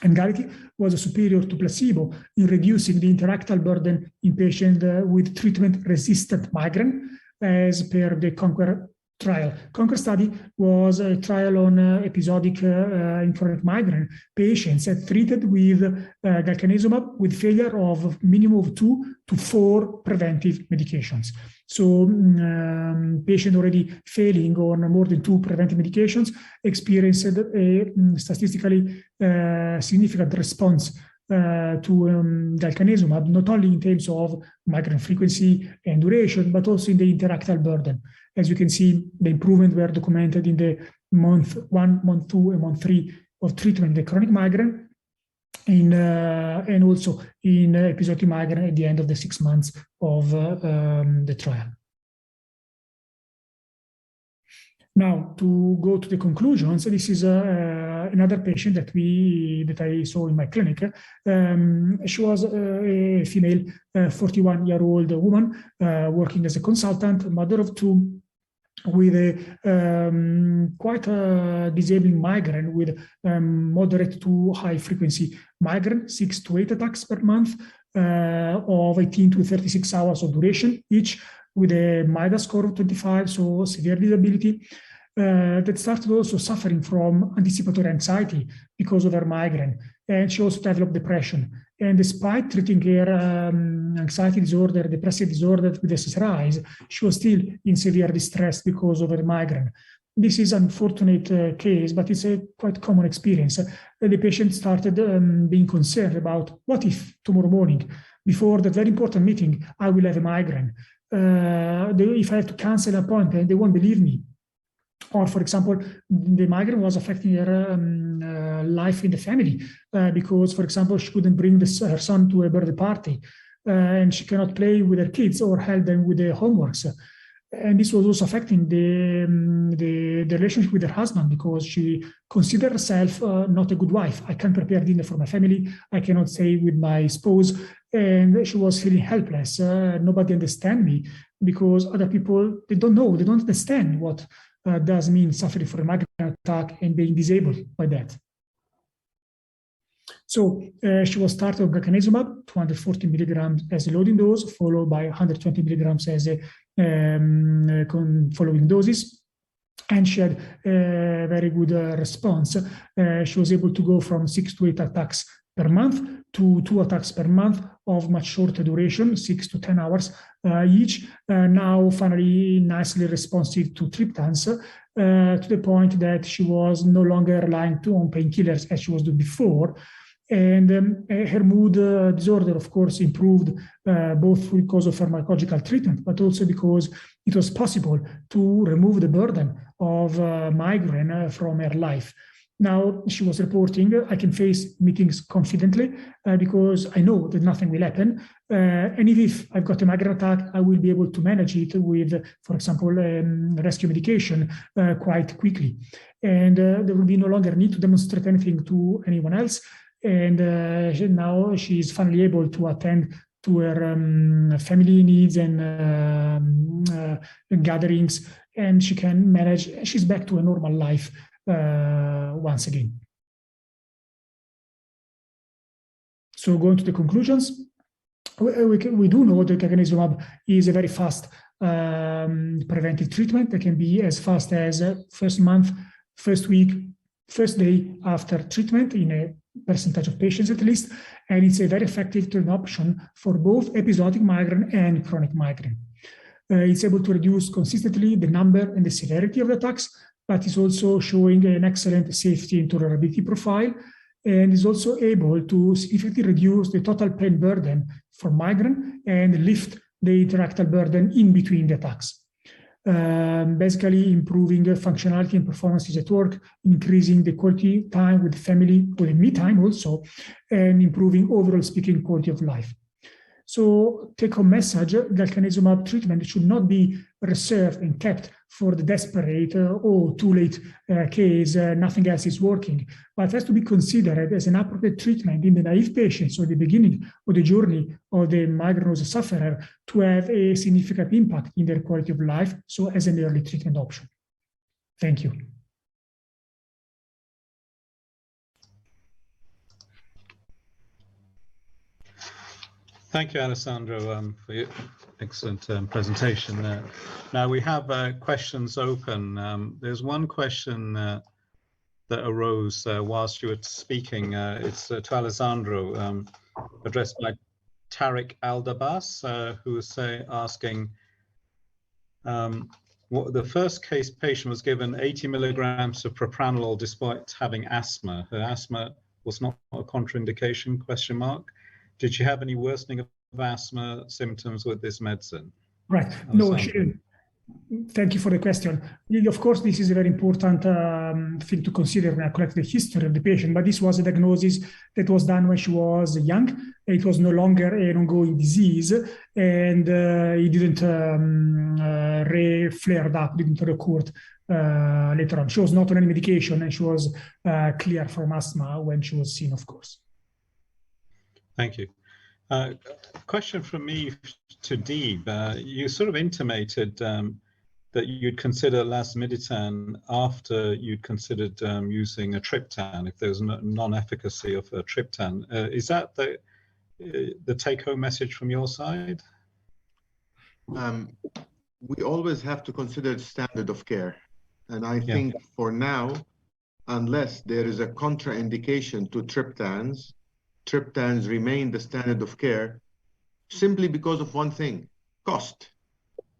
[SPEAKER 6] Emgality was superior to placebo in reducing the interictal burden in patients with treatment-resistant migraine, as per the CONQUER trial. CONQUER study was a trial on episodic and chronic migraine patients treated with galcanezumab with failure of minimum of 2 to 4 preventive medications. So patient already failing on more than 2 preventive medications experienced a statistically significant response to galcanezumab, not only in terms of migraine frequency and duration, but also in the interictal burden. As you can see, the improvement were documented in the month 1, month 2, and month 3 of treatment, the chronic migraine, and also in episodic migraine at the end of the 6 months of the trial. Now, to go to the conclusions, this is another patient that I saw in my clinic. She was a female 41-year-old woman working as a consultant, mother of two, with a quite a disabling migraine, with moderate to high frequency migraine, 6 to 8 attacks per month of 18 to 36 hours of duration each, with a MIDA score of 25, so severe disability. That started also suffering from anticipatory anxiety because of her migraine. And she also developed depression. And despite treating her anxiety disorder, depressive disorder with SSRIs, she was still in severe distress because of her migraine. This is an unfortunate case, but it's a quite common experience. The patient started being concerned about, what if tomorrow morning, before that very important meeting, I will have a migraine? If I have to cancel an appointment, they won't believe me. Or, for example, the migraine was affecting her life in the family because, for example, she couldn't bring her son to a birthday party and she cannot play with her kids or help them with their homeworks. And this was also affecting the relationship with her husband, because she considered herself not a good wife. I can't prepare dinner for my family. I cannot stay with my spouse. And she was feeling helpless. Nobody understands me, because other people, they don't know, they don't understand what does mean suffering from a migraine attack and being disabled by that. So she was started on galcanezumab, 240 milligrams as a loading dose, followed by 120 milligrams as a following doses. And she had a very good response. She was able to go from 6 to 8 attacks per month to 2 attacks per month of much shorter duration, 6 to 10 hours each. Now finally nicely responsive to triptans, to the point that she was no longer relying on painkillers as she was doing before. And her mood disorder, of course, improved both because of pharmacological treatment, but also because it was possible to remove the burden of migraine from her life. Now she was reporting, I can face meetings confidently because I know that nothing will happen. And if I've got a migraine attack, I will be able to manage it with, for example, rescue medication quite quickly. And there will be no longer need to demonstrate anything to anyone else. And now she is finally able to attend to her family needs and gatherings, and she can manage. She's back to a normal life once again. So going to the conclusions, we do know that galcanezumab is a very fast preventive treatment that can be as fast as first month, first week, first day after treatment in a percentage of patients at least, and it's a very effective treatment option for both episodic migraine and chronic migraine. It's able to reduce consistently the number and the severity of the attacks, but is also showing an excellent safety and tolerability profile, and is also able to significantly reduce the total pain burden for migraine and lift the interactal burden in between the attacks. Basically improving functionality and performances at work, increasing the quality time with the family, with me time also, and improving overall speaking quality of life. So take-home message, galcanezumab treatment should not be reserved and kept for the desperate or too late case, nothing else is working, but has to be considered as an appropriate treatment in the naive patients or the beginning of the journey of the migraine sufferer to have a significant impact in their quality of life, so as an early treatment option. Thank you.
[SPEAKER 2] Thank you, Alessandro, for your excellent presentation there. Now we have questions open. There's one question that arose whilst you were speaking. It's to Alessandro, addressed by Tariq Aldabas, who was asking, what the first case patient was given 80 milligrams of propranolol despite having asthma. Her asthma was not a contraindication, ? Did she have any worsening of asthma symptoms with this medicine?
[SPEAKER 6] Right. No, she didn't. Thank you for the question. Of course, this is a very important thing to consider when I collect the history of the patient, but this was a diagnosis that was done when she was young. It was no longer an ongoing disease, and it didn't flared up, didn't recur later on. She was not on any medication, and she was clear from asthma when she was seen, of course.
[SPEAKER 2] Thank you. Question from me to Deeb. You sort of intimated that you'd consider lasmiditan after you'd considered using a triptan if there was non-efficacy of a triptan. Is that the take-home message from your side?
[SPEAKER 3] We always have to consider standard of care. And I think for now, unless there is a contraindication to triptans, triptans remain the standard of care simply because of one thing: cost.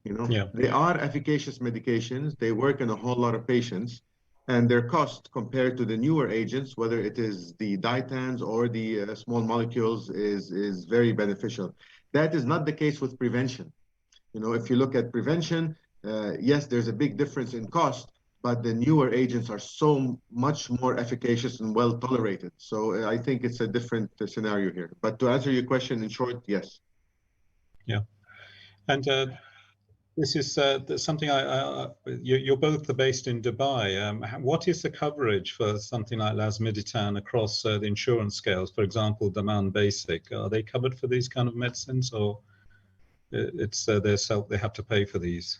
[SPEAKER 3] They are efficacious medications. They work in a whole lot of patients, and their cost compared to the newer agents, whether it is the ditans or the small molecules, is very beneficial. That is not the case with prevention. If you look at prevention, yes, there's a big difference in cost, but the newer agents are so much more efficacious and well tolerated. So I think it's a different scenario here. But to answer your question in short, yes.
[SPEAKER 2] Yeah. And this is something you're both based in Dubai. What is the coverage for something like lasmiditan across the insurance scales? For example, Daman Basic, are they covered for these kind of medicines, or it's they have to pay for these?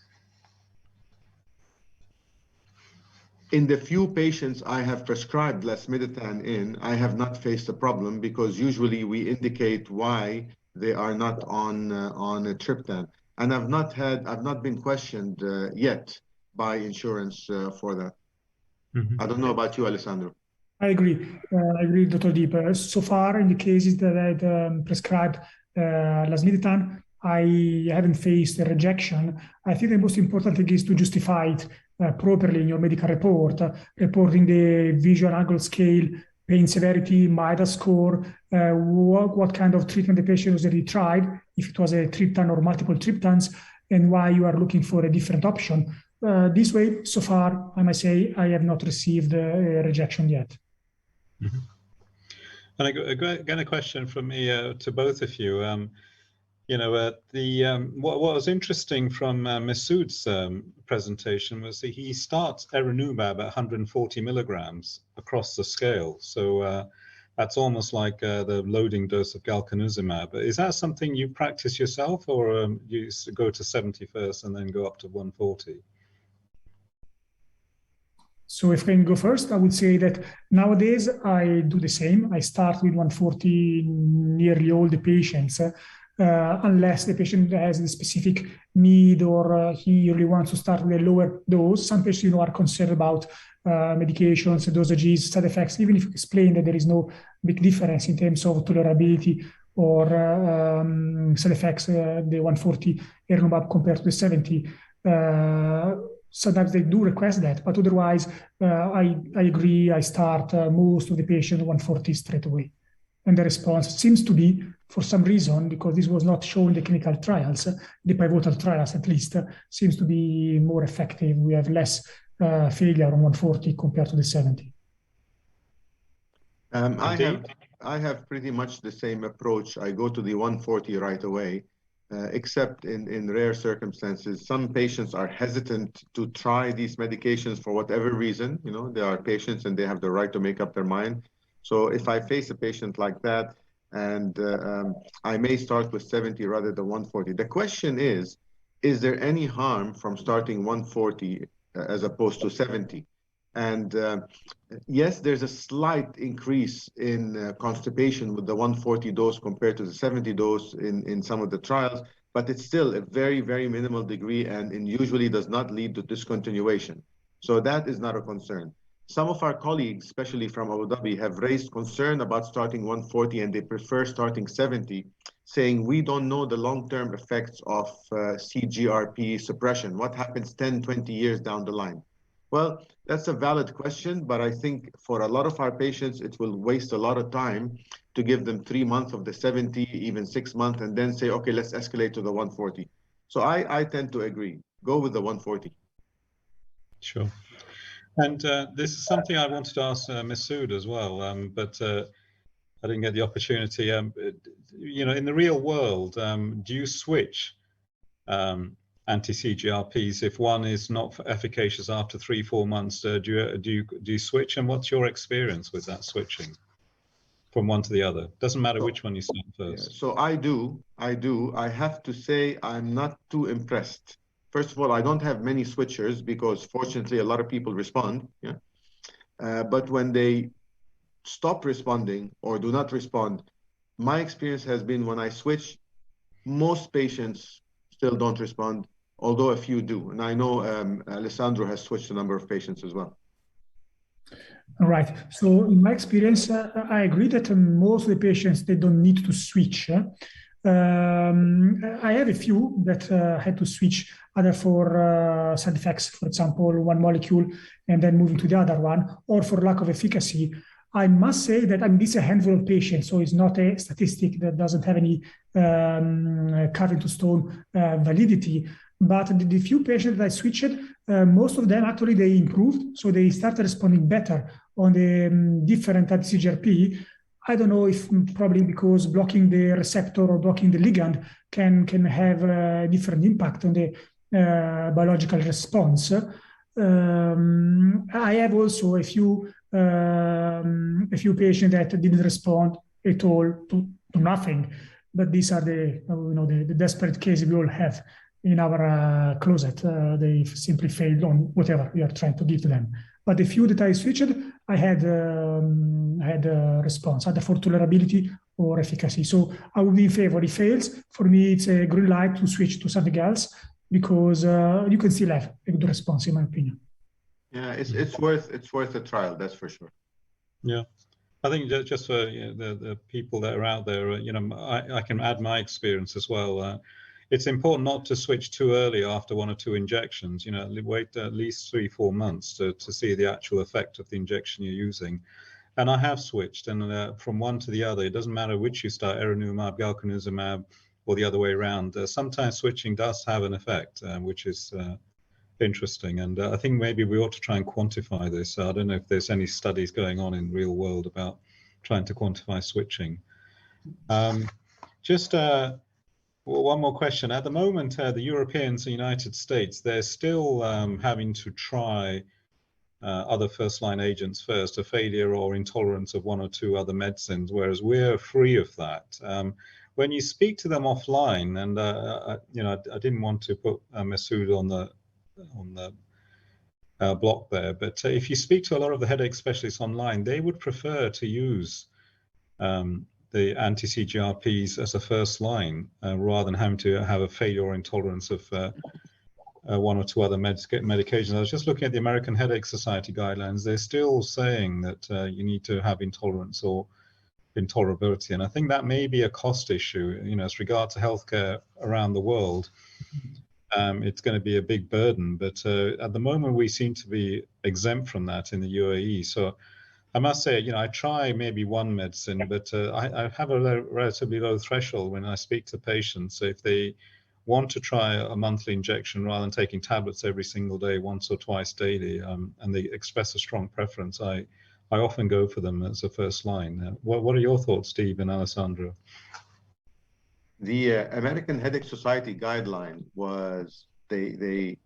[SPEAKER 3] In the few patients I have prescribed lasmiditan in, I have not faced a problem, because usually we indicate why they are not on a triptan. And I've not been questioned yet by insurance for that. Mm-hmm. I don't know about you, Alessandro.
[SPEAKER 6] I agree, Dr. Deeb. So far, in the cases that I've prescribed lasmiditan, I haven't faced a rejection. I think the most important thing is to justify it properly in your medical report, reporting the visual angle scale, pain severity, MIDA score, what kind of treatment the patient was already tried, if it was a triptan or multiple triptans, and why you are looking for a different option. This way, so far, I must say, I have not received a rejection yet.
[SPEAKER 2] Mm-hmm. And again, a question from me to both of you. What was interesting from Masood's presentation was that he starts erenumab at 140 milligrams across the scale. So that's almost like the loading dose of galcanezumab. Is that something you practice yourself, or you go to 70 first and then go up to 140?
[SPEAKER 6] So if I can go first, I would say that nowadays I do the same. I start with 140 nearly all the patients. Unless the patient has a specific need, or he really wants to start with a lower dose. Some patients, are concerned about medications, dosages, side effects, even if you explain that there is no big difference in terms of tolerability or side effects, the 140 erenumab compared to the 70. Sometimes they do request that, but otherwise, I agree, I start most of the patient 140 straight away. And the response seems to be, for some reason, because this was not shown in the clinical trials, the pivotal trials at least, seems to be more effective. We have less failure on 140 compared to the 70.
[SPEAKER 3] I have pretty much the same approach. I go to the 140 right away, except in rare circumstances. Some patients are hesitant to try these medications for whatever reason. They are patients and they have the right to make up their mind. So if I face a patient like that, and I may start with 70 rather than 140. The question is there any harm from starting 140 as opposed to 70? And yes, there's a slight increase in constipation with the 140 dose compared to the 70 dose in some of the trials, but it's still a very, very minimal degree, and usually does not lead to discontinuation. So that is not a concern. Some of our colleagues, especially from Abu Dhabi, have raised concern about starting 140, and they prefer starting 70, saying we don't know the long-term effects of CGRP suppression. What happens 10, 20 years down the line? Well, that's a valid question, but I think for a lot of our patients, it will waste a lot of time to give them 3 months of the 70, even 6 months, and then say, okay, let's escalate to the 140. So I tend to agree. Go with the 140.
[SPEAKER 2] Sure. And this is something I wanted to ask Masood as well, but I didn't get the opportunity. In the real world, do you switch anti-CGRPs. If one is not efficacious after 3-4 months, do you switch? And what's your experience with that switching from one to the other? Doesn't matter which one you start first.
[SPEAKER 3] Yeah, so I do. I have to say I'm not too impressed. First of all, I don't have many switchers because fortunately a lot of people respond. Yeah. But when they stop responding or do not respond, my experience has been when I switch, most patients still don't respond, although a few do. And I know Alessandro has switched a number of patients as well.
[SPEAKER 6] All right. So in my experience, I agree that most of the patients, they don't need to switch. I have a few that had to switch either for side effects, for example, one molecule and then moving to the other one, or for lack of efficacy. I must say that this is a handful of patients, so it's not a statistic that doesn't have any carved into stone validity. But the few patients that I switched, most of them actually they improved, so they started responding better on the different anti-CGRP. I don't know if probably because blocking the receptor or blocking the ligand can have a different impact on the biological response. I have also a few patients that didn't respond at all to nothing, but these are the desperate cases we all have in our closet. They simply failed on whatever we are trying to give to them. But the few that I switched, I had a response, either for tolerability or efficacy. So I would be in favor. If it fails, for me, it's a green light to switch to something else because you can still have a good response, in my opinion.
[SPEAKER 3] Yeah, it's worth a trial, that's for sure.
[SPEAKER 2] Yeah, I think just for the people that are out there, I can add my experience as well. It's important not to switch too early after 1 or 2 injections. Wait at least 3-4 months to see the actual effect of the injection you're using. And I have switched, and from one to the other, it doesn't matter which you start, erinumab, galcanezumab, or the other way around. Sometimes switching does have an effect, which is interesting. And I think maybe we ought to try and quantify this. I don't know if there's any studies going on in real world about trying to quantify switching. Well, one more question. At the moment, the Europeans and United States, they're still having to try other first-line agents first, a failure or intolerance of 1 or 2 other medicines, whereas we're free of that. When you speak to them offline, and I didn't want to put Masood on the block there, but if you speak to a lot of the headache specialists online, they would prefer to use the anti-CGRPs as a first line, rather than having to have a failure or intolerance of 1 or 2 other medications. I was just looking at the American Headache Society guidelines. They're still saying that you need to have intolerance or intolerability. And I think that may be a cost issue, as regards to healthcare around the world. It's going to be a big burden, but at the moment we seem to be exempt from that in the UAE. So I must say, I try maybe one medicine, but I have a relatively low threshold when I speak to patients. So if they want to try a monthly injection rather than taking tablets every single day, once or twice daily, and they express a strong preference, I often go for them as a first line. What are your thoughts, Steve and Alessandro?
[SPEAKER 3] The American Headache Society guideline was, they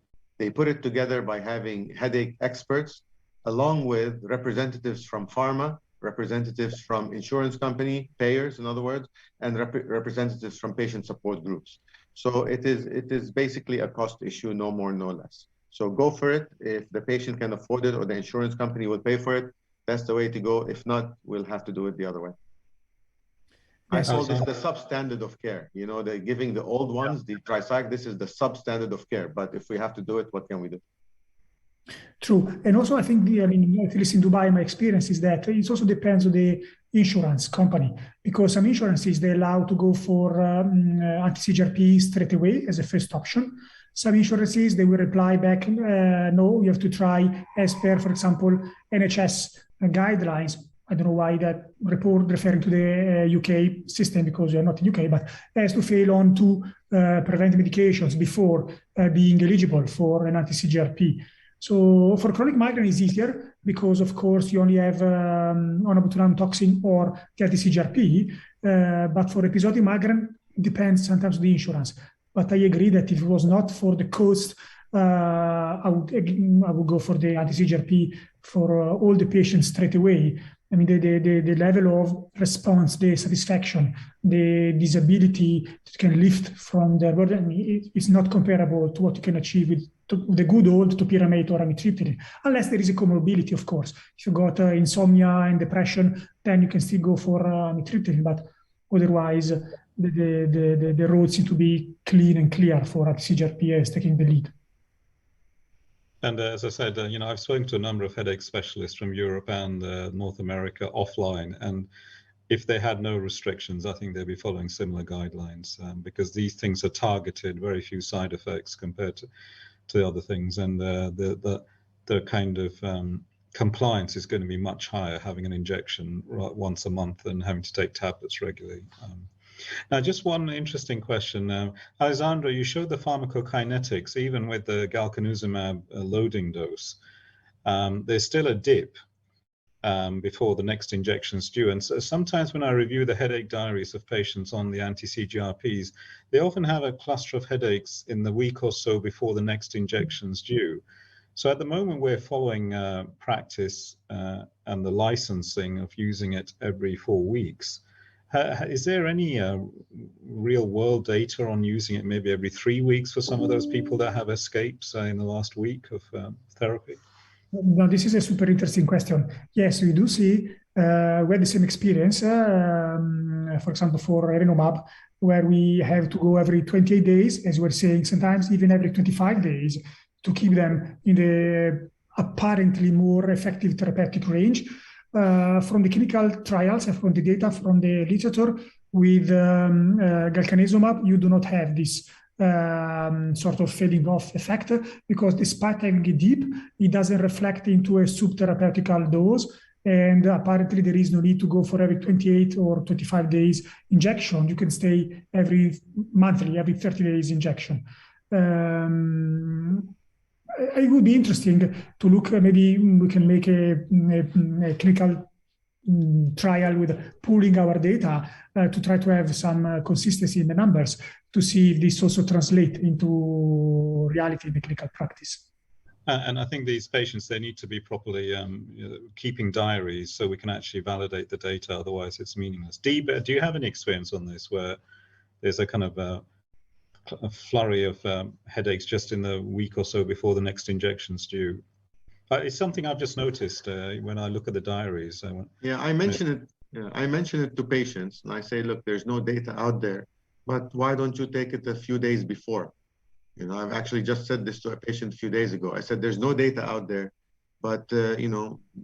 [SPEAKER 3] put it together by having headache experts along with representatives from pharma, representatives from insurance company, payers, in other words, and representatives from patient support groups. So it is basically a cost issue, no more, no less. So go for it. If the patient can afford it or the insurance company will pay for it, that's the way to go. If not, we'll have to do it the other way.
[SPEAKER 6] Yes.
[SPEAKER 3] I call this the substandard of care. They're giving the old ones, the tricycle, this is the substandard of care. But if we have to do it, what can we do?
[SPEAKER 6] True. And also, I think, at least in Dubai, my experience is that it also depends on the insurance company, because some insurances, they allow to go for anti-CGRP straight away as a first option. Some insurances, they will reply back, no, you have to try as per, for example, NHS guidelines. I don't know why that report referring to the UK system, because you're not in UK, but has to fail on 2 preventive medications before being eligible for an anti-CGRP. So for chronic migraine, it's easier because, of course, you only have onabotulinum toxin or the anti-CGRP. But for episodic migraine, it depends sometimes on the insurance. But I agree that if it was not for the cost, I would go for the anti-CGRP for all the patients straight away. I mean, the level of response, the satisfaction, the disability that can lift from their burden, I mean, it's not comparable to what you can achieve with the good old topiramate or amitriptyline, unless there is a comorbidity, of course. If you got insomnia and depression, then you can still go for amitriptyline, but otherwise, the road seems to be clean and clear for anti-CGRP as taking the lead.
[SPEAKER 2] And as I said, I've spoken to a number of headache specialists from Europe and North America offline, and if they had no restrictions, I think they'd be following similar guidelines because these things are targeted, very few side effects compared to the other things, and the kind of compliance is going to be much higher having an injection once a month than having to take tablets regularly. Now, just one interesting question. Alessandro, you showed the pharmacokinetics, even with the galcanezumab loading dose. There's still a dip before the next injection is due. And so sometimes when I review the headache diaries of patients on the anti-CGRPs, they often have a cluster of headaches in the week or so before the next injection is due. So at the moment, we're following practice and the licensing of using it every 4 weeks. Is there any real world data on using it maybe every 3 weeks for some of those people that have escapes in the last week of therapy?
[SPEAKER 6] No, this is a super interesting question. Yes, we do see, we had the same experience, for example, for erenumab, where we have to go every 28 days, as we're saying, sometimes even every 25 days to keep them in the apparently more effective therapeutic range. From the clinical trials and from the data from the literature with galcanezumab, you do not have this sort of fading off effect because despite having a dip, it doesn't reflect into a subtherapeutical dose. And apparently there is no need to go for every 28 or 25 days injection. You can stay every monthly, every 30 days injection. It would be interesting to look, maybe we can make a clinical trial with pooling our data to try to have some consistency in the numbers to see if this also translates into reality in the clinical practice.
[SPEAKER 2] And I think these patients, they need to be properly keeping diaries so we can actually validate the data, otherwise it's meaningless. Dee, do you have any experience on this where there's a kind of a flurry of headaches just in the week or so before the next injection's due? It's something I've just noticed when I look at the diaries.
[SPEAKER 3] I mention it. Yeah, I mention it to patients, and I say, look, there's no data out there, but why don't you take it a few days before? I've actually just said this to a patient a few days ago. I said, there's no data out there, but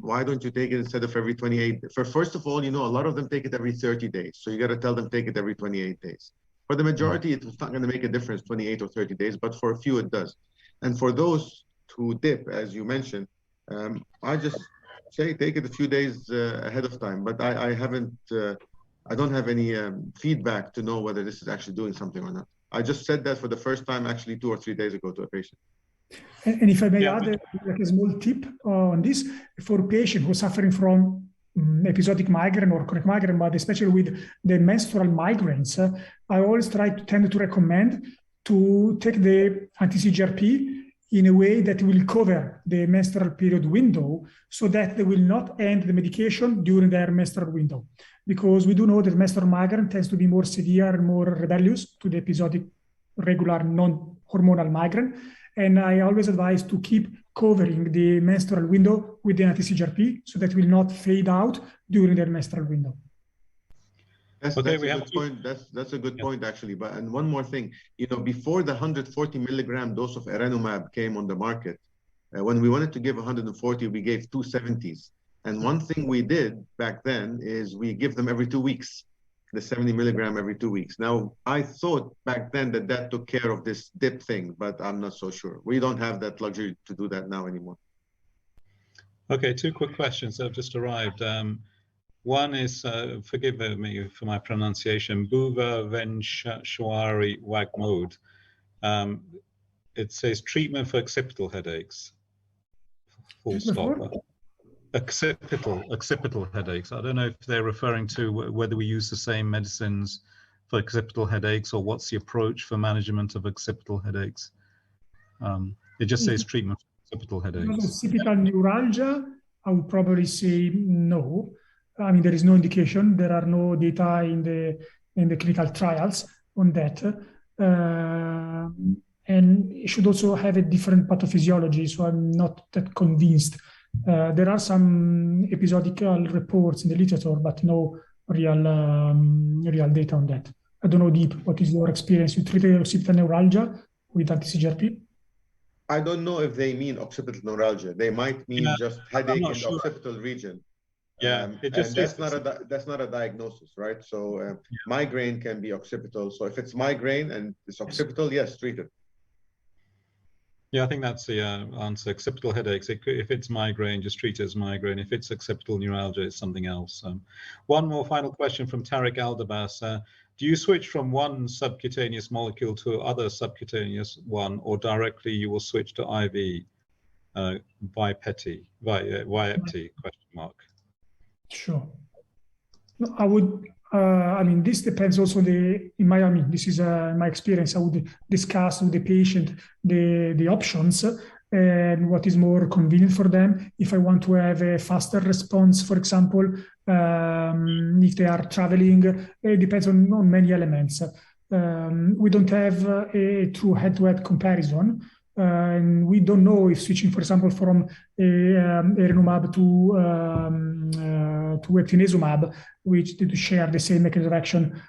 [SPEAKER 3] why don't you take it instead of every 28? First of all, a lot of them take it every 30 days, so you got to tell them take it every 28 days. For the majority, it's not going to make a difference 28 or 30 days, but for a few it does. And for those who dip, as you mentioned, I just say take it a few days ahead of time. But I don't have any feedback to know whether this is actually doing something or not. I just said that for the first time actually 2 or 3 days ago to a patient.
[SPEAKER 6] And if I may add like a small tip on this, for a patient who's suffering from episodic migraine or chronic migraine, but especially with the menstrual migraines, I always tend to recommend to take the anti-CGRP in a way that will cover the menstrual period window so that they will not end the medication during their menstrual window. Because we do know that menstrual migraine tends to be more severe and more rebellious to the episodic regular non-hormonal migraine. And I always advise to keep covering the menstrual window with the anti-CGRP so that it will not fade out during their menstrual window.
[SPEAKER 3] That's a good point. That's a good point, actually. And one more thing, before the 140 milligram dose of erenumab came on the market, when we wanted to give 140, we gave 270s. And one thing we did back then is we give them every 2 weeks, the 70 milligram every 2 weeks. Now, I thought back then that took care of this dip thing, but I'm not so sure. We don't have that luxury to do that now anymore.
[SPEAKER 2] Okay, 2 quick questions that have just arrived. One is, forgive me for my pronunciation, Buva Venshwari Wagmode. It says treatment for occipital headaches. Full stop. Occipital headaches. I don't know if they're referring to whether we use the same medicines for occipital headaches, or what's the approach for management of occipital headaches? It just says treatment for occipital headaches.
[SPEAKER 6] Occipital neuralgia, I would probably say no. I mean, there is no indication. There are no data in the clinical trials on that. And it should also have a different pathophysiology, so I'm not that convinced. There are some episodical reports in the literature, but no real data on that. I don't know, Deep, what is your experience? You treated occipital neuralgia with anti-CGRP?
[SPEAKER 3] I don't know if they mean occipital neuralgia. They might mean just headache in the occipital region.
[SPEAKER 2] Yeah,
[SPEAKER 3] and that's not a diagnosis, right? So migraine can be occipital. So if it's migraine and it's occipital, yes, treat it.
[SPEAKER 2] Yeah, I think that's the answer. Occipital headaches, if it's migraine, just treat it as migraine. If it's occipital neuralgia, it's something else. One more final question from Tariq Aldabas. Do you switch from one subcutaneous molecule to other subcutaneous one, or directly you will switch to IV Vyepti? Question mark.
[SPEAKER 6] Sure. No, I would. I mean, this depends also this is my experience. I would discuss with the patient the options and what is more convenient for them. If I want to have a faster response, for example, if they are traveling, it depends on many elements. We don't have a true head-to-head comparison. And we don't know if switching, for example, from erenumab to eptinezumab, which to share the same mechanism of action,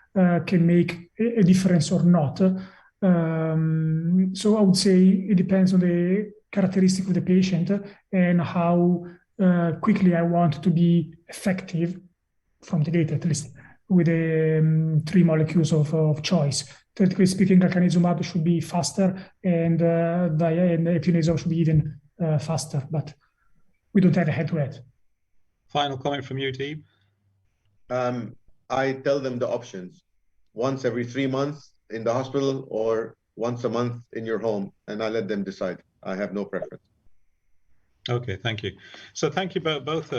[SPEAKER 6] can make a difference or not. So I would say it depends on the characteristic of the patient and how quickly I want to be effective from the data, at least, with the 3 molecules of choice. Theoretically speaking, galcanezumab should be faster, and eptinezumab should be even faster, but we don't have a head-to-head.
[SPEAKER 2] Final comment from you, Deep?
[SPEAKER 3] I tell them the options. Once every 3 months in the hospital or once a month in your home, and I let them decide. I have no preference.
[SPEAKER 2] Okay, thank you. So thank you both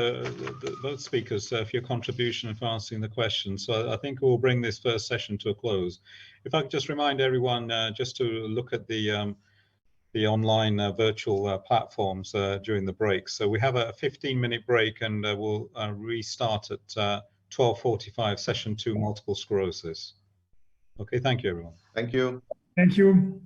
[SPEAKER 2] speakers for your contribution and for answering the questions. So I think we'll bring this first session to a close. If I could just remind everyone just to look at the online virtual platforms during the break. So we have a 15-minute break, and we'll restart at 12:45, session 2, multiple sclerosis. Okay, thank you, everyone.
[SPEAKER 3] Thank you.
[SPEAKER 6] Thank you.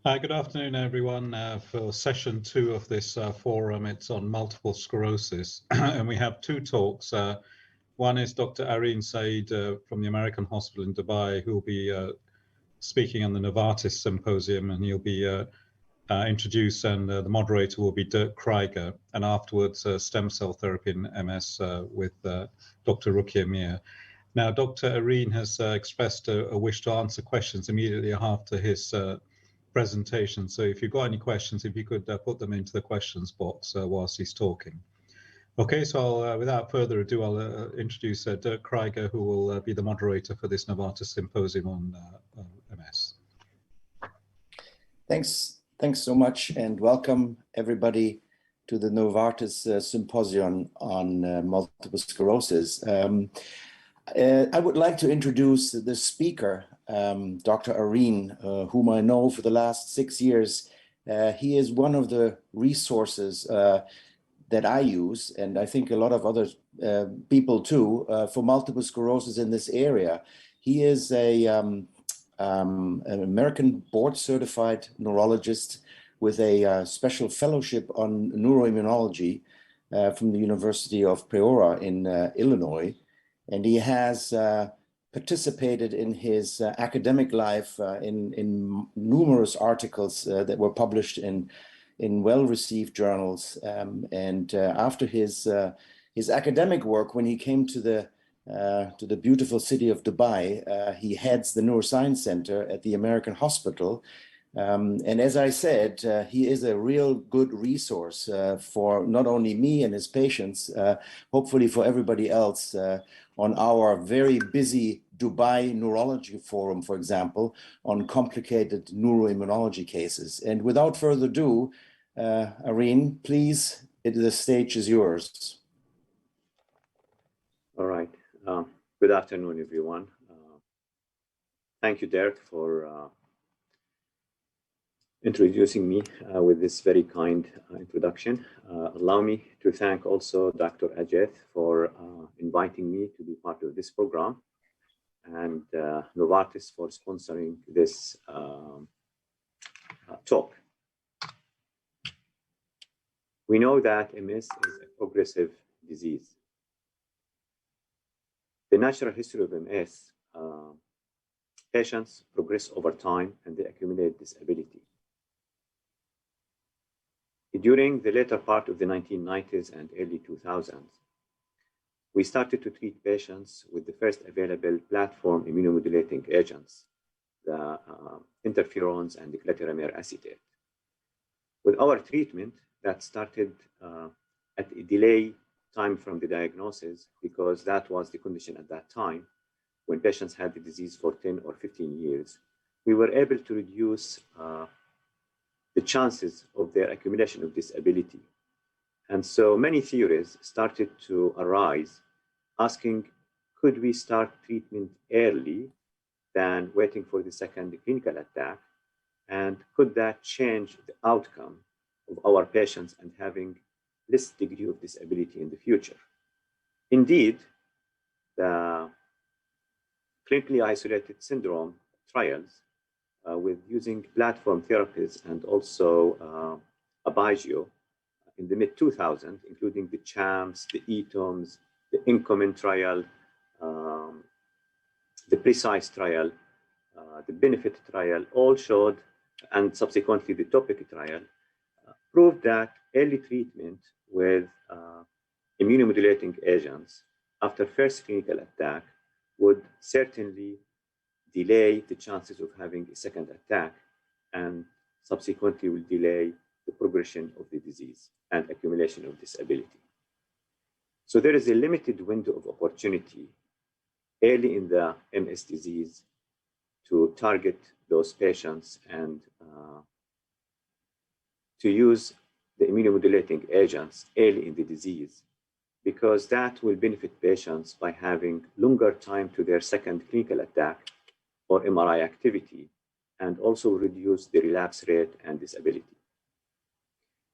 [SPEAKER 2] Good afternoon, everyone. For session 2 of this forum, it's on multiple sclerosis. And we have 2 talks. One is Dr. Areen Saeed from the American Hospital in Dubai, who will be speaking on the Novartis Symposium, and he'll be introduced, and the moderator will be Dirk Kreiger, and afterwards stem cell therapy in MS with Dr. Rukia Mir. Now, Dr. Areen has expressed a wish to answer questions immediately after his presentation. So if you've got any questions, if you could put them into the questions box whilst he's talking. Okay, so I'll, without further ado, I'll introduce Dirk Kreiger, who will be the moderator for this Novartis Symposium on MS.
[SPEAKER 7] Thanks so much, and welcome everybody to the Novartis Symposium on multiple sclerosis. I would like to introduce the speaker, Dr. Areen, whom I know for the last 6 years. He is one of the resources that I use, and I think a lot of other people too, for multiple sclerosis in this area. He is an American board-certified neurologist with a special fellowship on neuroimmunology from the University of Peoria in Illinois. And he has participated in his academic life in numerous articles that were published in well-received journals. After his academic work, when he came to the beautiful city of Dubai, he heads the Neuroscience Center at the American Hospital. And as I said, he is a real good resource for not only me and his patients, hopefully for everybody else on our very busy Dubai Neurology Forum, for example, on complicated neuroimmunology cases. And without further ado, Areen, please, the stage is yours.
[SPEAKER 8] All right. Good afternoon, everyone. Thank you, Dirk, for introducing me with this very kind introduction. Allow me to thank also Dr. Ajith for inviting me to be part of this program, and Novartis for sponsoring this talk. We know that MS is a progressive disease. The natural history of MS, patients progress over time and they accumulate disability. During the later part of the 1990s and early 2000s, we started to treat patients with the first available platform immunomodulating agents, the interferons and the glatiramer acetate. With our treatment, that started at a delay time from the diagnosis, because that was the condition at that time when patients had the disease for 10 or 15 years. We were able to reduce the chances of their accumulation of disability. And so many theories started to arise asking, could we start treatment early than waiting for the second clinical attack? And could that change the outcome of our patients and having less degree of disability in the future? Indeed, the clinically isolated syndrome trials with using platform therapies and also Aubagio in the mid-2000s, including the CHAMPS, the ETOMS, the INCOMIN trial, the PRECISE trial, the BENEFIT trial, all showed, and subsequently the TOPIC trial, proved that early treatment with immunomodulating agents after first clinical attack would certainly delay the chances of having a second attack, and subsequently will delay the progression of the disease and accumulation of disability. So there is a limited window of opportunity early in the MS disease to target those patients and to use the immunomodulating agents early in the disease, because that will benefit patients by having longer time to their second clinical attack or MRI activity, and also reduce the relapse rate and disability.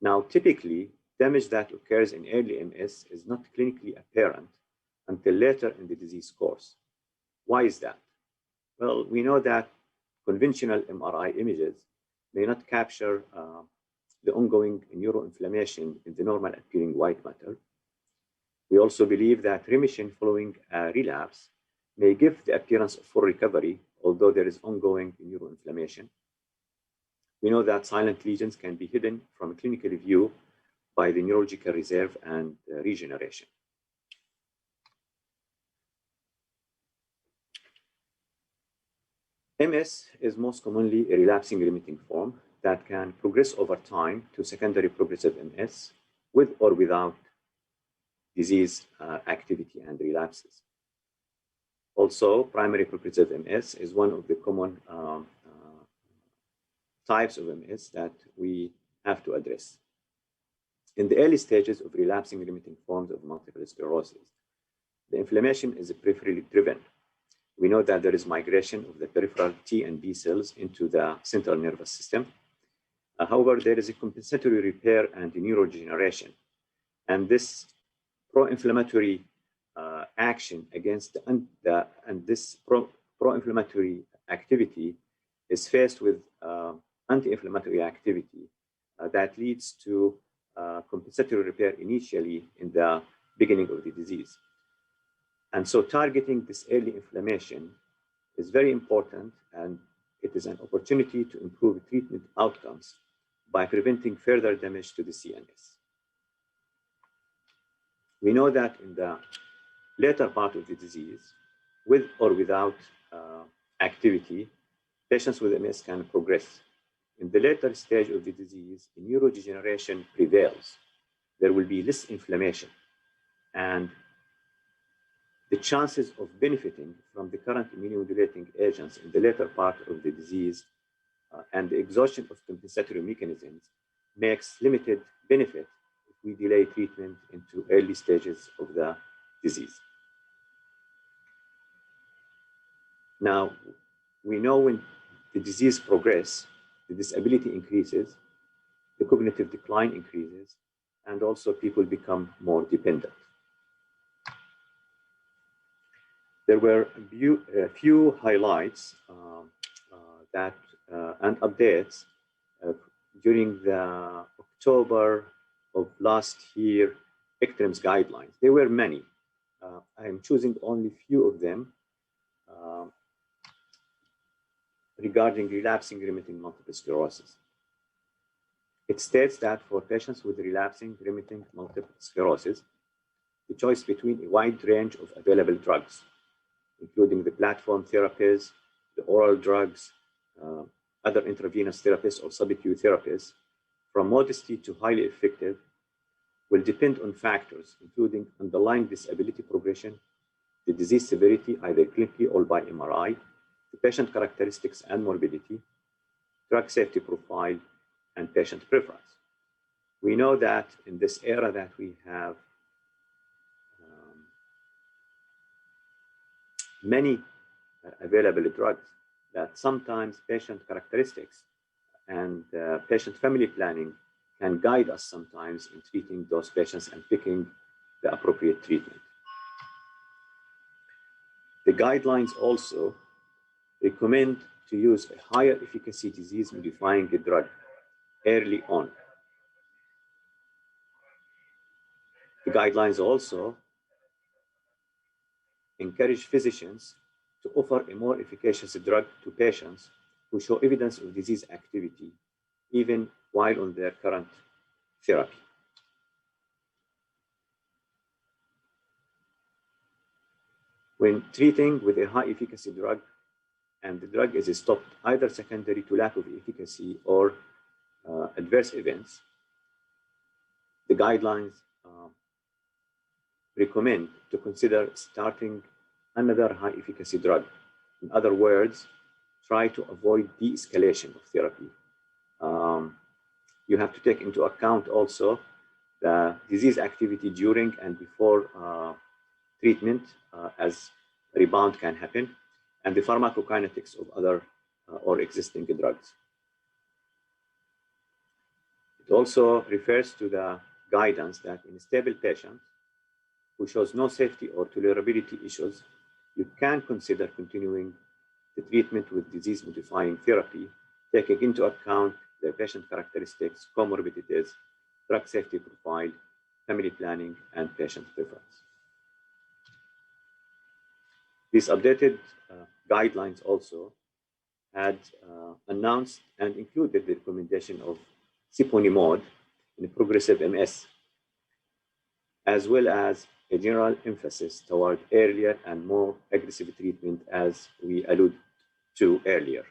[SPEAKER 8] Now, typically, damage that occurs in early MS is not clinically apparent until later in the disease course. Why is that? Well, we know that conventional MRI images may not capture the ongoing neuroinflammation in the normal appearing white matter. We also believe that remission following a relapse may give the appearance of full recovery, although there is ongoing neuroinflammation. We know that silent lesions can be hidden from a clinical view by the neurological reserve and regeneration. MS is most commonly a relapsing remitting form that can progress over time to secondary progressive MS with or without disease activity and relapses. Also, primary progressive MS is one of the common types of MS that we have to address. In the early stages of relapsing remitting forms of multiple sclerosis, the inflammation is peripherally driven. We know that there is migration of the peripheral T and B cells into the central nervous system. However, there is a compensatory repair and neurodegeneration. And this pro-inflammatory action against this pro-inflammatory activity is faced with anti-inflammatory activity that leads to compensatory repair initially in the beginning of the disease. And so targeting this early inflammation is very important, and it is an opportunity to improve treatment outcomes by preventing further damage to the CNS. We know that in the later part of the disease, with or without activity, patients with MS can progress. In the later stage of the disease, neurodegeneration prevails. There will be less inflammation, and the chances of benefiting from the current immunomodulating agents in the later part of the disease and the exhaustion of compensatory mechanisms makes limited benefit if we delay treatment into early stages of the disease. Now, we know when the disease progresses, the disability increases, the cognitive decline increases, and also people become more dependent. There were a few highlights and updates during the October of last year ECTRIMS guidelines. There were many. I am choosing only a few of them regarding relapsing remitting multiple sclerosis. It states that for patients with relapsing remitting multiple sclerosis, the choice between a wide range of available drugs, including the platform therapies, the oral drugs, other intravenous therapies or subacute therapies, from modesty to highly effective, will depend on factors including underlying disability progression, the disease severity, either clinically or by MRI, the patient characteristics and morbidity, drug safety profile, and patient preference. We know that in this era that we have many available drugs, that sometimes patient characteristics and patient family planning can guide us sometimes in treating those patients and picking the appropriate treatment. The guidelines also recommend to use a higher efficacy disease modifying drug early on. The guidelines also encourage physicians to offer a more efficacious drug to patients who show evidence of disease activity, even while on their current therapy. When treating with a high efficacy drug and the drug is stopped either secondary to lack of efficacy or adverse events, the guidelines recommend to consider starting another high efficacy drug. In other words, try to avoid de-escalation of therapy. You have to take into account also the disease activity during and before treatment, as rebound can happen, and the pharmacokinetics of other or existing drugs. It also refers to the guidance that in stable patients who shows no safety or tolerability issues, you can consider continuing the treatment with disease-modifying therapy, taking into account their patient characteristics, comorbidities, drug safety profile, family planning, and patient preference. These updated guidelines also had announced and included the recommendation of siponimod in progressive MS, as well as a general emphasis toward earlier and more aggressive treatment, as we alluded to earlier.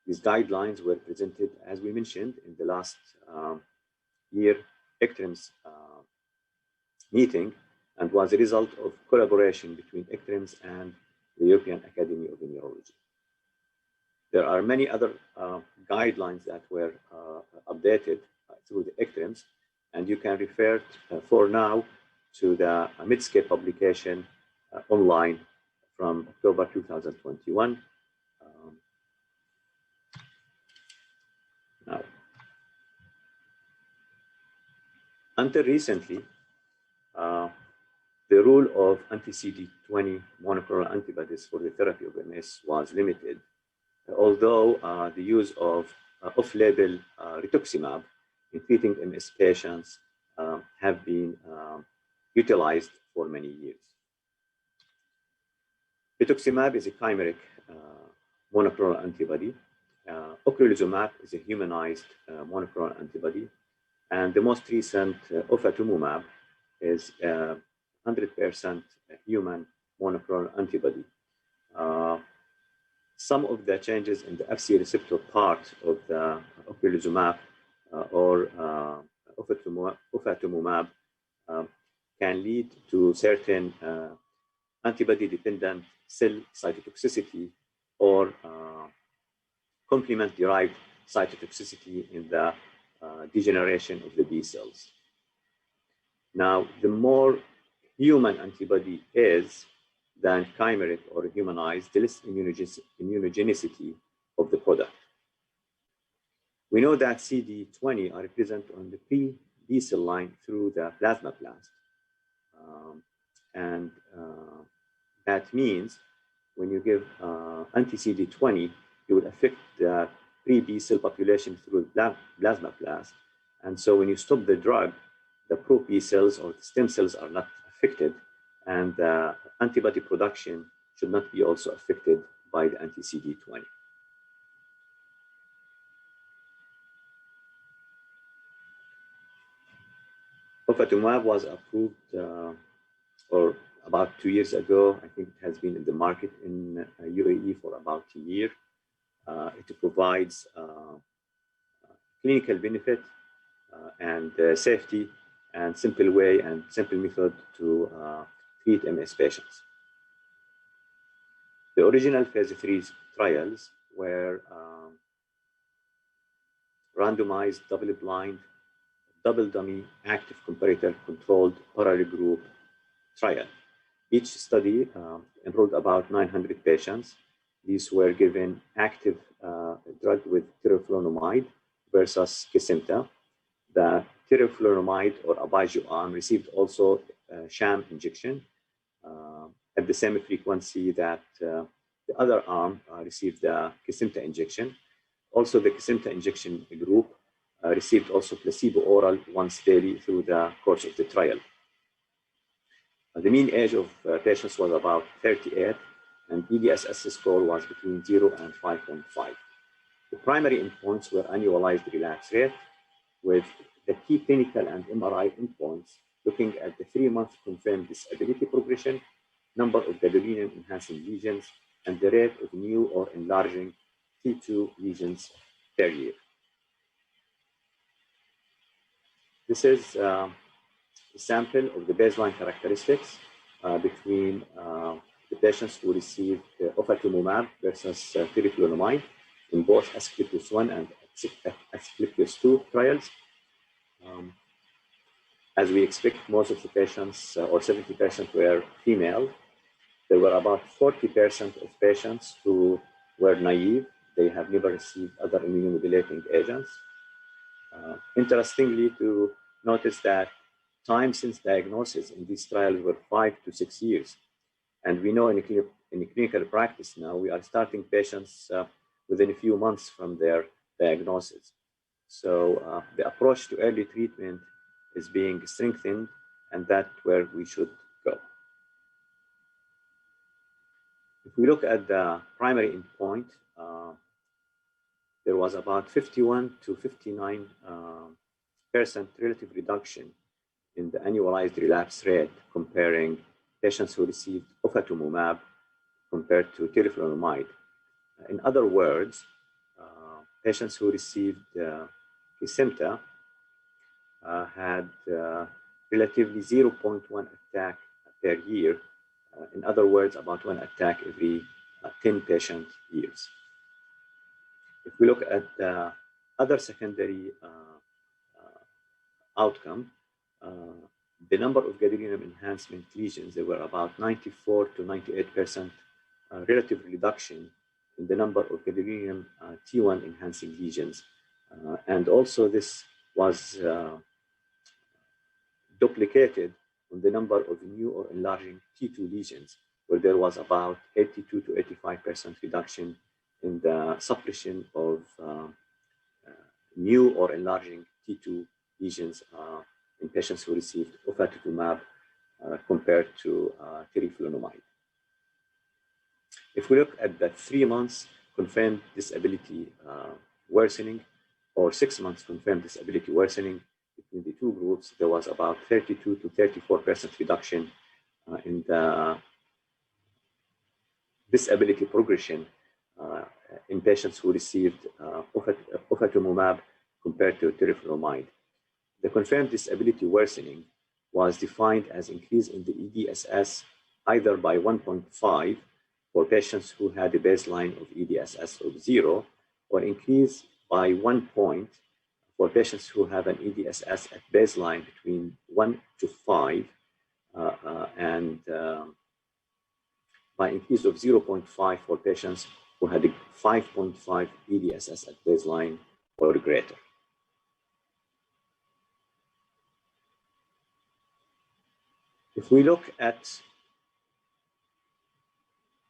[SPEAKER 8] These guidelines were presented, as we mentioned, in the last year ECTRIMS meeting, and was a result of collaboration between ECTRIMS and the European Academy of Neurology. There are many other guidelines that were updated through the ECTRIMS, and you can refer for now to the Medscape publication online from October 2021. Now, until recently, the role of anti-CD20 monoclonal antibodies for the therapy of MS was limited, although the use of off-label rituximab in treating MS patients have been utilized for many years. Rituximab is a chimeric monoclonal antibody. Ocrelizumab is a humanized monoclonal antibody. And the most recent ofatumumab is 100% human monoclonal antibody. Some of the changes in the Fc receptor part of the ocrelizumab or ofatumumab can lead to certain antibody-dependent cell cytotoxicity or complement-derived cytotoxicity in the degeneration of the B cells. Now, the more human antibody is than chimeric or humanized, the less immunogenicity of the product. We know that CD20 are present on the pre-B cell line through the plasmablast. That means when you give anti-CD20, you will affect the pre-B cell population through the plasmablast. And so when you stop the drug, the pro-B cells or the stem cells are not affected, and the antibody production should not be also affected by the anti-CD20. Ofatumumab was approved or about 2 years ago. I think it has been in the market in UAE for about a year. It provides clinical benefit and safety and simple way and simple method to treat MS patients. The original phase 3 trials were randomized, double-blind, double-dummy, active comparator controlled oral group trial. Each study enrolled about 900 patients. These were given active drug with teriflunomide versus Kesimpta. The teriflunomide or Aubagio arm received also sham injection at the same frequency that the other arm received the Kesimpta injection. Also, the Kesimpta injection group received also placebo oral once daily through the course of the trial. The mean age of patients was about 38, and EDSS score was between 0 and 5.5. The primary endpoints were annualized relapse rate, with the key clinical and MRI endpoints looking at the 3-month confirmed disability progression, number of gadolinium-enhancing lesions, and the rate of new or enlarging T2 lesions per year. This is a sample of the baseline characteristics between the patients who received ofatumumab versus teriflunomide in both Asclepios 1 and Asclepios 2 trials. As we expect, most of the patients, or 70%, were female. There were about 40% of patients who were naive. They have never received other immunomodulating agents. Interestingly, to notice that time since diagnosis in these trials were 5 to 6 years. And we know in clinical practice now, we are starting patients within a few months from their diagnosis. So the approach to early treatment is being strengthened, and that's where we should go. If we look at the primary endpoint, there was about 51 to 59% relative reduction in the annualized relapse rate comparing patients who received ofatumumab compared to teriflunomide. In other words, patients who received Kesimpta had relatively 0.1 attack per year. In other words, about 1 attack every 10 patient years. If we look at the other secondary outcome, the number of gadolinium enhancement lesions, there were about 94 to 98% relative reduction in the number of gadolinium T1 enhancing lesions. And also this was duplicated on the number of new or enlarging T2 lesions, where there was about 82 to 85% reduction in the suppression of new or enlarging T2 lesions in patients who received ofatumumab compared to teriflunomide. If we look at the 3 months confirmed disability worsening or 6 months confirmed disability worsening between the two groups, there was about 32 to 34% reduction in the disability progression in patients who received ofatumumab compared to teriflunomide. The confirmed disability worsening was defined as increase in the EDSS either by 1.5 for patients who had a baseline of EDSS of 0, or increase by 1 point for patients who have an EDSS at baseline between 1 to 5, and by increase of 0.5 for patients who had a 5.5 EDSS at baseline or greater. If we look at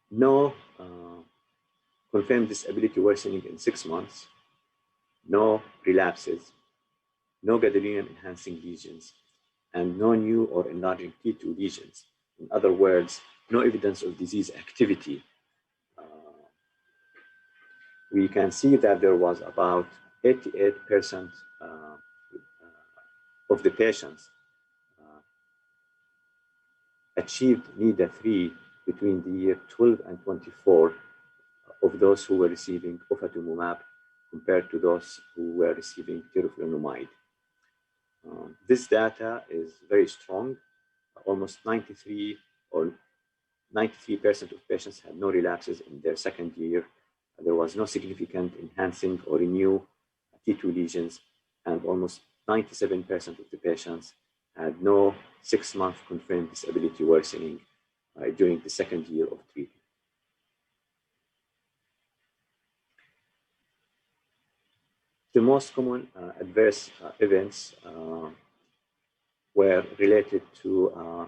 [SPEAKER 8] no confirmed disability worsening in 6 months, no relapses, no gadolinium enhancing lesions, and no new or enlarging T2 lesions. In other words, no evidence of disease activity. We can see that there was about 88% of the patients achieved NIDA-3 between the year 12 and 24 of those who were receiving ofatumumab compared to those who were receiving teriflunomide. This data is very strong. Almost 93 or 93% of patients had no relapses in their second year. There was no significant enhancing or renew T2 lesions, and almost 97% of the patients had no 6-month confirmed disability worsening during the second year of treatment. The most common adverse events were related to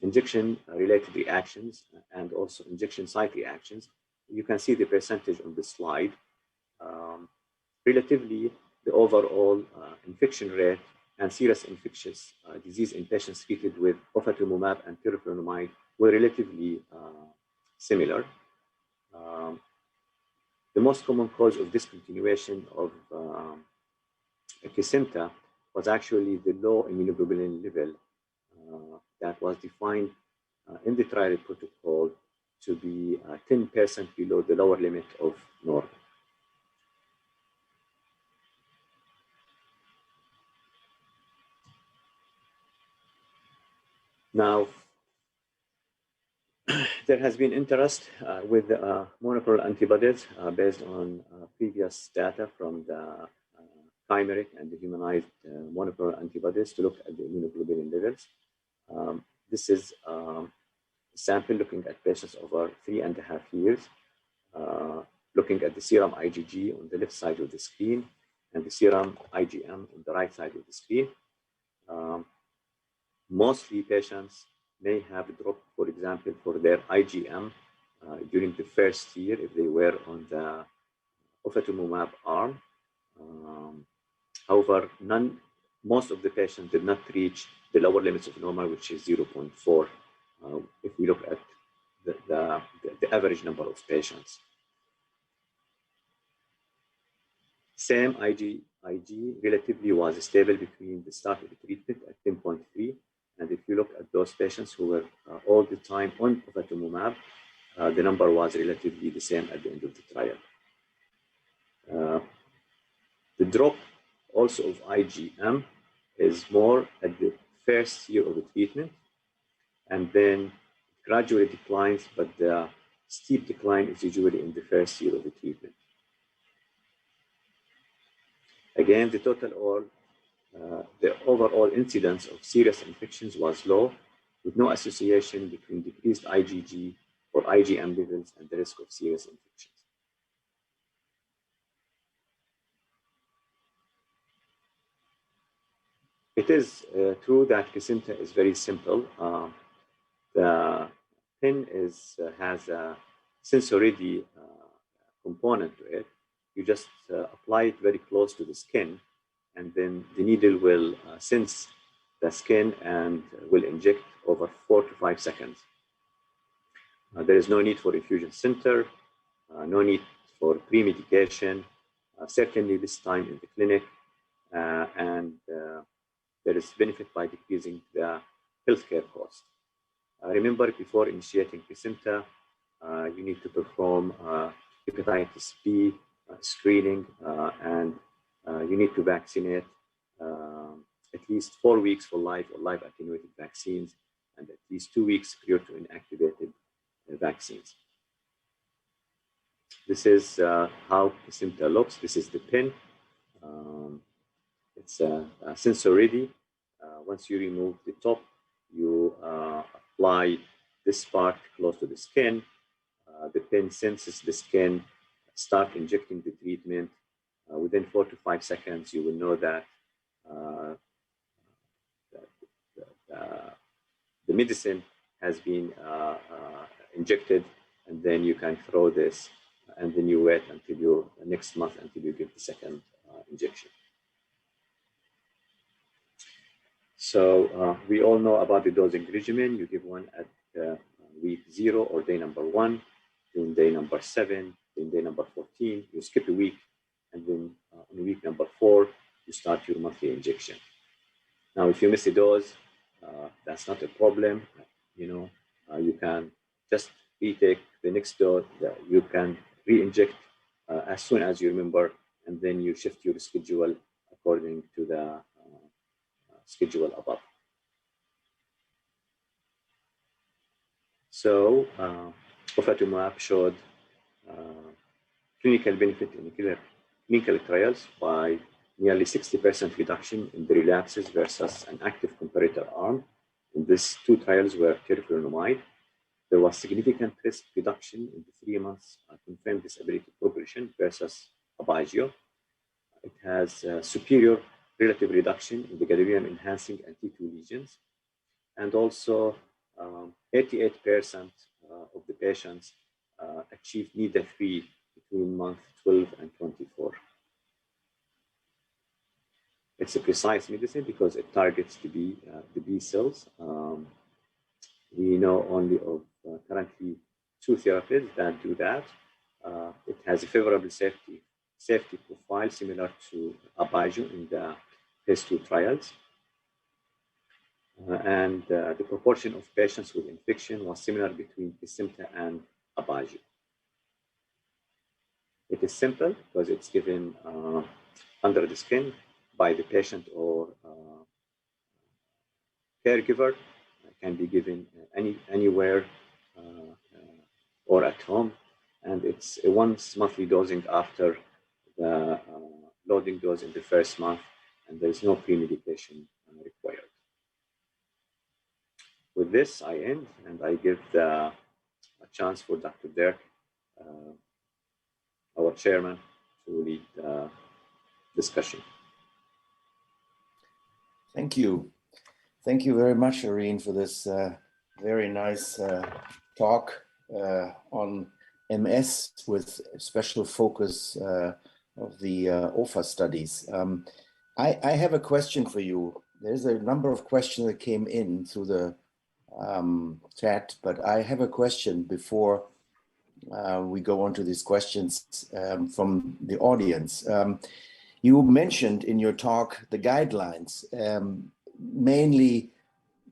[SPEAKER 8] injection-related reactions and also injection site reactions. You can see the percentage on the slide. Relatively, the overall infection rate and serious infectious disease in patients treated with ofatumumab and teriflunomide were relatively similar. The most common cause of discontinuation of Kesimpta was actually the low immunoglobulin level that was defined in the trial protocol to be 10% below the lower limit of normal. Now, there has been interest with monoclonal antibodies based on previous data from the chimeric and the humanized monoclonal antibodies to look at the immunoglobulin levels. This is a sample looking at patients over 3.5 years, looking at the serum IgG on the left side of the screen and the serum IgM on the right side of the screen. Mostly patients may have dropped, for example, for their IgM during the first year if they were on the ofatumumab arm. However, most of the patients did not reach the lower limits of normal, which is 0.4. If we look at the average number of patients. Same IG relatively was stable between the start of the treatment at 10.3. And if you look at those patients who were all the time on ofatumumab, the number was relatively the same at the end of the trial. The drop also of IgM is more at the first year of the treatment, and then gradually declines, but the steep decline is usually in the first year of the treatment. Again, the overall incidence of serious infections was low, with no association between decreased IgG or IgM levels and the risk of serious infections. It is true that Kesimpta is very simple. The pen has a sensory component to it. You just apply it very close to the skin, and then the needle will sense the skin and will inject over 4 to 5 seconds. There is no need for infusion center, no need for pre-medication, certainly this time in the clinic, and there is benefit by decreasing the healthcare cost. Remember, before initiating Kesimpta, you need to perform hepatitis B screening, and you need to vaccinate at least 4 weeks for live or live attenuated vaccines, and at least 2 weeks prior to inactivated vaccines. This is how Kesimpta looks. This is the pen. It's sensor ready. Once you remove the top, you apply this part close to the skin. The pen senses the skin, start injecting the treatment. Within 4 to 5 seconds, you will know that the medicine has been injected, and then you can throw this, and then you wait until next month until you give the second injection. So we all know about the dosing regimen. You give one at week 0 or day number 1, then day number 7, then day number 14. You skip a week, and then on week number 4, you start your monthly injection. Now, if you miss a dose, that's not a problem. You can just retake the next dose. You can re-inject as soon as you remember, and then you shift your schedule according to the schedule above. So, ofatumumab showed clinical benefit in clinical trials by nearly 60% reduction in the relapses versus an active comparator arm. And these 2 trials were teriflunomide. There was significant risk reduction in the 3 months confirmed disability progression versus Aubagio. It has superior relative reduction in the gadolinium enhancing and T2 lesions. And also 88% of the patients achieved needle-free between month 12 and 24. It's a precise medicine because it targets the B cells. We know only of currently 2 therapies that do that. It has a favorable safety profile similar to Aubagio in the phase 2 trials. And the proportion of patients with infection was similar between Kesimpta and Aubagio. It is simple because it's given under the skin by the patient or caregiver. It can be given anywhere or at home, and it's a once monthly dosing after the loading dose in the first month, and there's no pre-medication required. With this, I end, and I give a chance for Dr. Dirk, our chairman, to lead the discussion.
[SPEAKER 7] Thank you. Thank you very much, Irene, for this very nice talk on MS with special focus of the OFA studies. I have a question for you. There's a number of questions that came in through the chat, but I have a question before we go on to these questions from the audience. You mentioned in your talk the guidelines, mainly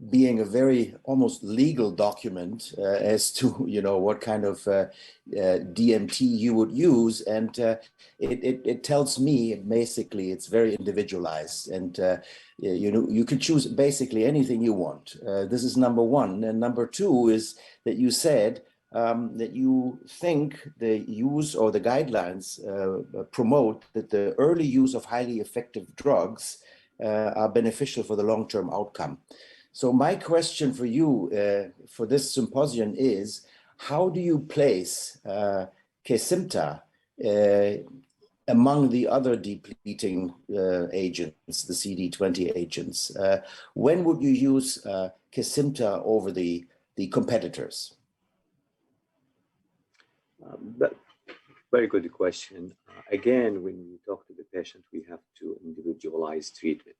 [SPEAKER 7] being a very almost legal document as to what kind of DMT you would use, and it tells me basically it's very individualized, and you can choose basically anything you want. This is number one, and number two is that you said that you think the use or the guidelines promote that the early use of highly effective drugs are beneficial for the long-term outcome. So my question for you for this symposium is, how do you place Kesimpta among the other depleting agents, the CD20 agents? When would you use Kesimpta over the competitors?
[SPEAKER 8] Very good question. Again, when we talk to the patient, we have to individualize treatment.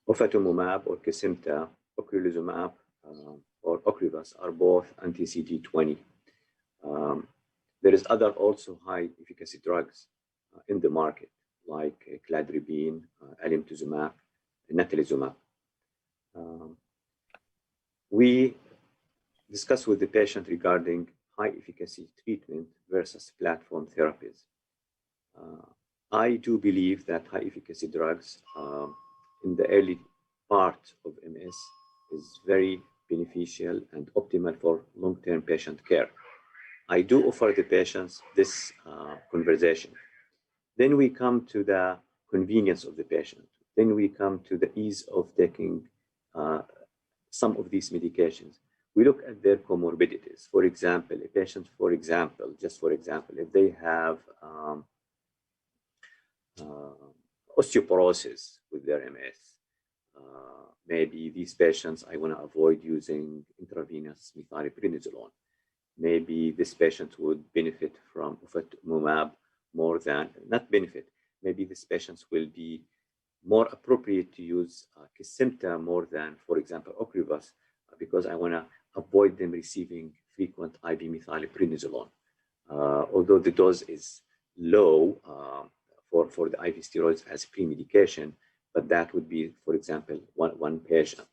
[SPEAKER 8] Ofatumumab or Kesimpta, ocrelizumab or Ocrevus are both anti-CD20. There is other also high efficacy drugs in the market, like cladribine, alemtuzumab, natalizumab. We discuss with the patient regarding high efficacy treatment versus platform therapies. I do believe that high efficacy drugs in the early part of MS is very beneficial and optimal for long-term patient care. I do offer the patients this conversation. Then we come to the convenience of the patient. Then we come to the ease of taking some of these medications. We look at their comorbidities. For example, a patient, just for example, if they have osteoporosis with their MS, maybe these patients, I want to avoid using intravenous methylprednisolone. Maybe this patient would benefit from ofatumumab more than, not benefit, maybe these patients will be more appropriate to use Kesimpta more than, for example, Ocrevus, because I want to avoid them receiving frequent IV methylprednisolone. Although the dose is low for the IV steroids as pre-medication, but that would be, for example, one patient.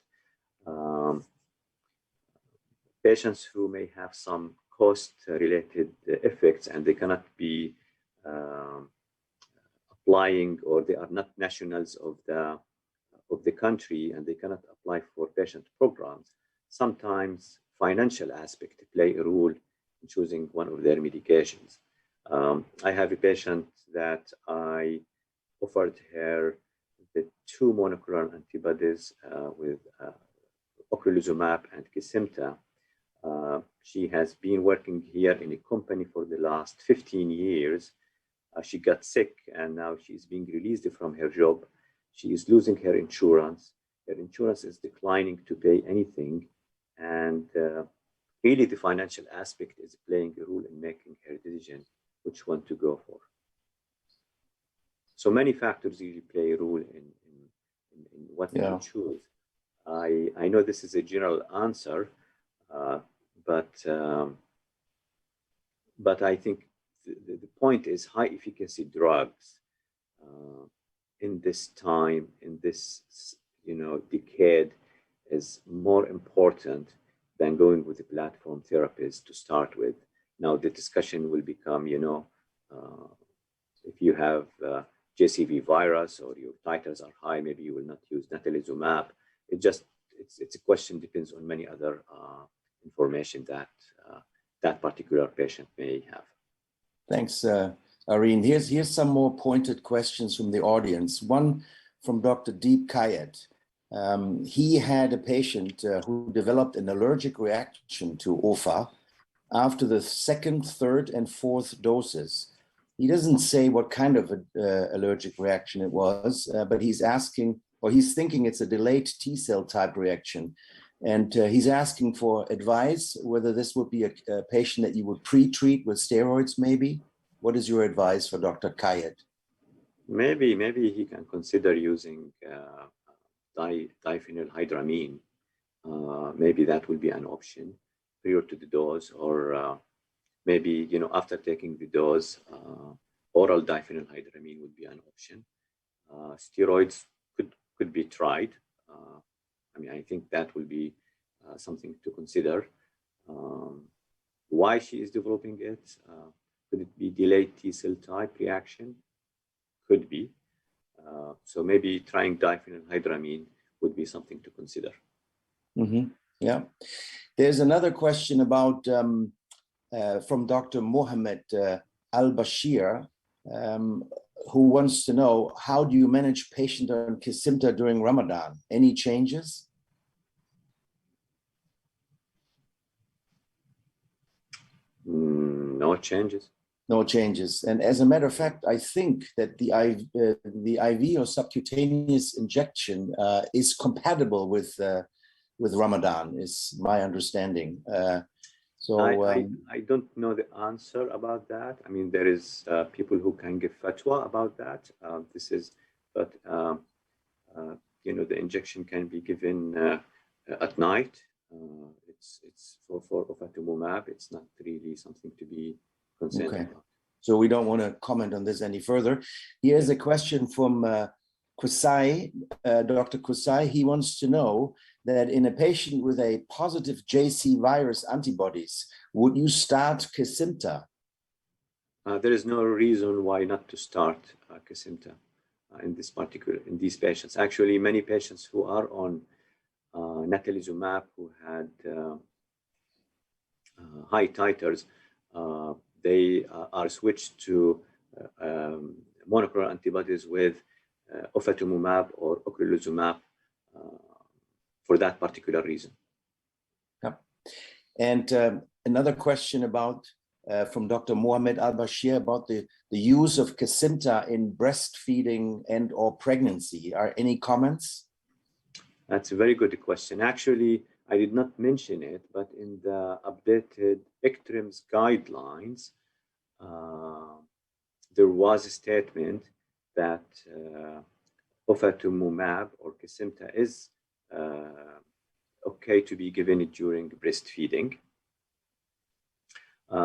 [SPEAKER 8] Patients who may have some cost-related effects and they cannot be applying, or they are not nationals of the country and they cannot apply for patient programs. Sometimes financial aspect play a role in choosing one of their medications. I have a patient that I offered her the 2 monoclonal antibodies with ocrelizumab and Kesimpta. She has been working here in a company for the last 15 years. She got sick and now she's being released from her job. She is losing her insurance. Her insurance is declining to pay anything. And really the financial aspect is playing a role in making her decision which one to go for. So many factors really play a role in what you choose. I know this is a general answer, but I think the point is high efficacy drugs in this time, in this decade, is more important than going with the platform therapies to start with. Now the discussion will become, if you have JCV virus or your titers are high, maybe you will not use natalizumab. It's a question, depends on many other information that that particular patient may have.
[SPEAKER 7] Thanks, Areen. Here's some more pointed questions from the audience. One from Dr. Deep Kayat. He had a patient who developed an allergic reaction to OFA after the 2nd, 3rd, and 4th doses. He doesn't say what kind of allergic reaction it was, but he's asking, or he's thinking it's a delayed T-cell type reaction. And he's asking for advice, whether this would be a patient that you would pre-treat with steroids, maybe. What is your advice for Dr. Kayed?
[SPEAKER 8] Maybe he can consider using diphenylhydramine. Maybe that will be an option prior to the dose, or maybe, you know, after taking the dose, oral diphenylhydramine would be an option. Steroids could be tried. I mean, I think that will be something to consider. Why she is developing it? Could it be delayed T cell type reaction? Could be. So maybe trying diphenylhydramine would be something to consider.
[SPEAKER 7] Mm-hmm. Yeah. There's another question about from Dr. Mohammed Al-Bashir, who wants to know, how do you manage patient on Kesimpta during Ramadan? Any changes?
[SPEAKER 8] No changes.
[SPEAKER 7] No changes. And as a matter of fact, I think that the IV or subcutaneous injection is compatible with Ramadan, is my understanding.
[SPEAKER 8] I don't know the answer about that. I mean, there is people who can give fatwa about that. But you know, the injection can be given at night. It's for ofatumumab. It's not really something to be concerned about.
[SPEAKER 7] So we don't want to comment on this any further. Here's a question from Kusai, Dr. Kusai. He wants to know that in a patient with a positive JC virus antibodies, would you start Kesimpta?
[SPEAKER 8] There is no reason why not to start Kesimpta in these patients. Actually, many patients who are on natalizumab, who had high titers, they are switched to monoclonal antibodies with ofatumumab or ocrelizumab for that particular reason.
[SPEAKER 7] Yeah. And another question about from Dr. Mohammed Al-Bashir about the use of Kesimpta in breastfeeding and or pregnancy. Are any comments?
[SPEAKER 8] That's a very good question. Actually, I did not mention it, but in the updated ECTRIMS guidelines, there was a statement that ofatumumab or Kesimpta is okay to be given during breastfeeding.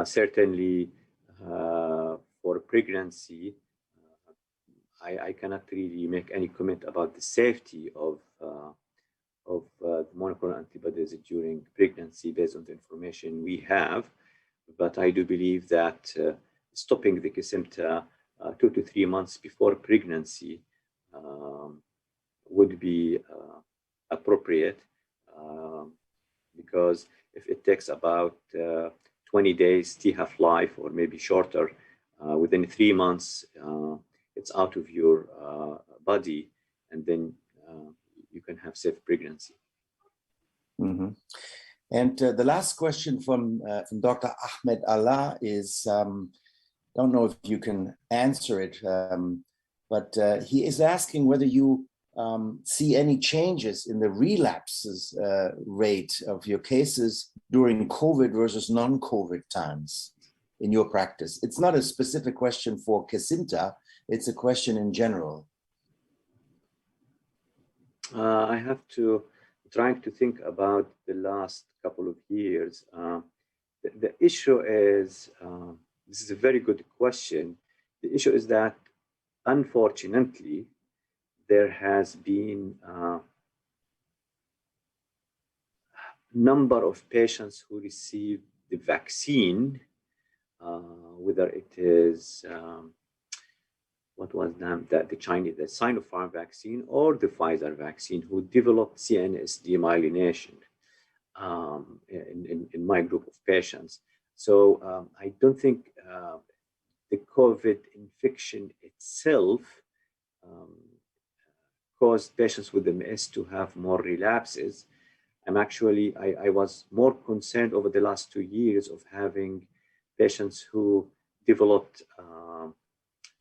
[SPEAKER 8] Certainly, for pregnancy, I cannot really make any comment about the safety of the monoclonal antibodies during pregnancy based on the information we have. But I do believe that stopping the Kesimpta 2 to 3 months before pregnancy would be appropriate, because if it takes about 20 days T half-life or maybe shorter, within 3 months, it's out of your body, and then you can have safe pregnancy.
[SPEAKER 7] Mm-hmm. And the last question from Dr. Ahmed Allah is, don't know if you can answer it, but he is asking whether you see any changes in the relapses rate of your cases during COVID versus non-COVID times in your practice. It's not a specific question for Kesimpta, it's a question in general.
[SPEAKER 8] I have to trying to think about the last couple of years. The issue is, this is a very good question. The issue is that, unfortunately, there has been a number of patients who receive the vaccine, whether it is what was named the Sinopharm vaccine or the Pfizer vaccine, who developed CNS demyelination in my group of patients. So I don't think the COVID infection itself caused patients with MS to have more relapses. I was more concerned over the last 2 years of having patients who developed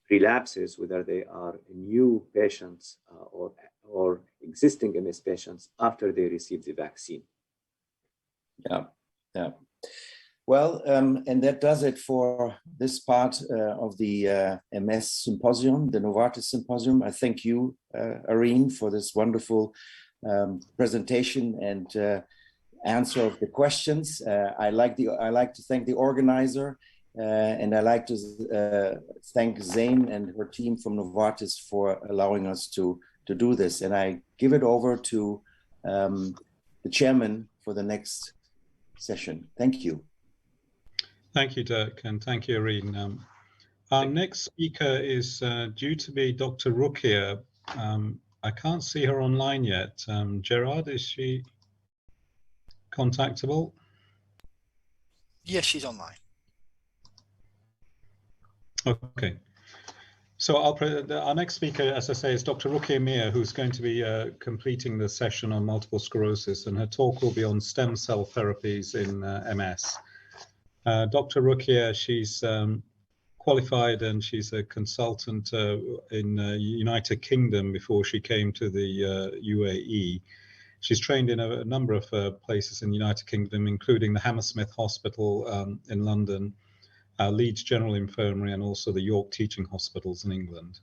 [SPEAKER 8] relapses, whether they are new patients or existing MS patients after they received the vaccine.
[SPEAKER 7] Yeah. Well, and that does it for this part of the MS Symposium, the Novartis Symposium. I thank you, Irene, for this wonderful presentation and answer of the questions. I like to thank the organizer, and I like to thank Zain and her team from Novartis for allowing us to do this. And I give it over to the chairman for the next session. Thank you.
[SPEAKER 2] Thank you, Dirk, and thank you, Irene. Our next speaker is due to be Dr. Rukia. I can't see her online yet. Gerard, is she contactable?
[SPEAKER 1] Yes, she's online.
[SPEAKER 2] Okay. So our next speaker, as I say, is Dr. Rukia Mir, who's going to be completing the session on multiple sclerosis, and her talk will be on stem cell therapies in MS. Dr. Rukia, she's qualified and she's a consultant in United Kingdom before she came to the UAE. She's trained in a number of places in the United Kingdom, including the Hammersmith Hospital in London, Leeds General Infirmary, and also the York Teaching Hospitals in England.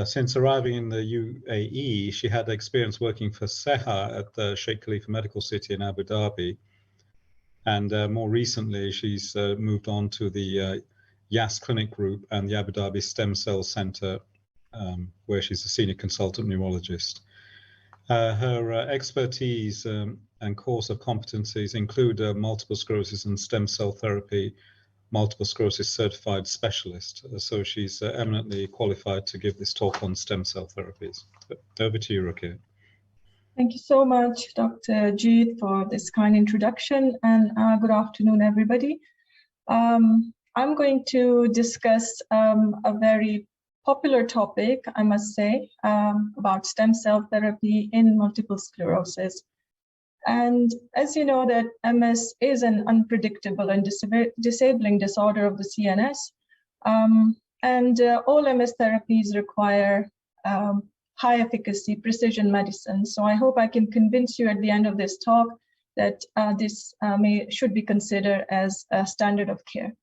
[SPEAKER 2] Since arriving in the UAE, she had experience working for SEHA at the Sheikh Khalifa Medical City in Abu Dhabi. And more recently, she's moved on to the YAS Clinic Group and the Abu Dhabi Stem Cell Center, where she's a senior consultant neurologist. Her expertise and course of competencies include multiple sclerosis and stem cell therapy, multiple sclerosis certified specialist. So she's eminently qualified to give this talk on stem cell therapies. But over to you, Rukia.
[SPEAKER 9] Thank you so much, Dr. Ajith, for this kind introduction, and good afternoon, everybody. I'm going to discuss a very popular topic, I must say, about stem cell therapy in multiple sclerosis. And as you know, that MS is an unpredictable and disabling disorder of the CNS, and all MS therapies require high efficacy precision medicine. So I hope I can convince you at the end of this talk that this should be considered as a standard of care.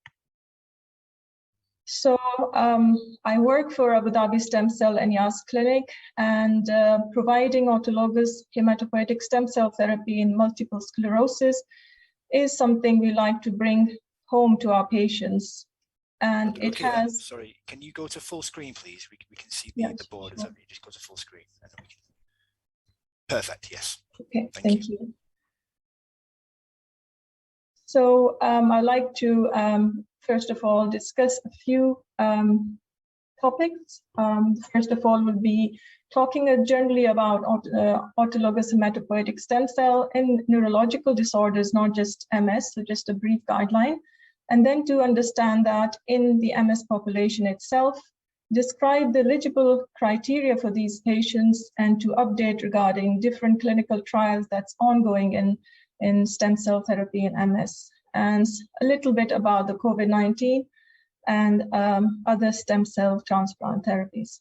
[SPEAKER 9] So I work for Abu Dhabi Stem Cell and YAS Clinic, and providing autologous hematopoietic stem cell therapy in multiple sclerosis is something we like to bring home to our patients. And it has...
[SPEAKER 1] Sorry, can you go to full screen, please? We can see the board. Sure. You just go to full screen. And then we can... Perfect, yes.
[SPEAKER 9] Okay, thank you. So I'd like to, first of all, discuss a few topics. First of all, would be talking generally about autologous hematopoietic stem cell in neurological disorders, not just MS, so just a brief guideline. And then to understand that in the MS population itself, describe the eligible criteria for these patients, and to update regarding different clinical trials that's ongoing in stem cell therapy in MS, and a little bit about the COVID-19 and other stem cell transplant therapies.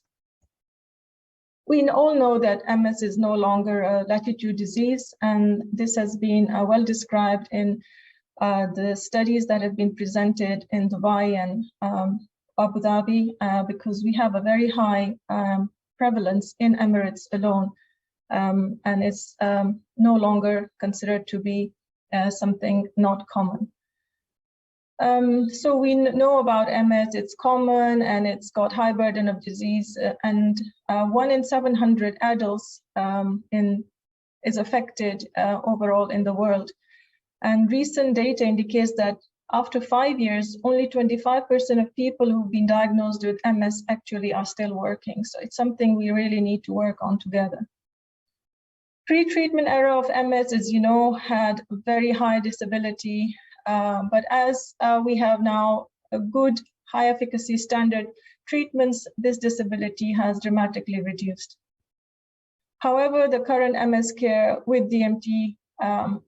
[SPEAKER 9] We all know that MS is no longer a latitude disease, and this has been well described in the studies that have been presented in Dubai and Abu Dhabi, because we have a very high prevalence in Emirates alone, and it's no longer considered to be something not common. So we know about MS, it's common and it's got high burden of disease, and 1 in 700 adults is affected overall in the world. And recent data indicates that after 5 years, only 25% of people who've been diagnosed with MS actually are still working. So it's something we really need to work on together. Pre-treatment era of MS, as you know, had very high disability, but as we have now a good high efficacy standard treatments, this disability has dramatically reduced. However, the current MS care with DMT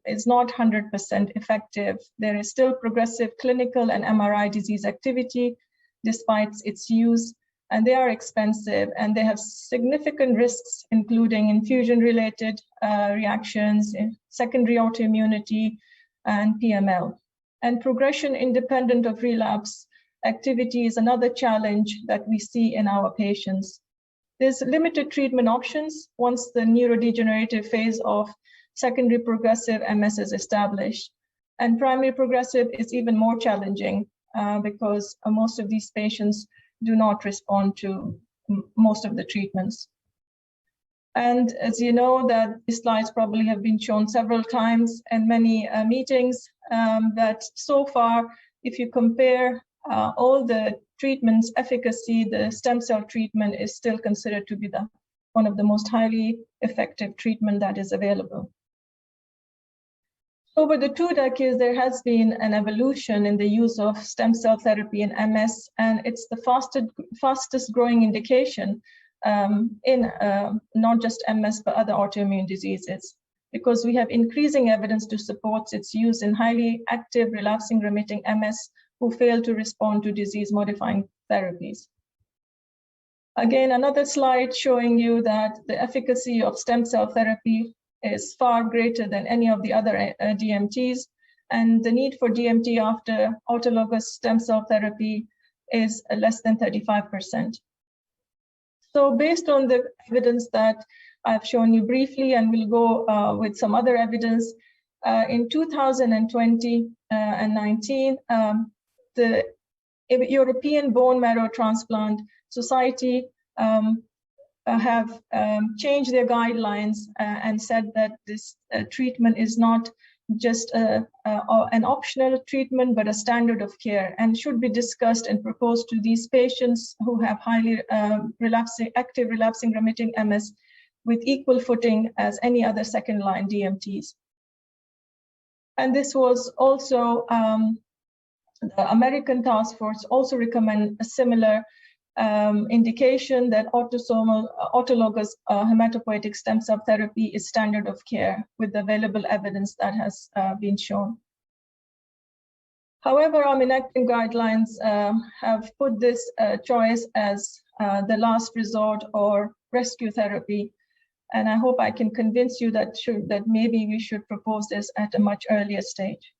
[SPEAKER 9] is not 100% effective. There is still progressive clinical and MRI disease activity despite its use, and they are expensive, and they have significant risks, including infusion-related reactions, secondary autoimmunity, and PML. And progression independent of relapse activity is another challenge that we see in our patients. There's limited treatment options once the neurodegenerative phase of secondary progressive MS is established. And primary progressive is even more challenging because most of these patients do not respond to most of the treatments. And as you know, that these slides probably have been shown several times in many meetings, that so far, if you compare all the treatments efficacy, the stem cell treatment is still considered to be one of the most highly effective treatment that is available. Over the 2 decades, there has been an evolution in the use of stem cell therapy in MS, and it's the fastest growing indication in not just MS, but other autoimmune diseases, because we have increasing evidence to support its use in highly active relapsing remitting MS who fail to respond to disease-modifying therapies. Again, another slide showing you that the efficacy of stem cell therapy is far greater than any of the other DMTs, and the need for DMT after autologous stem cell therapy is less than 35%. So based on the evidence that I've shown you briefly, and we'll go with some other evidence, in 2020 and 19, the European Bone Marrow Transplant Society have changed their guidelines and said that this treatment is not just an optional treatment, but a standard of care, and should be discussed and proposed to these patients who have highly active relapsing remitting MS with equal footing as any other second-line DMTs. And this was also, the American task force also recommend a similar indication that autologous hematopoietic stem cell therapy is standard of care with the available evidence that has been shown. However, our enacting guidelines have put this choice as the last resort or rescue therapy. And I hope I can convince you that maybe we should propose this at a much earlier stage.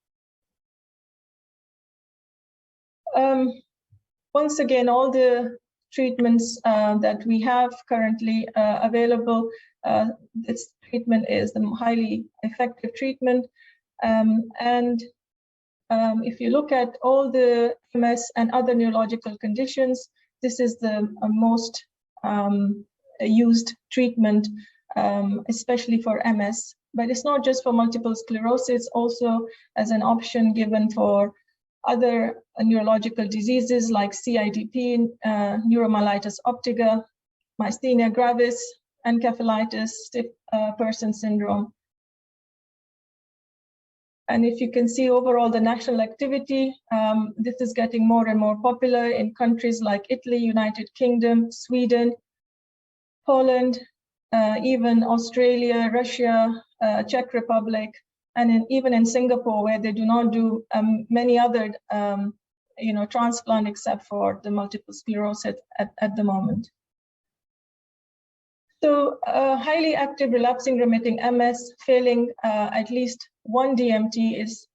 [SPEAKER 9] Once again, all the treatments that we have currently available, this treatment is the highly effective treatment. If you look at all the MS and other neurological conditions, this is the most used treatment, especially for MS. But it's not just for multiple sclerosis, also as an option given for other neurological diseases like CIDP, neuromyelitis optica, myasthenia gravis, encephalitis, stiff person syndrome. And if you can see overall the national activity, this is getting more and more popular in countries like Italy, United Kingdom, Sweden, Poland, even Australia, Russia, Czech Republic, and even in Singapore, where they do not do many other transplant except for the multiple sclerosis at the moment. So highly active relapsing remitting MS failing at least one DMT is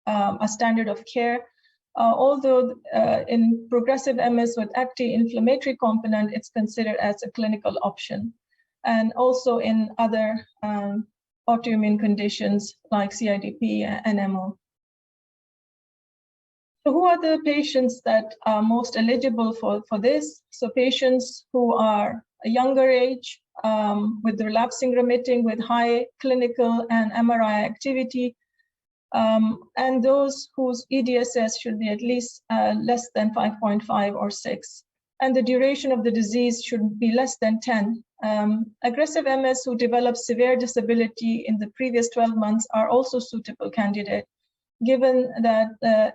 [SPEAKER 9] a standard of care. Although in progressive MS with active inflammatory component, it's considered as a clinical option. And also in other autoimmune conditions like CIDP and MO. So who are the patients that are most eligible for this? So patients who are a younger age, with relapsing remitting with high clinical and MRI activity, and those whose EDSS should be at least less than 5.5 or 6. And the duration of the disease should be less than 10. Aggressive MS who develop severe disability in the previous 12 months are also suitable candidate, given that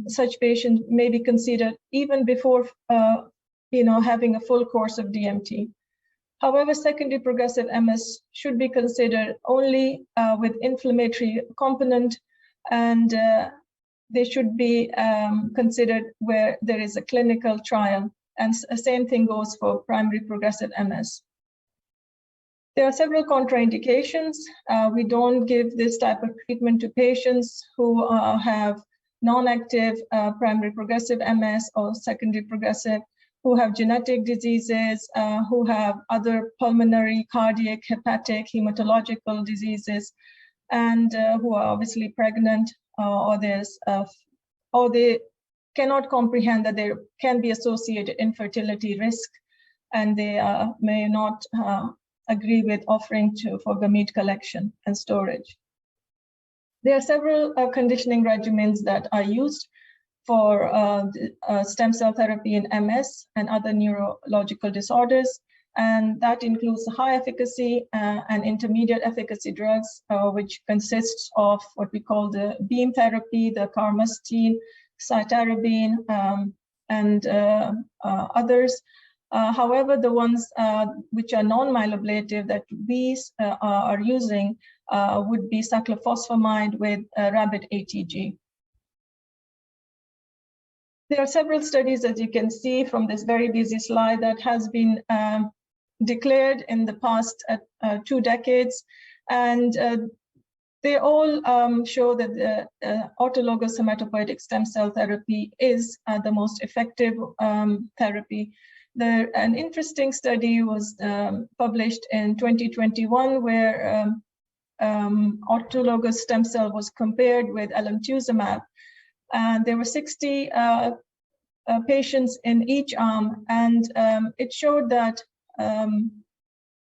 [SPEAKER 9] such patients may be considered even before having a full course of DMT. However, secondary progressive MS should be considered only with inflammatory component, and they should be considered where there is a clinical trial. And the same thing goes for primary progressive MS. There are several contraindications. We don't give this type of treatment to patients who have non-active primary progressive MS or secondary progressive, who have genetic diseases, who have other pulmonary, cardiac, hepatic, hematological diseases, and who are obviously pregnant, or they cannot comprehend that there can be associated infertility risk, and they may not agree with offering for gamete collection and storage. There are several conditioning regimens that are used for stem cell therapy in MS and other neurological disorders, and that includes high efficacy and intermediate efficacy drugs, which consists of what we call the beam therapy, the carmustine, cytarabine, and others. However, the ones which are non-myeloablative that we are using would be cyclophosphamide with rabbit ATG. There are several studies, as you can see from this very busy slide, that has been declared in the past 2 decades, and they all show that the autologous hematopoietic stem cell therapy is the most effective therapy. An interesting study was published in 2021 where autologous stem cell was compared with alemtuzumab. And there were 60 patients in each arm, and it showed that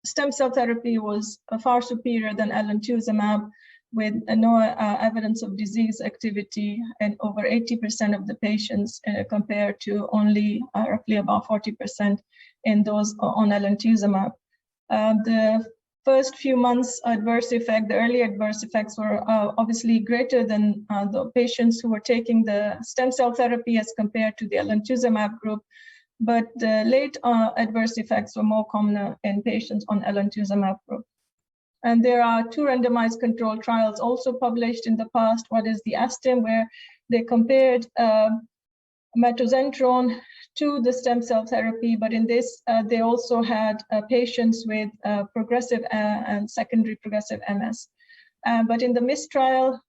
[SPEAKER 9] stem cell therapy was far superior than alemtuzumab, with no evidence of disease activity in over 80% of the patients, compared to only roughly about 40% in those on alemtuzumab. The first few months adverse effect, the early adverse effects were obviously greater than the patients who were taking the stem cell therapy as compared to the alemtuzumab group, but the late adverse effects were more common in patients on alemtuzumab group. And there are 2 randomized controlled trials also published in the past. One is the ASTEM, where they compared metozentrone to the stem cell therapy, but in this, they also had patients with progressive and secondary progressive MS. But in the MIST trial,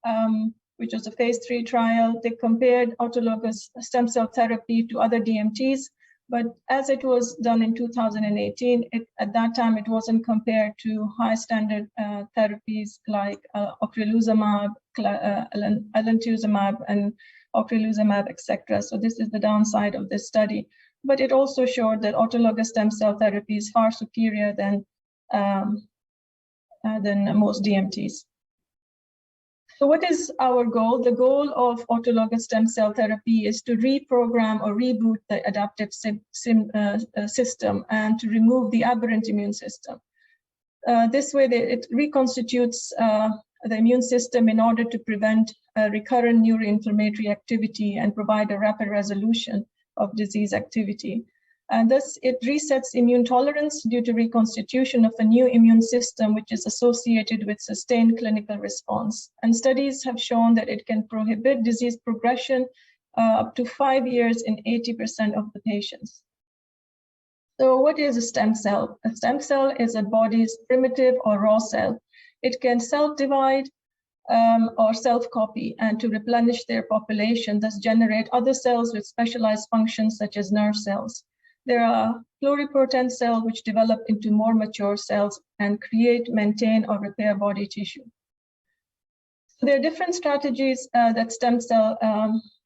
[SPEAKER 9] which was a phase 3 trial, they compared autologous stem cell therapy to other DMTs. But as it was done in 2018, at that time, it wasn't compared to high standard therapies like ocrelizumab, alemtuzumab, and ocrelizumab, etc. So this is the downside of this study. But it also showed that autologous stem cell therapy is far superior than most DMTs. So what is our goal? The goal of autologous stem cell therapy is to reprogram or reboot the adaptive system and to remove the aberrant immune system. This way, it reconstitutes the immune system in order to prevent recurrent neuroinflammatory activity and provide a rapid resolution of disease activity. And thus, it resets immune tolerance due to reconstitution of a new immune system, which is associated with sustained clinical response. And studies have shown that it can prohibit disease progression up to 5 years in 80% of the patients. So what is a stem cell? A stem cell is a body's primitive or raw cell. It can self-divide or self-copy and to replenish their population, thus generate other cells with specialized functions such as nerve cells. There are pluripotent cells which develop into more mature cells and create, maintain, or repair body tissue. So there are different strategies that stem cell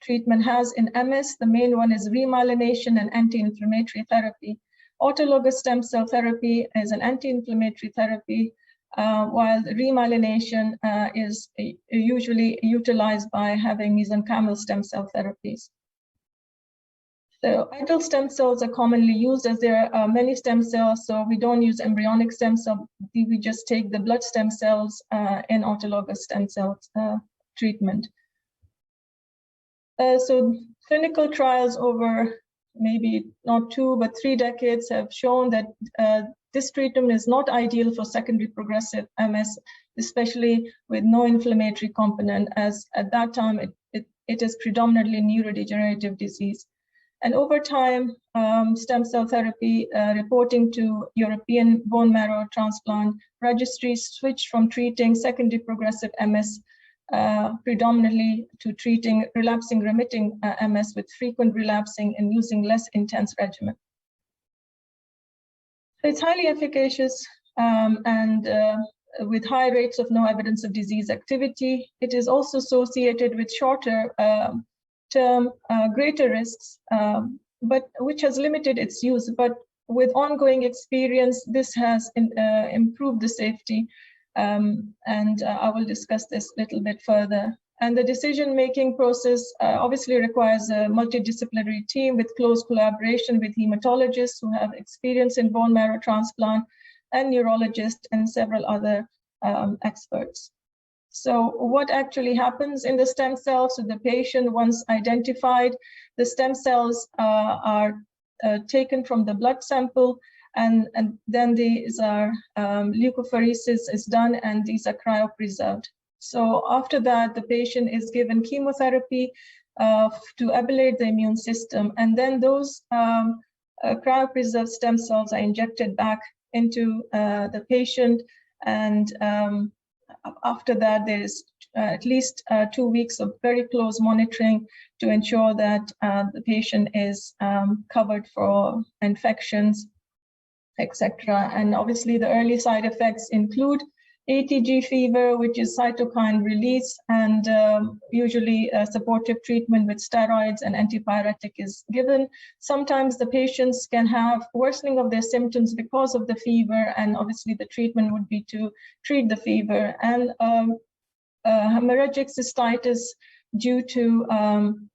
[SPEAKER 9] treatment has in MS. The main one is remyelination and anti-inflammatory therapy. Autologous stem cell therapy is an anti-inflammatory therapy, while remyelination is usually utilized by having mesenchymal stem cell therapies. So adult stem cells are commonly used as there are many stem cells, so we don't use embryonic stem cell, we just take the blood stem cells in autologous stem cell treatment. So clinical trials over maybe not 2, but 3 decades have shown that this treatment is not ideal for secondary progressive MS, especially with no inflammatory component, as at that time it is predominantly neurodegenerative disease. And over time, stem cell therapy reporting to European bone marrow transplant registries switched from treating secondary progressive MS predominantly to treating relapsing remitting MS with frequent relapsing and using less intense regimen. So it's highly efficacious and with high rates of no evidence of disease activity. It is also associated with shorter term greater risks, but which has limited its use. But with ongoing experience, this has improved the safety, and I will discuss this a little bit further. And the decision-making process obviously requires a multidisciplinary team with close collaboration with hematologists who have experience in bone marrow transplant, and neurologists and several other experts. So what actually happens in the stem cells? So the patient, once identified, the stem cells are taken from the blood sample, and then these are leukapheresis is done, and these are cryopreserved. So after that, the patient is given chemotherapy to ablate the immune system, and then those cryopreserved stem cells are injected back into the patient, and after that, there is at least 2 weeks of very close monitoring to ensure that the patient is covered for infections, etc. And obviously, the early side effects include ATG fever, which is cytokine release, and usually supportive treatment with steroids and antipyretic is given. Sometimes the patients can have worsening of their symptoms because of the fever, and obviously the treatment would be to treat the fever. And hemorrhagic cystitis due to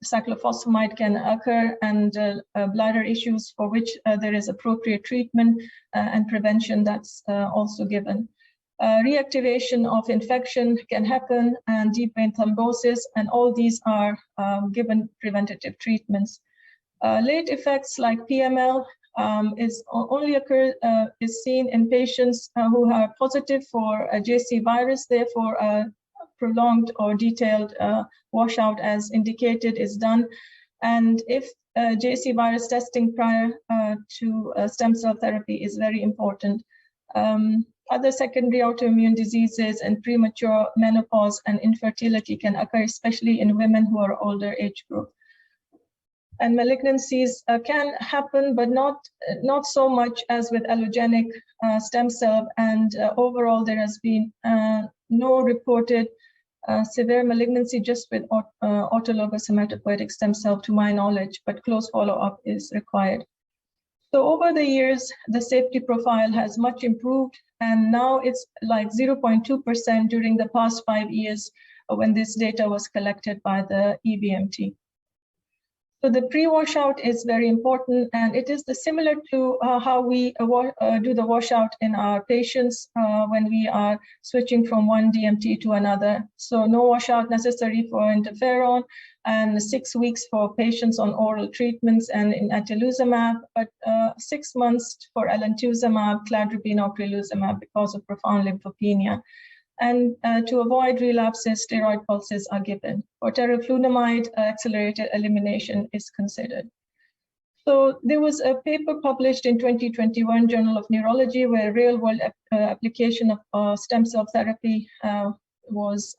[SPEAKER 9] cyclophosphamide can occur, and bladder issues for which there is appropriate treatment and prevention that's also given. Reactivation of infection can happen, and deep vein thrombosis, and all these are given preventative treatments. Late effects like PML is seen in patients who are positive for a JC virus. Therefore, prolonged or detailed washout as indicated is done. And if JC virus testing prior to stem cell therapy is very important. Other secondary autoimmune diseases and premature menopause and infertility can occur, especially in women who are older age group. And malignancies can happen, but not so much as with allogenic stem cell. And overall, there has been no reported severe malignancy just with autologous hematopoietic stem cell, to my knowledge, but close follow-up is required. So over the years, the safety profile has much improved, and now it's like 0.2% during the past 5 years when this data was collected by the EBMT. So the pre-washout is very important, and it is similar to how we do the washout in our patients when we are switching from one DMT to another. So no washout necessary for interferon, and 6 weeks for patients on oral treatments and in atezolizumab, but 6 months for alemtuzumab, cladribine, or ocrelizumab because of profound lymphopenia. And to avoid relapses, steroid pulses are given. For teriflunomide, accelerated elimination is considered. So there was a paper published in 2021 Journal of Neurology where real-world application of stem cell therapy was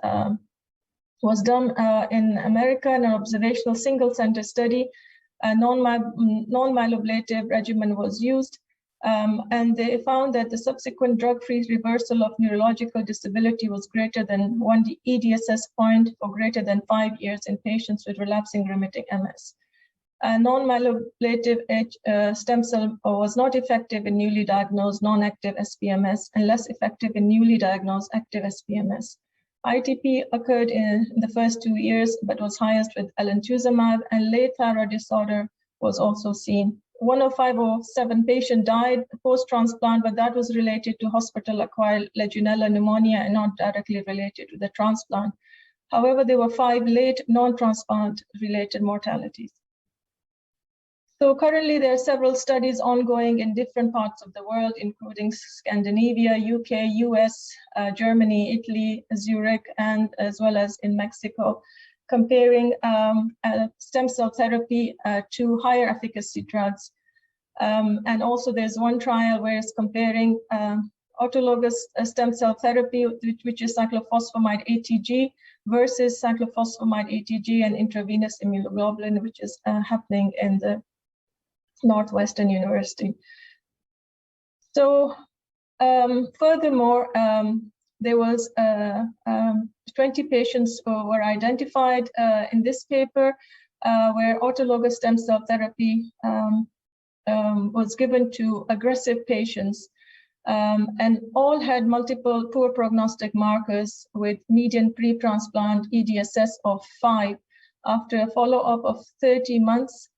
[SPEAKER 9] done in America in an observational single-center study. A non-myeloablative regimen was used. And they found that the subsequent drug-free reversal of neurological disability was greater than 1 EDSS point for greater than 5 years in patients with relapsing remitting MS. Non-myeloablative stem cell was not effective in newly diagnosed non-active SPMS and less effective in newly diagnosed active SPMS. ITP occurred in the first 2 years, but was highest with alemtuzumab, and late thyroid disorder was also seen. 1 of 507 patients died post-transplant, but that was related to hospital-acquired Legionella pneumonia and not directly related to the transplant. However, there were 5 late non-transplant related mortalities. So currently there are several studies ongoing in different parts of the world, including Scandinavia, UK, US, Germany, Italy, Zurich, and as well as in Mexico. comparing stem cell therapy to higher efficacy drugs. And also there's one trial where it's comparing autologous stem cell therapy, which is cyclophosphamide ATG, versus cyclophosphamide ATG and intravenous immunoglobulin, which is happening in the Northwestern University. So furthermore, there was 20 patients who were identified in this paper where autologous stem cell therapy was given to aggressive patients, and all had multiple poor prognostic markers with median pre-transplant EDSS of 5. After a follow-up of 30 months,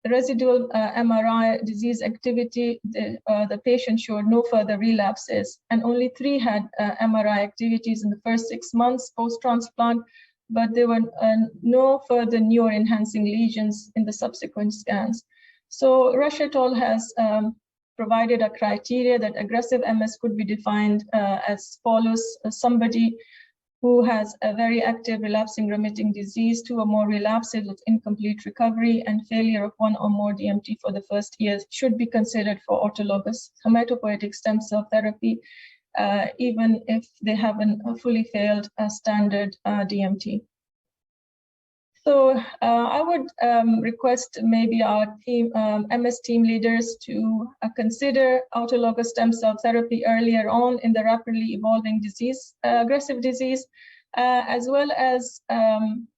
[SPEAKER 9] residual MRI disease activity, the patient showed no further relapses, and only 3 had MRI activities in the first 6 months post-transplant, but there were no further neuroenhancing lesions in the subsequent scans. So Rush et al. Has provided a criteria that aggressive MS could be defined as follows: somebody who has a very active relapsing remitting disease, 2 or more relapses with incomplete recovery, and failure of 1 or more DMT for the first year should be considered for autologous hematopoietic stem cell therapy, even if they haven't fully failed a standard DMT. So I would request maybe our team, MS team leaders to consider autologous stem cell therapy earlier on in the rapidly evolving disease, aggressive disease, as well as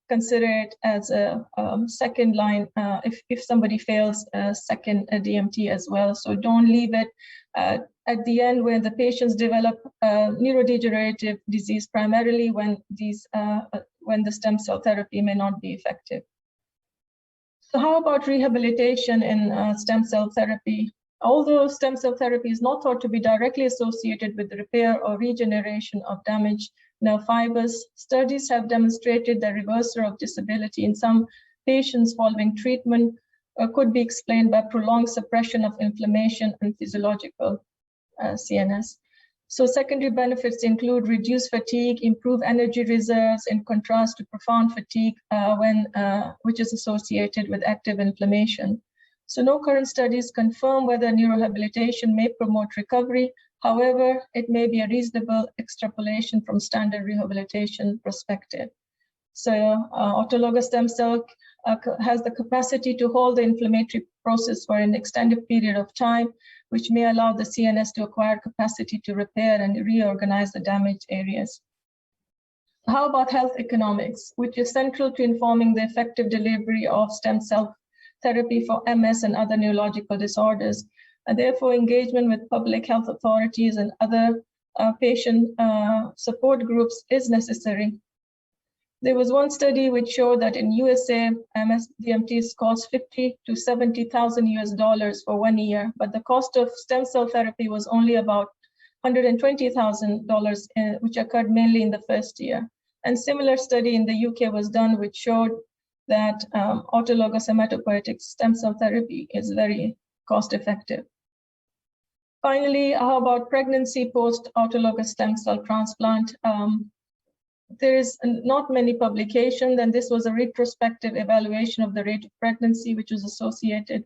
[SPEAKER 9] consider it as a second line if somebody fails a second DMT as well. So don't leave it at the end where the patients develop neurodegenerative disease, primarily when the stem cell therapy may not be effective. So how about rehabilitation in stem cell therapy? Although stem cell therapy is not thought to be directly associated with the repair or regeneration of damaged nerve fibers, studies have demonstrated the reversal of disability in some patients following treatment could be explained by prolonged suppression of inflammation and physiological CNS. So secondary benefits include reduced fatigue, improved energy reserves, in contrast to profound fatigue which is associated with active inflammation. So no current studies confirm whether neurorehabilitation may promote recovery. However, it may be a reasonable extrapolation from standard rehabilitation perspective. So autologous stem cell has the capacity to hold the inflammatory process for an extended period of time, which may allow the CNS to acquire capacity to repair and reorganize the damaged areas. How about health economics, which is central to informing the effective delivery of stem cell therapy for MS and other neurological disorders, and therefore engagement with public health authorities and other patient support groups is necessary. There was one study which showed that in USA, MS DMTs cost $50,000 to $70,000 for 1 year, but the cost of stem cell therapy was only about $120,000, which occurred mainly in the first year. And similar study in the UK was done, which showed that autologous hematopoietic stem cell therapy is very cost effective. Finally, how about pregnancy post autologous stem cell transplant? There is not many publications, and this was a retrospective evaluation of the rate of pregnancy, which was associated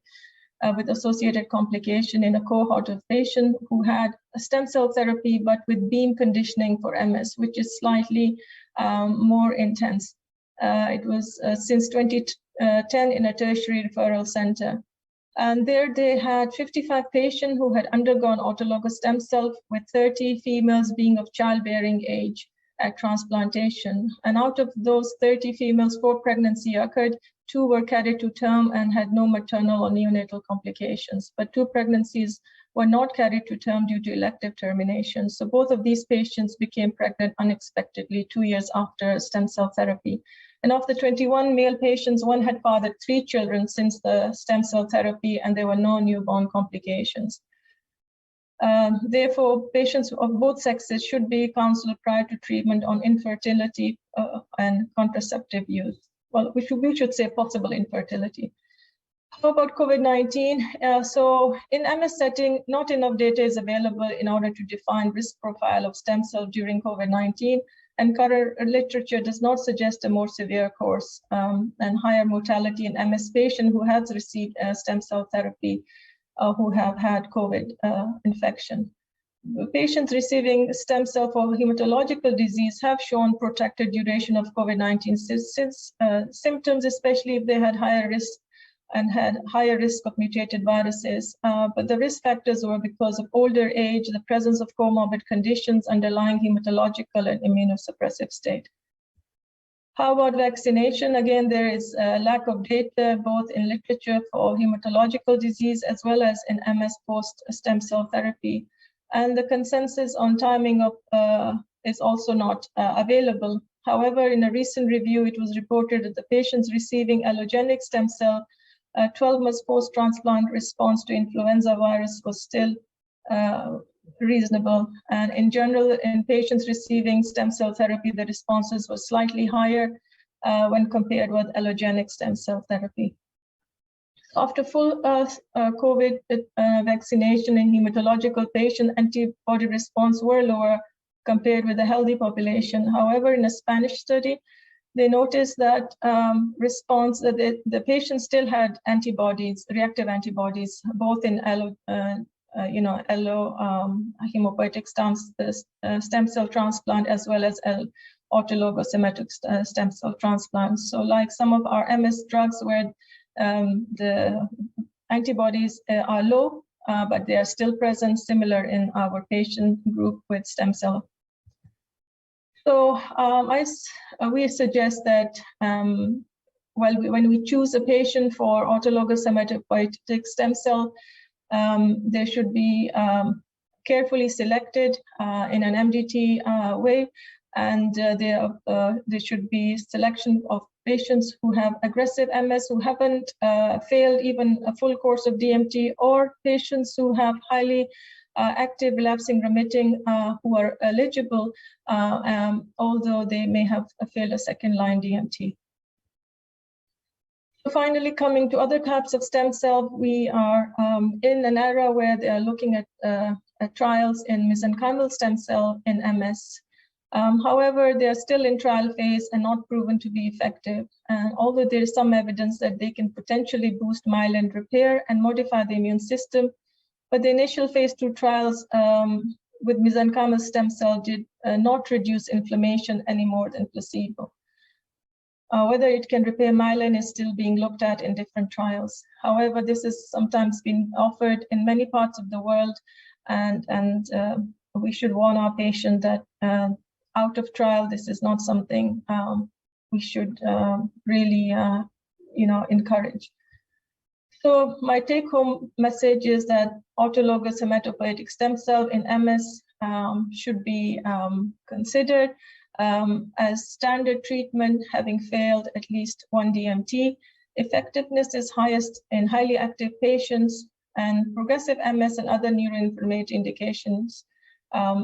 [SPEAKER 9] with associated complication in a cohort of patients who had a stem cell therapy, but with beam conditioning for MS, which is slightly more intense. It was since 2010 in a tertiary referral center. And there they had 55 patients who had undergone autologous stem cell, with 30 females being of childbearing age at transplantation. And out of those 30 females, 4 pregnancy occurred, 2 were carried to term and had no maternal or neonatal complications, but 2 pregnancies were not carried to term due to elective termination. So both of these patients became pregnant unexpectedly 2 years after stem cell therapy. And of the 21 male patients, 1 had fathered 3 children since the stem cell therapy, and there were no newborn complications. Therefore, patients of both sexes should be counseled prior to treatment on infertility and contraceptive use. Well, we should say possible infertility. How about COVID-19? So in MS setting, not enough data is available in order to define risk profile of stem cell during COVID-19. and current literature does not suggest a more severe course and higher mortality in MS patients who has received stem cell therapy who have had COVID infection. Patients receiving stem cell for hematological disease have shown protracted duration of COVID-19 symptoms, especially if they had higher risk and had higher risk of mutated viruses. But the risk factors were because of older age, the presence of comorbid conditions, underlying hematological and immunosuppressive state. How about vaccination? Again, there is a lack of data both in literature for hematological disease as well as in MS post-stem cell therapy. And the consensus on timing of is also not available. However, in a recent review, it was reported that the patients receiving allogenic stem cell 12 months post-transplant response to influenza virus was still reasonable. And in general, in patients receiving stem cell therapy, the responses were slightly higher when compared with allogenic stem cell therapy. After full COVID vaccination in hematological patient, antibody response were lower compared with the healthy population. However, in a Spanish study, they noticed that response that the patient still had antibodies, reactive antibodies, both in hematopoietic stem cell transplant as well as autologous somatic stem cell transplant. So, like some of our MS drugs, where the antibodies are low, but they are still present, similar in our patient group with stem cell. So we suggest that when we choose a patient for autologous hematopoietic stem cell, they should be carefully selected in an MDT way, and there should be selection of patients who have aggressive MS, who haven't failed even a full course of DMT, or patients who have highly active relapsing remitting who are eligible, although they may have failed a second-line DMT. So finally, coming to other types of stem cell, we are in an era where they are looking at trials in mesenchymal stem cell in MS. However, they are still in trial phase and not proven to be effective. And although there is some evidence that they can potentially boost myelin repair and modify the immune system, but the initial phase 2 trials with mesenchymal stem cell did not reduce inflammation any more than placebo. Whether it can repair myelin is still being looked at in different trials. However, this has sometimes been offered in many parts of the world, and we should warn our patient that out of trial, this is not something we should really encourage. So my take-home message is that autologous hematopoietic stem cell in MS should be considered as standard treatment, having failed at least one DMT. Effectiveness is highest in highly active patients, and progressive MS and other neuroinflammatory indications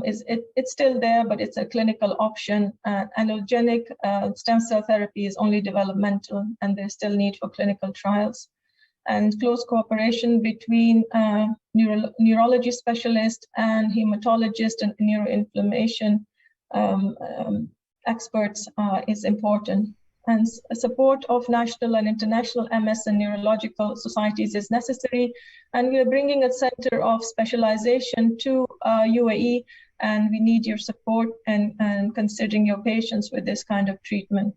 [SPEAKER 9] it's still there, but it's a clinical option. Allogenic stem cell therapy is only developmental, and there's still need for clinical trials. And close cooperation between neurology specialists and hematologist and neuroinflammation experts is important. And support of national and international MS and neurological societies is necessary. And we are bringing a center of specialization to UAE, and we need your support and considering your patients with this kind of treatment.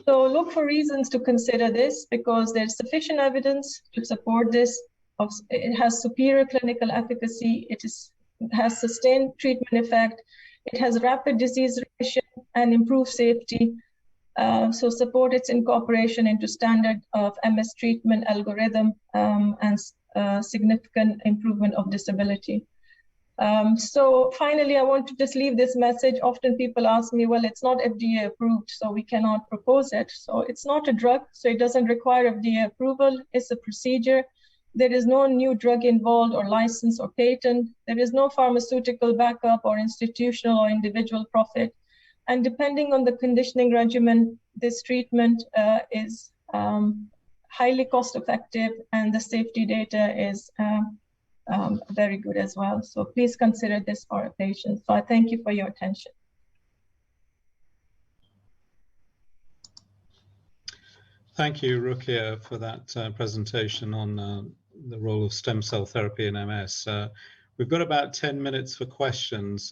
[SPEAKER 9] So look for reasons to consider this, because there's sufficient evidence to support this. It has superior clinical efficacy. It has sustained treatment effect. It has rapid disease remission and improved safety. So support its incorporation into standard of MS treatment algorithm and significant improvement of disability. So finally, I want to just leave this message. Often people ask me, well, it's not FDA approved, so we cannot propose it. So it's not a drug, so it doesn't require FDA approval. It's a procedure. There is no new drug involved or license or patent. There is no pharmaceutical backup or institutional or individual profit. And depending on the conditioning regimen, this treatment is highly cost effective, and the safety data is very good as well. So please consider this for a patient. So I thank you for your attention.
[SPEAKER 2] Thank you, Rukia, for that presentation on the role of stem cell therapy in MS. We've got about 10 minutes for questions.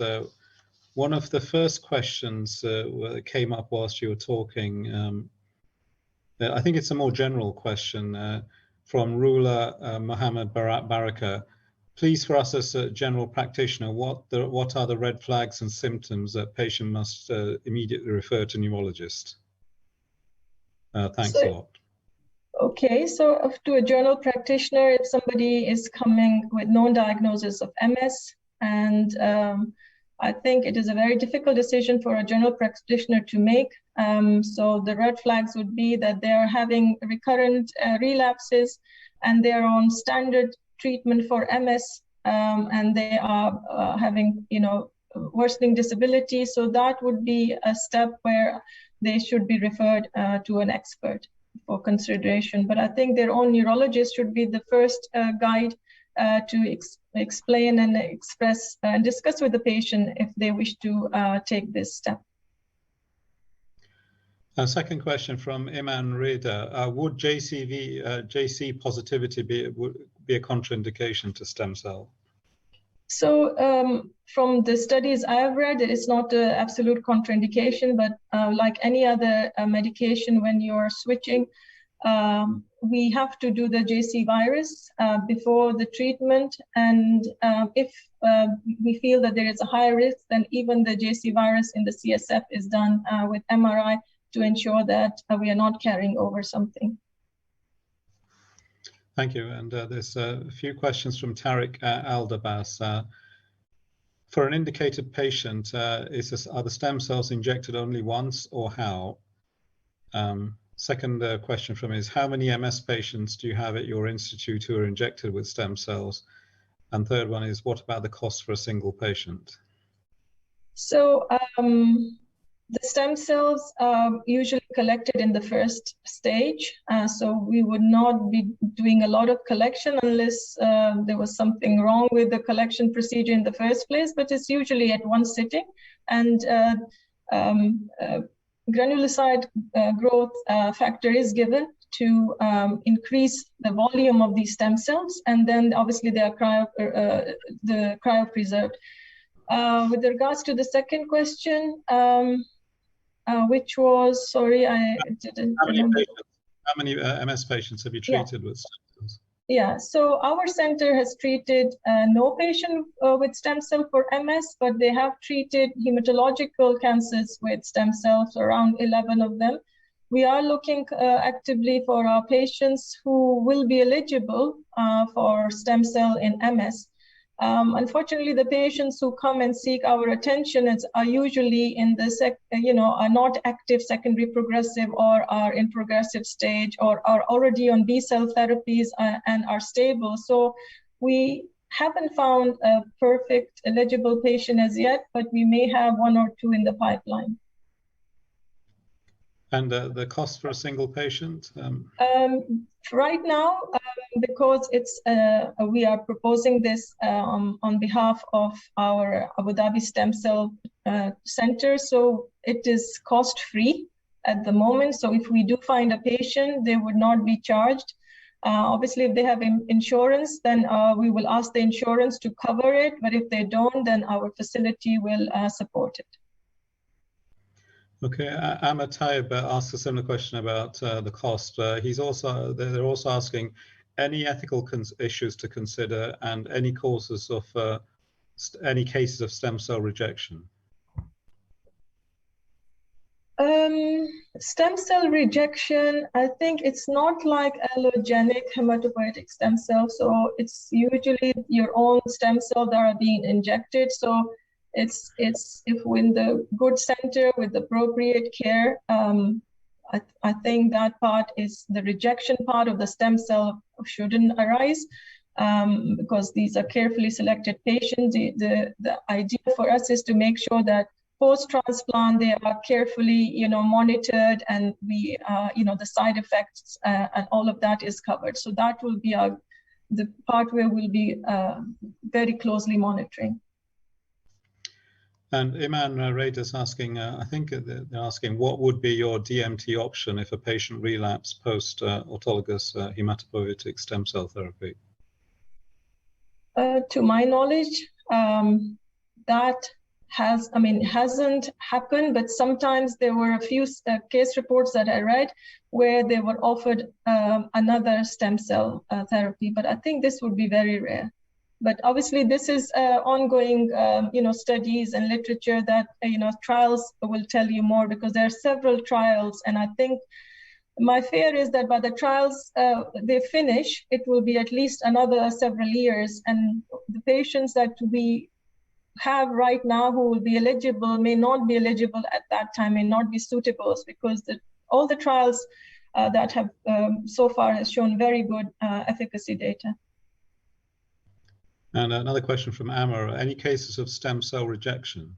[SPEAKER 2] One of the first questions that came up whilst you were talking, I think it's a more general question from Rula Mohammed Baraka. Please, for us as a general practitioner, what are the red flags and symptoms that patient must immediately refer to neurologist? Thanks a lot.
[SPEAKER 9] Okay, so to a general practitioner, if somebody is coming with known diagnosis of MS, and I think it is a very difficult decision for a general practitioner to make. So the red flags would be that they are having recurrent relapses, and they are on standard treatment for MS, and they are having, worsening disability. So that would be a step where they should be referred to an expert for consideration. But I think their own neurologist should be the first guide to explain and express and discuss with the patient if they wish to take this step.
[SPEAKER 2] Second question from Iman Reda. Would JC positivity be a contraindication to stem cell?
[SPEAKER 9] So from the studies I have read, it's not an absolute contraindication, but like any other medication, when you're switching, we have to do the JC virus before the treatment. And if we feel that there is a higher risk, then even the JC virus in the CSF is done with MRI to ensure that we are not carrying over something.
[SPEAKER 2] Thank you. And there's a few questions from Tariq Aldabas. For an indicated patient, are the stem cells injected only once or how? Second question from is, how many MS patients do you have at your institute who are injected with stem cells? And third one is, what about the cost for a single patient?
[SPEAKER 9] So the stem cells are usually collected in the first stage. So we would not be doing a lot of collection unless there was something wrong with the collection procedure in the first place, but it's usually at one sitting. And granulocyte growth factor is given to increase the volume of these stem cells. And then obviously they are cryopreserved. With regards to the second question, which was, sorry, I didn't remember.
[SPEAKER 2] How many MS patients have you treated with stem cells?
[SPEAKER 9] Yeah, so our center has treated no patient with stem cell for MS, but they have treated hematological cancers with stem cells, around 11 of them. We are looking actively for our patients who will be eligible for stem cell in MS. Unfortunately, the patients who come and seek our attention are usually in the are not active secondary progressive or are in progressive stage or are already on B-cell therapies and are stable. So we haven't found a perfect eligible patient as yet, but we may have one or two in the pipeline.
[SPEAKER 2] And the cost for a single patient?
[SPEAKER 9] Right now, because it's we are proposing this on behalf of our Abu Dhabi Stem Cell Center, so it is cost-free at the moment. So if we do find a patient, they would not be charged. Obviously, if they have insurance, then we will ask the insurance to cover it. But if they don't, then our facility will support it.
[SPEAKER 2] Okay, Ahmed Taib asked a similar question about the cost. They're also asking any ethical issues to consider and any causes of any cases of stem cell rejection.
[SPEAKER 9] Stem cell rejection, I think it's not like allogenic hematopoietic stem cell. So it's usually your own stem cells that are being injected. So it's if we're in the good center with appropriate care, I think that part is the rejection part of the stem cell shouldn't arise because these are carefully selected patients. The idea for us is to make sure that post-transplant they are carefully monitored and we the side effects and all of that is covered. So that will be the part where we'll be very closely monitoring.
[SPEAKER 2] And Iman Raida's asking, I think they're asking, what would be your DMT option if a patient relapsed post autologous hematopoietic stem cell therapy?
[SPEAKER 9] To my knowledge, that hasn't happened, but sometimes there were a few case reports that I read where they were offered another stem cell therapy, but I think this would be very rare. But obviously this is ongoing, studies and literature that, trials will tell you more, because there are several trials. And I think my fear is that by the trials they finish, it will be at least another several years. And the patients that we have right now who will be eligible may not be eligible at that time, may not be suitable, because all the trials that have so far has shown very good efficacy data.
[SPEAKER 2] And another question from Amar, any cases of stem cell rejection?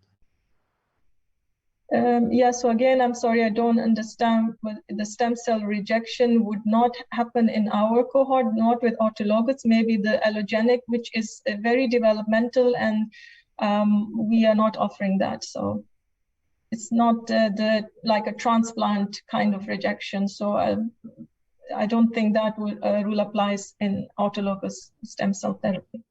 [SPEAKER 9] Yeah, so again, I'm sorry, I don't understand. But the stem cell rejection would not happen in our cohort, not with autologous, maybe the allogenic, which is very developmental, and we are not offering that. So it's not like a transplant kind of rejection. So I don't think that rule applies in autologous stem cell therapy.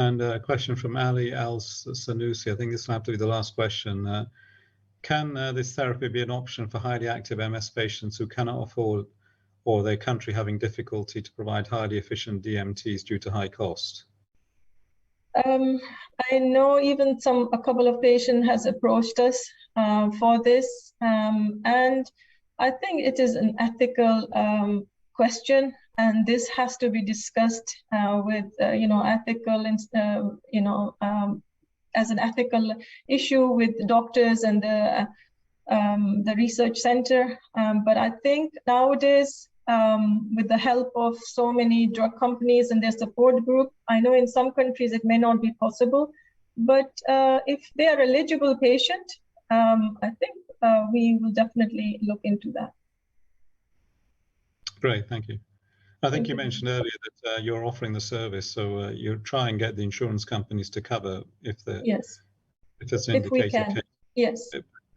[SPEAKER 2] And a question from Ali Al-Sanusi, I think this will have to be the last question. Can this therapy be an option for highly active MS patients who cannot afford, or their country having difficulty to provide highly efficient DMTs due to high cost?
[SPEAKER 9] I know even a couple of patients has approached us for this, and I think it is an ethical question, and this has to be discussed with ethical, as an ethical issue with doctors and the research center. But I think nowadays, with the help of so many drug companies and their support group, I know in some countries it may not be possible, but if they are eligible patient, I think we will definitely look into that.
[SPEAKER 2] Great, thank you. I think you mentioned earlier that you're offering the service, so you try and get the insurance companies to cover if
[SPEAKER 9] yes,
[SPEAKER 2] if it's an
[SPEAKER 9] if we
[SPEAKER 2] indicated
[SPEAKER 9] can.
[SPEAKER 2] case.
[SPEAKER 9] Yes.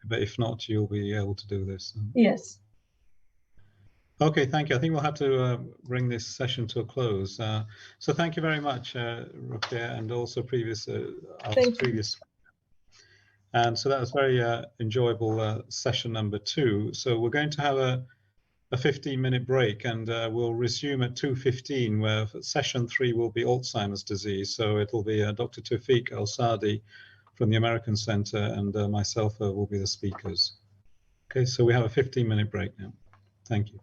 [SPEAKER 2] But if not, you'll be able to do this.
[SPEAKER 9] Yes.
[SPEAKER 2] Okay, thank you. I think we'll have to bring this session to a close. So thank you very much, Ruqya, and also previous. And so that was very enjoyable session number 2. So we're going to have a 15-minute break, and we'll resume at 2:15, where session 3 will be Alzheimer's disease. So it'll be Dr. Tawfiq Al-Saadi from the American Center, and myself will be the speakers. Okay, so we have a 15-minute break now. Thank you.